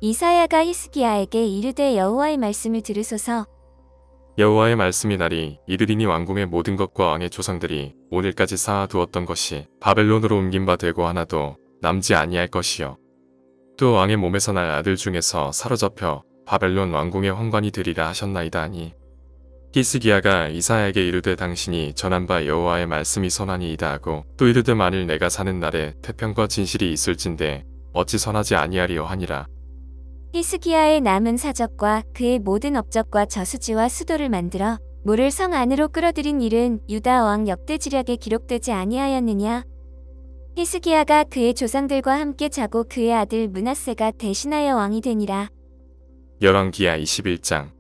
이사야가 히스기야에게 이르되 여호와의 말씀을 들으소서. 여호와의 말씀이 나리 이르리니 왕궁의 모든 것과 왕의 조상들이 오늘까지 쌓아두었던 것이 바벨론으로 옮긴 바 되고 하나도 남지 아니할 것이요. 또 왕의 몸에서 날 아들 중에서 사로잡혀 바벨론 왕궁의 황관이 되리라 하셨나이다 하니 히스기야가 이사야에게 이르되 당신이 전한 바 여호와의 말씀이 선하니이다 하고 또 이르되 만일 내가 사는 날에 태평과 진실이 있을진데 어찌 선하지 아니하리요 하니라. 히스기야의 남은 사적과 그의 모든 업적과 저수지와 수도를 만들어 물을 성 안으로 끌어들인 일은 유다 왕 역대지략에 기록되지 아니하였느냐. 히스기야가 그의 조상들과 함께 자고 그의 아들 므낫세가 대신하여 왕이 되니라. 열왕기하 21장.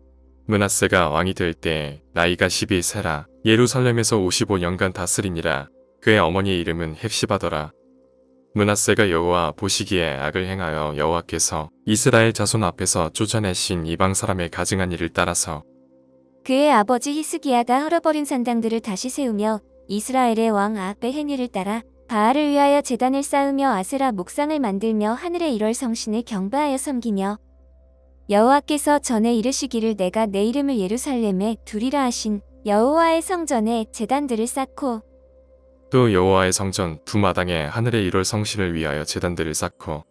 므낫세가 왕이 될 때 나이가 12세라 예루살렘에서 55년간 다스리니라. 그의 어머니의 이름은 헵시바더라. 므낫세가 여호와 보시기에 악을 행하여 여호와께서 이스라엘 자손 앞에서 쫓아내신 이방 사람의 가증한 일을 따라서 그의 아버지 히스기야가 헐어버린 산당들을 다시 세우며 이스라엘의 왕 아합의 행위를 따라 바알을 위하여 제단을 쌓으며 아세라 목상을 만들며 하늘의 1월 성신을 경배하여 섬기며 여호와께서 전에 이르시기를 내가 내 이름을 예루살렘에 두리라 하신 여호와의 성전에 제단들을 쌓고 또 여호와의 성전 두 마당에 하늘의 1월 성신을 위하여 제단들을 쌓고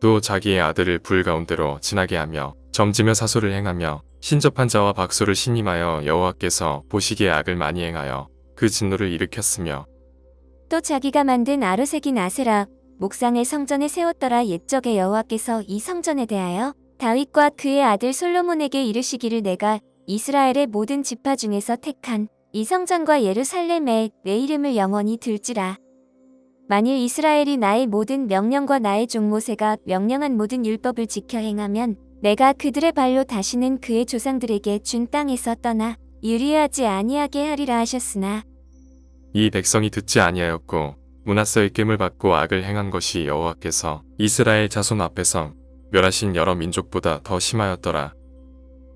또 자기의 아들을 불 가운데로 지나게 하며 점지며 사소를 행하며 신접한 자와 박소를 신임하여 여호와께서 보시기에 악을 많이 행하여 그 진노를 일으켰으며 또 자기가 만든 아르색인 아세라 목상의 성전에 세웠더라. 옛적에 여호와께서 이 성전에 대하여 다윗과 그의 아들 솔로몬에게 이르시기를 내가 이스라엘의 모든 지파 중에서 택한 이 성전과 예루살렘에 내 이름을 영원히 둘지라. 만일 이스라엘이 나의 모든 명령과 나의 종 모세가 명령한 모든 율법을 지켜 행하면 내가 그들의 발로 다시는 그의 조상들에게 준 땅에서 떠나 유리하지 아니하게 하리라 하셨으나 이 백성이 듣지 아니하였고 므낫세의 깸을 받고 악을 행한 것이 여호와께서 이스라엘 자손 앞에서 멸하신 여러 민족보다 더 심하였더라.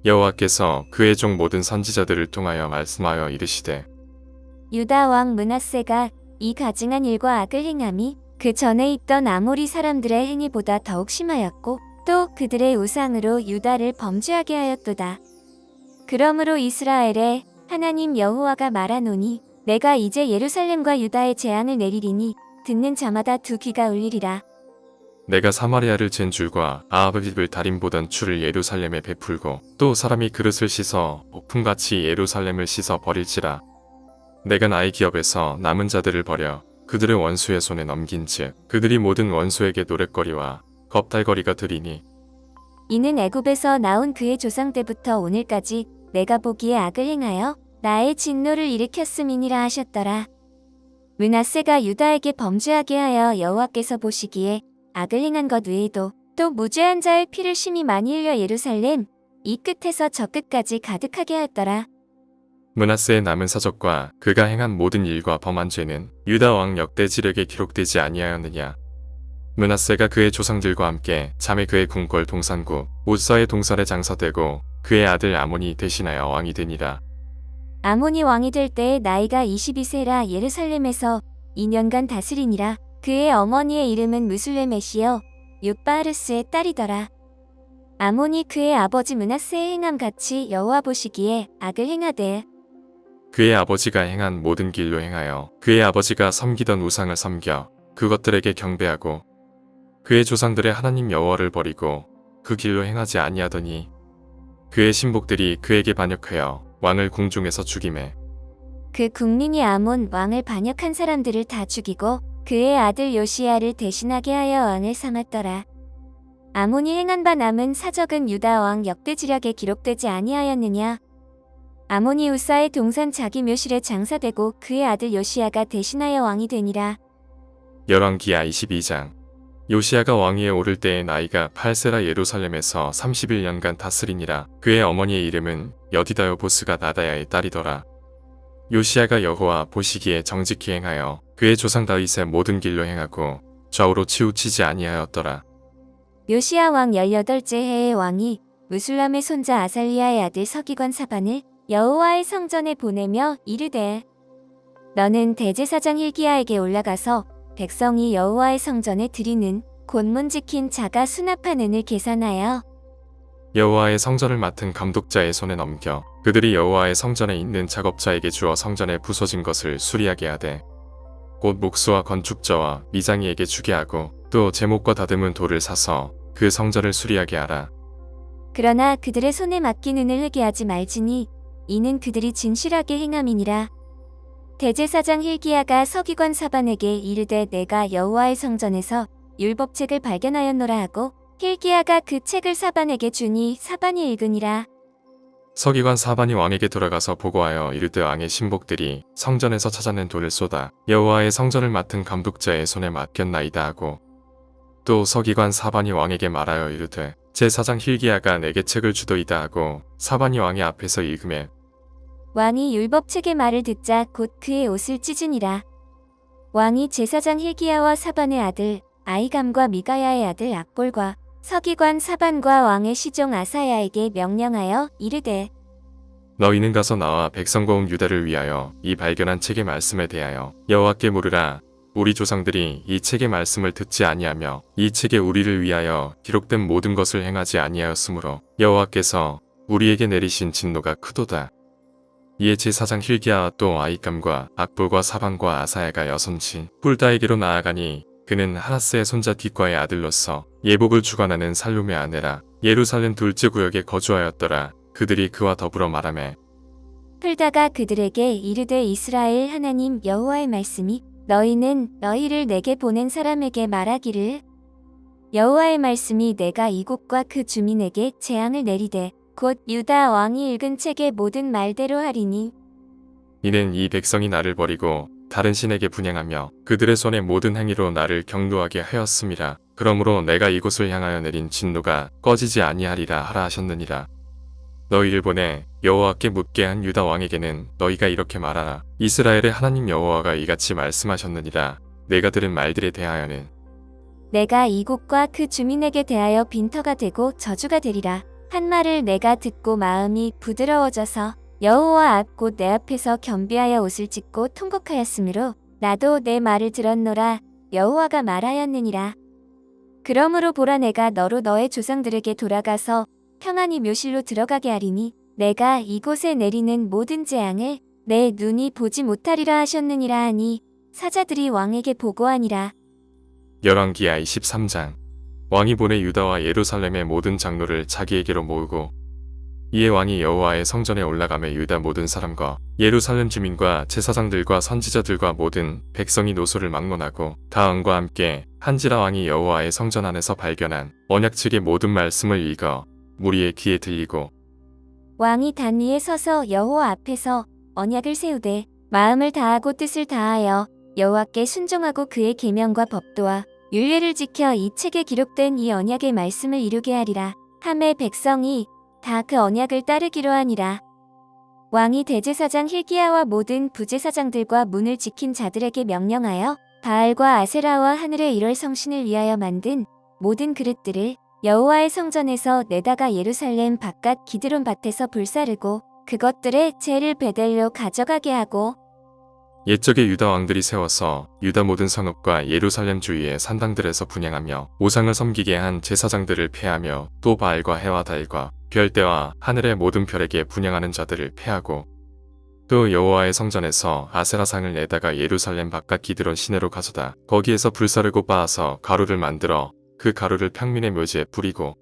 여호와께서 그의 종 모든 선지자들을 통하여 말씀하여 이르시되 유다 왕 므낫세가 이 가증한 일과 악을 행함이 그 전에 있던 아모리 사람들의 행위보다 더욱 심하였고 또 그들의 우상으로 유다를 범죄하게 하였도다. 그러므로 이스라엘의 하나님 여호와가 말하노니 내가 이제 예루살렘과 유다에 재앙을 내리리니 듣는 자마다 두 귀가 울리리라. 내가 사마리아를 잰 줄과 아합의 집을 다림보던 추를 예루살렘에 베풀고 또 사람이 그릇을 씻어 폭풍같이 예루살렘을 씻어 버릴지라. 내가 나의 기업에서 남은 자들을 버려 그들의 원수의 손에 넘긴즉 그들이 모든 원수에게 노랫거리와 겁탈거리가 되리니 이는 애굽에서 나온 그의 조상 때부터 오늘까지 내가 보기에 악을 행하여 나의 진노를 일으켰음이니라 하셨더라. 므낫세가 유다에게 범죄하게 하여 여호와께서 보시기에 악을 행한 것 외에도 또 무죄한 자의 피를 심히 많이 흘려 예루살렘 이 끝에서 저 끝까지 가득하게 하였더라. 므낫세의 남은 사적과 그가 행한 모든 일과 범한 죄는 유다 왕 역대지력에 기록되지 아니하였느냐. 므낫세가 그의 조상들과 함께 잠에 그의 궁궐 동산국 옷사의 동산에 장사되고 그의 아들 아몬이 대신하여 왕이 되니라. 아몬이 왕이 될 때에 나이가 22세라 예루살렘에서 2년간 다스리니라. 그의 어머니의 이름은 무슬레메시여 윳바르스의 딸이더라. 아몬이 그의 아버지 므낫세의 행함 같이 여호와 보시기에 악을 행하되 그의 아버지가 행한 모든 길로 행하여 그의 아버지가 섬기던 우상을 섬겨 그것들에게 경배하고 그의 조상들의 하나님 여호와를 버리고 그 길로 행하지 아니하더니 그의 신복들이 그에게 반역하여 왕을 궁중에서 죽이매 그 국민이 아몬 왕을 반역한 사람들을 다 죽이고 그의 아들 요시야를 대신하게 하여 왕을 삼았더라. 아몬이 행한 바 남은 사적은 유다 왕 역대지략에 기록되지 아니하였느냐. 아몬이 우사의 동산 자기 묘실에 장사되고 그의 아들 요시야가 대신하여 왕이 되니라. 열왕기하 22장. 요시야가 왕위에 오를 때의 나이가 8세라 예루살렘에서 31년간 다스리니라. 그의 어머니의 이름은 여디다요 보스가 나다야의 딸이더라. 요시야가 여호와 보시기에 정직히 행하여 그의 조상 다윗의 모든 길로 행하고 좌우로 치우치지 아니하였더라. 요시야 왕 18째 해의 왕이 무술람의 손자 아살리아의 아들 서기관 사반을 여호와의 성전에 보내며 이르되 너는 대제사장 hil기야에게 올라가서 백성이 여호와의 성전에 드리는 곤문 지킨 자가 수납한 은을 계산하여 여호와의 성전을 맡은 감독자의 손에 넘겨 그들이 여호와의 성전에 있는 작업자에게 주어 성전에 부서진 것을 수리하게 하되 곧 목수와 건축자와 미장이에게 주게 하고 또 제목과 다듬은 돌을 사서 그 성전을 수리하게 하라. 그러나 그들의 손에 맡긴 은을 흑게 하지 말지니 이는 그들이 진실하게 행함이니라. 대제사장 hil기야가 서기관 사반에게 이르되 내가 여호와의 성전에서 율법책을 발견하였노라 하고 hil기야가 그 책을 사반에게 주니 사반이 읽으니라. 서기관 사반이 왕에게 돌아가서 보고하여 이르되 왕의 신복들이 성전에서 찾아낸 돌을 쏟아 여호와의 성전을 맡은 감독자의 손에 맡겼나이다 하고 또 서기관 사반이 왕에게 말하여 이르되 제사장 hil기야가 내게 책을 주도이다 하고 사반이 왕의 앞에서 읽으매 왕이 율법책의 말을 듣자 곧 그의 옷을 찢으니라. 왕이 제사장 hil기야와 사반의 아들 아히감과 미가야의 아들 악볼과 서기관 사반과 왕의 시종 아사야에게 명령하여 이르되 너희는 가서 나와 백성과 온 유다를 위하여 이 발견한 책의 말씀에 대하여 여호와께 물으라. 우리 조상들이 이 책의 말씀을 듣지 아니하며 이 책에 우리를 위하여 기록된 모든 것을 행하지 아니하였으므로 여호와께서 우리에게 내리신 진노가 크도다. 이에 제사장 hil기야와 또 아히감과 악볼과 사반과 아사야가 여선지 hul다에게로 나아가니 그는 하라스의 손자 뒷과의 아들로서 예복을 주관하는 살룸의 아내라. 예루살렘 둘째 구역에 거주하였더라. 그들이 그와 더불어 말하매 풀다가 그들에게 이르되 이스라엘 하나님 여호와의 말씀이 너희는 너희를 내게 보낸 사람에게 말하기를 여호와의 말씀이 내가 이곳과 그 주민에게 재앙을 내리되 곧 유다 왕이 읽은 책의 모든 말대로 하리니 이는 이 백성이 나를 버리고 다른 신에게 분향하며 그들의 손의 모든 행위로 나를 경노하게 하였음이라. 그러므로 내가 이곳을 향하여 내린 진노가 꺼지지 아니하리라 하라 하셨느니라. 너희를 보내 여호와께 묻게 한 유다 왕에게는 너희가 이렇게 말하라. 이스라엘의 하나님 여호와가 이같이 말씀하셨느니라. 내가 들은 말들에 대하여는 내가 이곳과 그 주민에게 대하여 빈터가 되고 저주가 되리라. 한 말을 내가 듣고 마음이 부드러워져서 여호와 앞 곧 내 앞에서 겸비하여 옷을 찢고 통곡하였으므로 나도 내 말을 들었노라. 여호와가 말하였느니라. 그러므로 보라, 내가 너로 너의 조상들에게 돌아가서 평안히 묘실로 들어가게 하리니 내가 이곳에 내리는 모든 재앙을 내 눈이 보지 못하리라 하셨느니라 하니 사자들이 왕에게 보고하니라. 열왕기하 23장. 왕이 보내 유다와 예루살렘의 모든 장로를 자기에게로 모으고 이에 왕이 여호와의 성전에 올라가며 유다 모든 사람과 예루살렘 주민과 제사장들과 선지자들과 모든 백성이 노소를 막론하고 다 왕과 함께 한지라. 왕이 여호와의 성전 안에서 발견한 언약책의 모든 말씀을 읽어 무리의 귀에 들리고 왕이 단 위에 서서 여호와 앞에서 언약을 세우되 마음을 다하고 뜻을 다하여 여호와께 순종하고 그의 계명과 법도와 율례를 지켜 이 책에 기록된 이 언약의 말씀을 이루게 하리라. 함에 백성이 다 그 언약을 따르기로 하니라. 왕이 대제사장 hil기야와 모든 부제사장들과 문을 지킨 자들에게 명령하여 바알과 아세라와 하늘의 1월 성신을 위하여 만든 모든 그릇들을 여호와의 성전에서 내다가 예루살렘 바깥 기드론 밭에서 불사르고 그것들의 재를 베델로 가져가게 하고 옛적의 유다 왕들이 세워서 유다 모든 성읍과 예루살렘 주위의 산당들에서 분향하며 우상을 섬기게 한 제사장들을 폐하며 또 바알과 해와 달과 별대와 하늘의 모든 별에게 분향하는 자들을 폐하고 또 여호와의 성전에서 아세라상을 내다가 예루살렘 바깥 기드론 시내로 가져다 거기에서 불사르고 빻아서 가루를 만들어 그 가루를 평민의 묘지에 뿌리고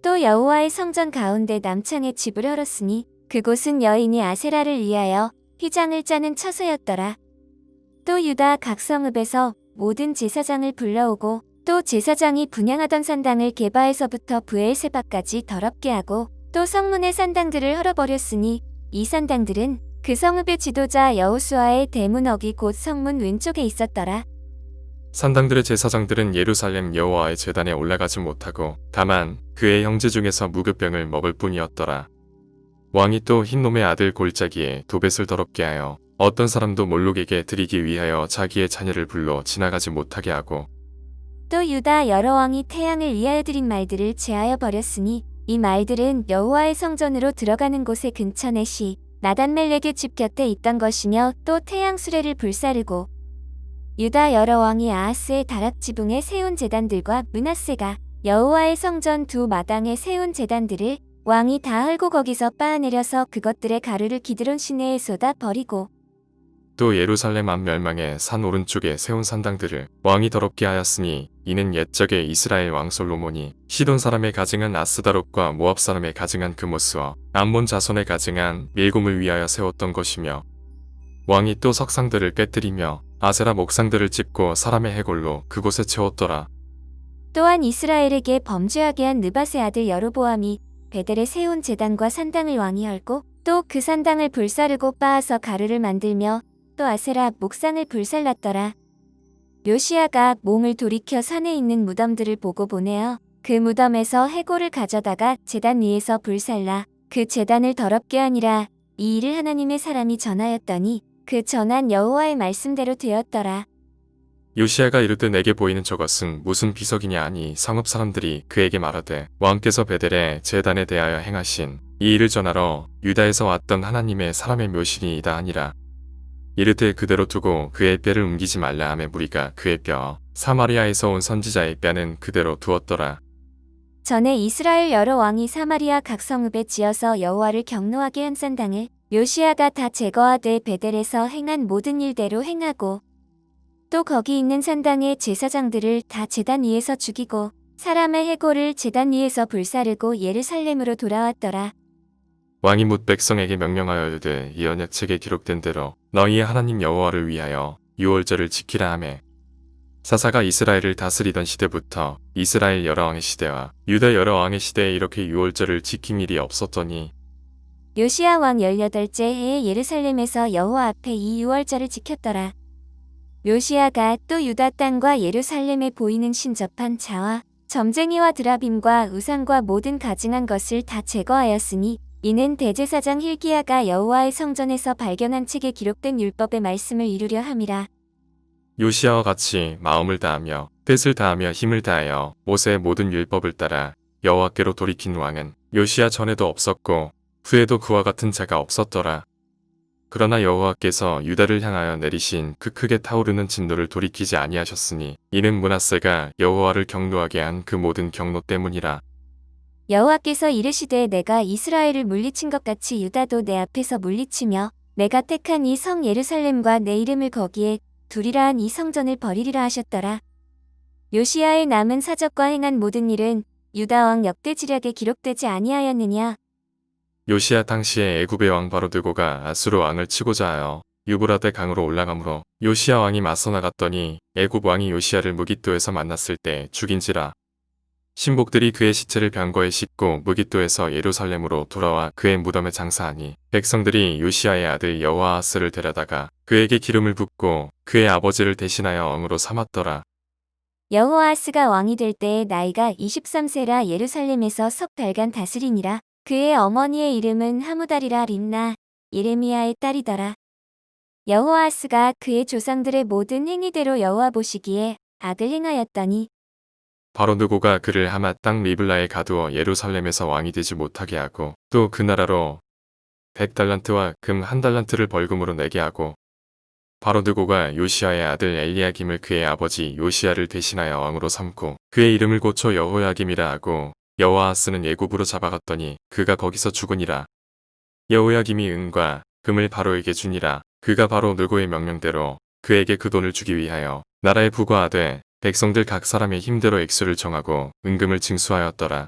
또 여호와의 성전 가운데 남창에 집을 헐었으니 그곳은 여인이 아세라를 위하여 휘장을 짜는 처소였더라. 또 유다 각 성읍에서 모든 제사장을 불러오고 또 제사장이 분향하던 산당을 게바에서부터 브엘세바까지 더럽게 하고 또 성문의 산당들을 헐어버렸으니 이 산당들은 그 성읍의 지도자 여호수아의 대문억이 곧 성문 왼쪽에 있었더라. 산당들의 제사장들은 예루살렘 여호와의 제단에 올라가지 못하고 다만 그의 형제 중에서 무교병을 먹을 뿐이었더라. 왕이 또 흰놈의 아들 골짜기에 도벳을 더럽게 하여 어떤 사람도 몰록에게 드리기 위하여 자기의 자녀를 불러 지나가지 못하게 하고 또 유다 여러 왕이 태양을 위하여 드린 말들을 제하여 버렸으니 이 말들은 여호와의 성전으로 들어가는 곳의 근처 시 나단멜렉의 집 곁에 있던 것이며 또 태양 수레를 불사르고 유다 여러 왕이 아하스의 다락 지붕에 세운 제단들과 므낫세가 여호와의 성전 두 마당에 세운 제단들을 왕이 다 헐고 거기서 빻아내려서 그것들의 가루를 기드론 시내에 쏟아 버리고 또 예루살렘 앞 멸망의 산 오른쪽에 세운 산당들을 왕이 더럽게 하였으니 이는 옛적의 이스라엘 왕 솔로몬이 시돈 사람의 가증한 아스다롯과 모압 사람의 가증한 그모스와 암몬 자손의 가증한 밀곰을 위하여 세웠던 것이며 왕이 또 석상들을 깨뜨리며 아세라 목상들을 찝고 사람의 해골로 그곳에 채웠더라. 또한 이스라엘에게 범죄하게 한 느밧의 아들 여로보암이 베델에 세운 제단과 산당을 왕이 헐고 또 그 산당을 불사르고 빻아서 가루를 만들며 또 아세라 목상을 불살랐더라. 요시야가 몸을 돌이켜 산에 있는 무덤들을 보고 보내어 그 무덤에서 해골을 가져다가 제단 위에서 불살라 그 제단을 더럽게 하니라. 이 일을 하나님의 사람이 전하였더니 그 전한 여호와의 말씀대로 되었더라. 요시야가 이르되 내게 보이는 저것은 무슨 비석이냐 하니 성읍 사람들이 그에게 말하되 왕께서 베델의 제단에 대하여 행하신 이 일을 전하러 유다에서 왔던 하나님의 사람의 묘신이이다 하니라. 이르되 그대로 두고 그의 뼈를 옮기지 말라 하매 무리가 그의 뼈 사마리아에서 온 선지자의 뼈는 그대로 두었더라. 전에 이스라엘 여러 왕이 사마리아 각 성읍에 지어서 여호와를 경노하게 한 산당을 요시야가 다 제거하되 베델에서 행한 모든 일대로 행하고 또 거기 있는 산당의 제사장들을 다 제단 위에서 죽이고 사람의 해골을 제단 위에서 불사르고 예루살렘으로 돌아왔더라. 왕이 뭇 백성에게 명령하여 이르되 이 언약책에 기록된 대로 너희의 하나님 여호와를 위하여 유월절을 지키라 하매 사사가 이스라엘을 다스리던 시대부터 이스라엘 여러 왕의 시대와 유다 여러 왕의 시대에 이렇게 유월절을 지킨 일이 없었더니 요시야 왕 18째 해에 예루살렘에서 여호와 앞에 이 유월절을 지켰더라. 요시야가 또 유다 땅과 예루살렘에 보이는 신접한 자와 점쟁이와 드라빔과 우상과 모든 가증한 것을 다 제거하였으니 이는 대제사장 hil기야가 여호와의 성전에서 발견한 책에 기록된 율법의 말씀을 이루려 함이라. 요시야와 같이 마음을 다하며 뜻을 다하며 힘을 다하여 모세의 모든 율법을 따라 여호와께로 돌이킨 왕은 요시야 전에도 없었고 후에도 그와 같은 자가 없었더라. 그러나 여호와께서 유다를 향하여 내리신 그 크게 타오르는 진노를 돌이키지 아니하셨으니 이는 므낫세가 여호와를 경노하게 한 그 모든 경노 때문이라. 여호와께서 이르시되 내가 이스라엘을 물리친 것 같이 유다도 내 앞에서 물리치며 내가 택한 이 성 예루살렘과 내 이름을 거기에 두리라 한 이 성전을 버리리라 하셨더라. 요시야의 남은 사적과 행한 모든 일은 유다 왕 역대지략에 기록되지 아니하였느냐. 요시야 당시에 애굽의 왕 바로드고가 아수르 왕을 치고자 하여 유브라데 강으로 올라가므로 요시야 왕이 맞서 나갔더니 애굽 왕이 요시야를 무깃도에서 만났을 때 죽인지라. 신복들이 그의 시체를 병거에 싣고 무깃도에서 예루살렘으로 돌아와 그의 무덤에 장사하니 백성들이 요시야의 아들 여호아하스를 데려다가 그에게 기름을 붓고 그의 아버지를 대신하여 왕으로 삼았더라. 여호아하스가 왕이 될 때에 나이가 23세라 예루살렘에서 석 달간 다스리니라. 그의 어머니의 이름은 하무달이라 림나 예레미야의 딸이더라. 여호아하스가 그의 조상들의 모든 행위대로 여호와 보시기에 악을 행하였더니 바로드고가 그를 하맛 땅 리블라에 가두어 예루살렘에서 왕이 되지 못하게 하고 또 그 나라로 100달란트와 금 1달란트를 벌금으로 내게 하고 바로드고가 요시야의 아들 엘리야김을 그의 아버지 요시야를 대신하여 왕으로 삼고 그의 이름을 고쳐 여호야김이라 하고 여호아하스는 애굽으로 잡아갔더니 그가 거기서 죽으니라. 여호야김이 은과 금을 바로에게 주니라. 그가 바로 느고의 명령대로 그에게 그 돈을 주기 위하여 나라에 부과하되 백성들 각 사람의 힘대로 액수를 정하고 은금을 징수하였더라.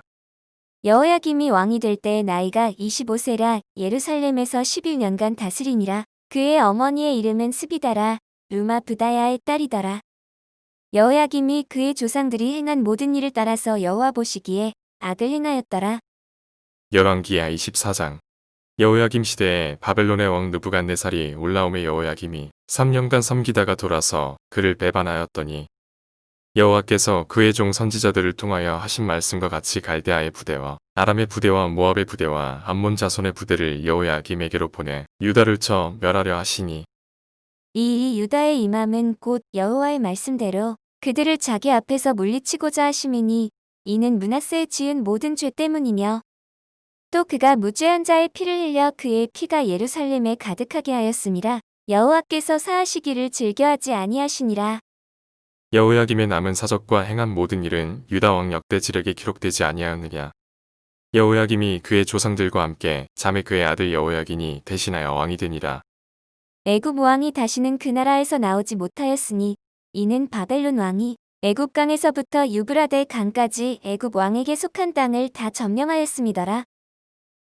여호야김이 왕이 될 때에 나이가 25세라 예루살렘에서 11년간 다스리니라. 그의 어머니의 이름은 스비다라 루마 브다야의 딸이더라. 여호야김이 그의 조상들이 행한 모든 일을 따라서 여호와 보시기에 악을 행하였더라. 열왕기야 24장. 여호야김 시대에 바벨론의 왕 느부갓네살이 올라오매 여호야김이 3년간 섬기다가 돌아서 그를 배반하였더니 여호와께서 그의 종 선지자들을 통하여 하신 말씀과 같이 갈대아의 부대와 아람의 부대와 모압의 부대와 암몬 자손의 부대를 여호야김에게로 보내 유다를 쳐 멸하려 하시니 이 유다의 임함은 곧 여호와의 말씀대로 그들을 자기 앞에서 물리치고자 하심이니 이는 므낫세에 지은 모든 죄 때문이며 또 그가 무죄한 자의 피를 흘려 그의 피가 예루살렘에 가득하게 하였음이라. 여호와께서 사하시기를 즐겨하지 아니하시니라. 여호야김의 남은 사적과 행한 모든 일은 유다 왕 역대지력에 기록되지 아니하였느냐. 여호야김이 그의 조상들과 함께 잠에 그의 아들 여호야긴이 대신하여 왕이 되니라. 애굽 왕이 다시는 그 나라에서 나오지 못하였으니 이는 바벨론 왕이 애굽 강에서부터 유브라데 강까지 애굽 왕에게 속한 땅을 다 점령하였음이더라.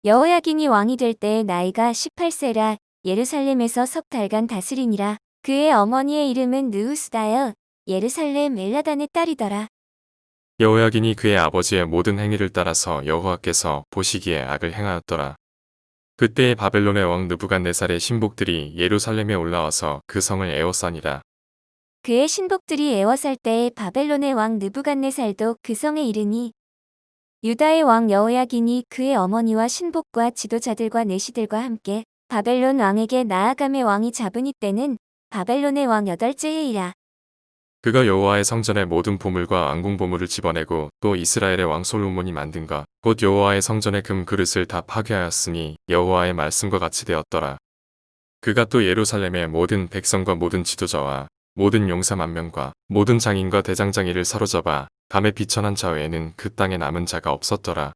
여호야긴이 왕이 될 때에 나이가 18세라 예루살렘에서 석 달간 다스리니라. 그의 어머니의 이름은 느우스다여 예루살렘 엘라단의 딸이더라. 여호야긴이 그의 아버지의 모든 행위를 따라서 여호와께서 보시기에 악을 행하였더라. 그때의 바벨론의 왕 느부갓네살의 신복들이 예루살렘에 올라와서 그 성을 에워싸니라. 그의 신복들이 애워살 때에 바벨론의 왕 느부갓네살도 그 성에 이르니 유다의 왕 여호야긴이 그의 어머니와 신복과 지도자들과 내시들과 함께 바벨론 왕에게 나아가매 왕이 잡으니 때는 바벨론의 왕 8째 해이라. 그가 여호와의 성전의 모든 보물과 왕궁 보물을 집어내고 또 이스라엘의 왕 솔로몬이 만든 것 곧 여호와의 성전의 금 그릇을 다 파괴하였으니 여호와의 말씀과 같이 되었더라. 그가 또 예루살렘의 모든 백성과 모든 지도자와 모든 용사 만명과 모든 장인과 대장장이를 사로잡아 밤에 비천한 자 외에는 그 땅에 남은 자가 없었더라.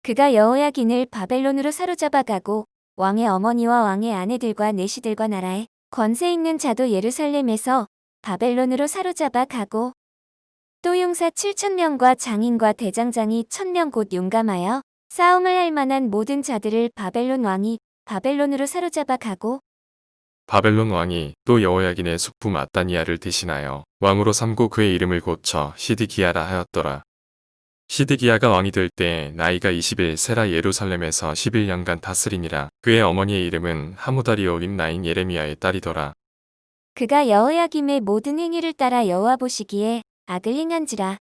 그가 여호야긴을 바벨론으로 사로잡아 가고 왕의 어머니와 왕의 아내들과 내시들과 나라에 권세 있는 자도 예루살렘에서 바벨론으로 사로잡아 가고 또 용사 7,000명과 장인과 대장장이 1,000명 곧 용감하여 싸움을 할 만한 모든 자들을 바벨론 왕이 바벨론으로 사로잡아 가고 바벨론 왕이 또 여호야긴의 숙부 마따니아를 대신하여 왕으로 삼고 그의 이름을 고쳐 시드기야라 하였더라. 시드기야가 왕이 될 때 나이가 21세라 예루살렘에서 11년간 다스리니라. 그의 어머니의 이름은 하무다리오 림나인 예레미야의 딸이더라. 그가 여호야김의 모든 행위를 따라 여호와 보시기에 악을 행한지라.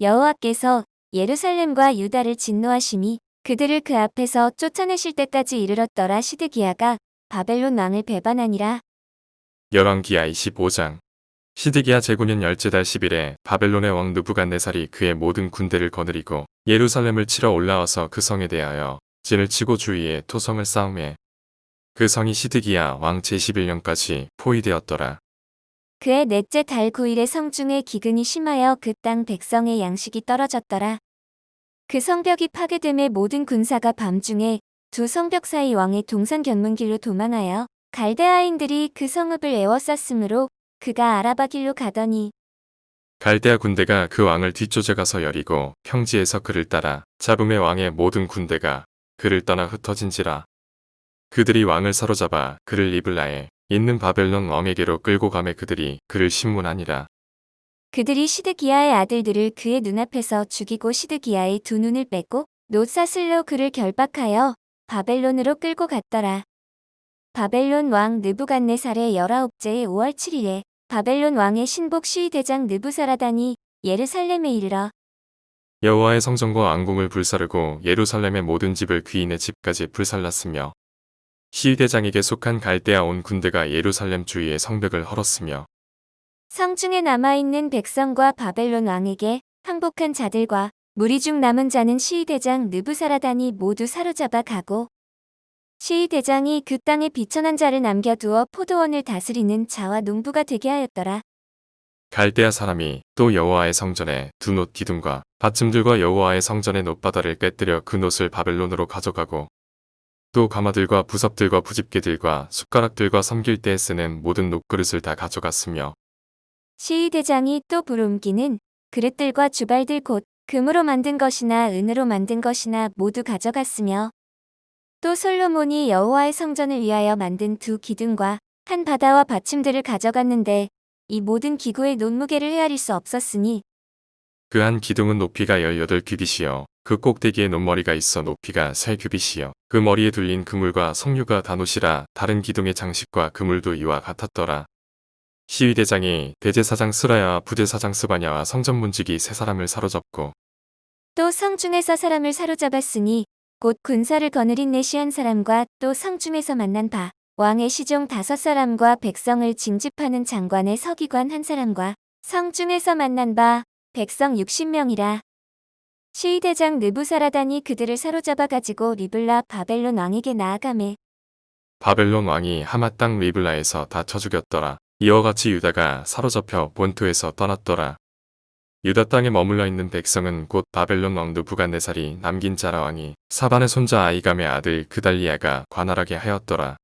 여호와께서 예루살렘과 유다를 진노하심이 그들을 그 앞에서 쫓아내실 때까지 이르렀더라. 시드기야가 바벨론 왕을 배반하니라. 열왕기하 25장. 시드기야 제9년 열째 달 10일에 바벨론의 왕 느부갓네살이 그의 모든 군대를 거느리고 예루살렘을 치러 올라와서 그 성에 대하여 진을 치고 주위에 토성을 쌓음에 그 성이 시드기야 왕 제11년까지 포위되었더라. 그의 넷째 달 9일에 성중에 기근이 심하여 그 땅 백성의 양식이 떨어졌더라. 그 성벽이 파괴됨에 모든 군사가 밤중에 두 성벽 사이 왕의 동산 견문길로 도망하여 갈대아인들이 그 성읍을 에워쌌으므로 그가 아라바 길로 가더니 갈대아 군대가 그 왕을 뒤쫓아가서 여리고 평지에서 그를 따라 잡음의 왕의 모든 군대가 그를 떠나 흩어진지라. 그들이 왕을 사로잡아 그를 리블라에 있는 바벨론 왕에게로 끌고 가매 그들이 그를 심문하니라. 그들이 시드기야의 아들들을 그의 눈앞에서 죽이고 시드기야의 두 눈을 뺏고 놋사슬로 그를 결박하여 바벨론으로 끌고 갔더라. 바벨론 왕 느부갓네살의 19제의 5월 7일에 바벨론 왕의 신복 시위대장 느부사라단이 예루살렘에 이르러 여호와의 성전과 왕궁을 불사르고 예루살렘의 모든 집을 귀인의 집까지 불살랐으며 시위대장에게 속한 갈대아 온 군대가 예루살렘 주위의 성벽을 헐었으며 성중에 남아있는 백성과 바벨론 왕에게 항복한 자들과 무리 중 남은 자는 시위대장 느부사라단이 모두 사로잡아 가고 시위대장이 그 땅에 비천한 자를 남겨두어 포도원을 다스리는 자와 농부가 되게 하였더라. 갈대아 사람이 또 여호와의 성전에 두 놋 기둥과 받침들과 여호와의 성전의 놋바다를 깨뜨려 그 놋을 바벨론으로 가져가고 또 가마들과 부섭들과 부집게들과 숟가락들과 섬길 때에 쓰는 모든 놋그릇을 다 가져갔으며 시위대장이 또 불옮기는 그릇들과 주발들 곧 금으로 만든 것이나 은으로 만든 것이나 모두 가져갔으며 또 솔로몬이 여호와의 성전을 위하여 만든 두 기둥과 한 바다와 받침들을 가져갔는데 이 모든 기구의 논무게를 헤아릴 수 없었으니 그 한 기둥은 높이가 18규빗이요 그 꼭대기에 놋머리가 있어 높이가 3규빗이요 그 머리에 둘린 그물과 석류가 다 놋이라 다른 기둥의 장식과 그물도 이와 같았더라. 시위대장이 대제사장 스라야와 부제사장 스바냐와 성전문지기 세 사람을 사로잡고 또 성중에서 사람을 사로잡았으니 곧 군사를 거느린 내시한 사람과 또 성중에서 만난 바 왕의 시종 5사람과 백성을 징집하는 장관의 서기관 1사람과 성중에서 만난 바 백성 60명이라. 시위대장 느부사라단이 그들을 사로잡아 가지고 리블라 바벨론 왕에게 나아가매 바벨론 왕이 하마 땅 리블라에서 다 쳐 죽였더라. 이와 같이 유다가 사로잡혀 본토에서 떠났더라. 유다 땅에 머물러 있는 백성은 곧 바벨론 왕 느부갓네살이 남긴 자라 왕이 사반의 손자 아이감의 아들 그달리아가 관할하게 하였더라.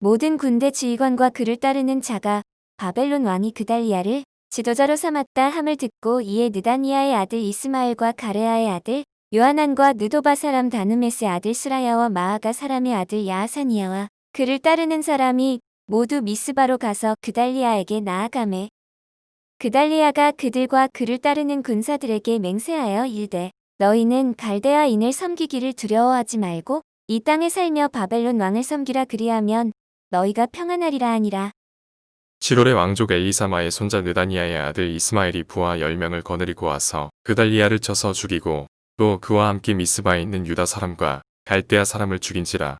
모든 군대 지휘관과 그를 따르는 자가 바벨론 왕이 그달리아를 지도자로 삼았다 함을 듣고 이에 느다니아의 아들 이스마엘과 가레아의 아들 요하난과 느도바 사람 다누메스의 아들 스라야와 마아가 사람의 아들 야하사니아와 그를 따르는 사람이 모두 미스바로 가서 그달리아에게 나아가매 그달리아가 그들과 그를 따르는 군사들에게 맹세하여 이르되 너희는 갈대아인을 섬기기를 두려워하지 말고 이 땅에 살며 바벨론 왕을 섬기라 그리하면 너희가 평안하리라 하니라. 7월에 왕족 엘리사마의 손자 느다니아의 아들 이스마엘이 부하 10명을 거느리고 와서 그달리아를 쳐서 죽이고 또 그와 함께 미스바에 있는 유다 사람과 갈대아 사람을 죽인지라.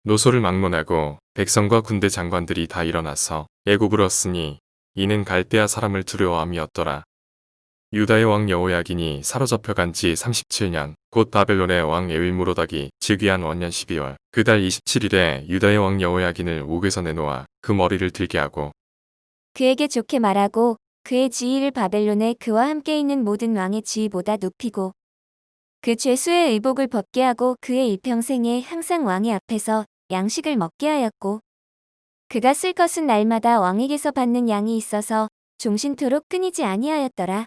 노소를 막론하고 백성과 군대 장관들이 다 일어나서 애굽으로 왔으니 이는 갈대아 사람을 두려워함이었더라. 유다의 왕 여호야긴이 사로잡혀간 지 37년 곧 바벨론의 왕 에윌무로닥이 즉위한 원년 12월 그 달 27일에 유다의 왕 여호야긴을 옥에서 내놓아 그 머리를 들게 하고 그에게 좋게 말하고 그의 지위를 바벨론에 그와 함께 있는 모든 왕의 지위보다 높이고 그 죄수의 의복을 벗게 하고 그의 일평생에 항상 왕의 앞에서 양식을 먹게 하였고 그가 쓸 것은 날마다 왕에게서 받는 양이 있어서 종신토록 끊이지 아니하였더라.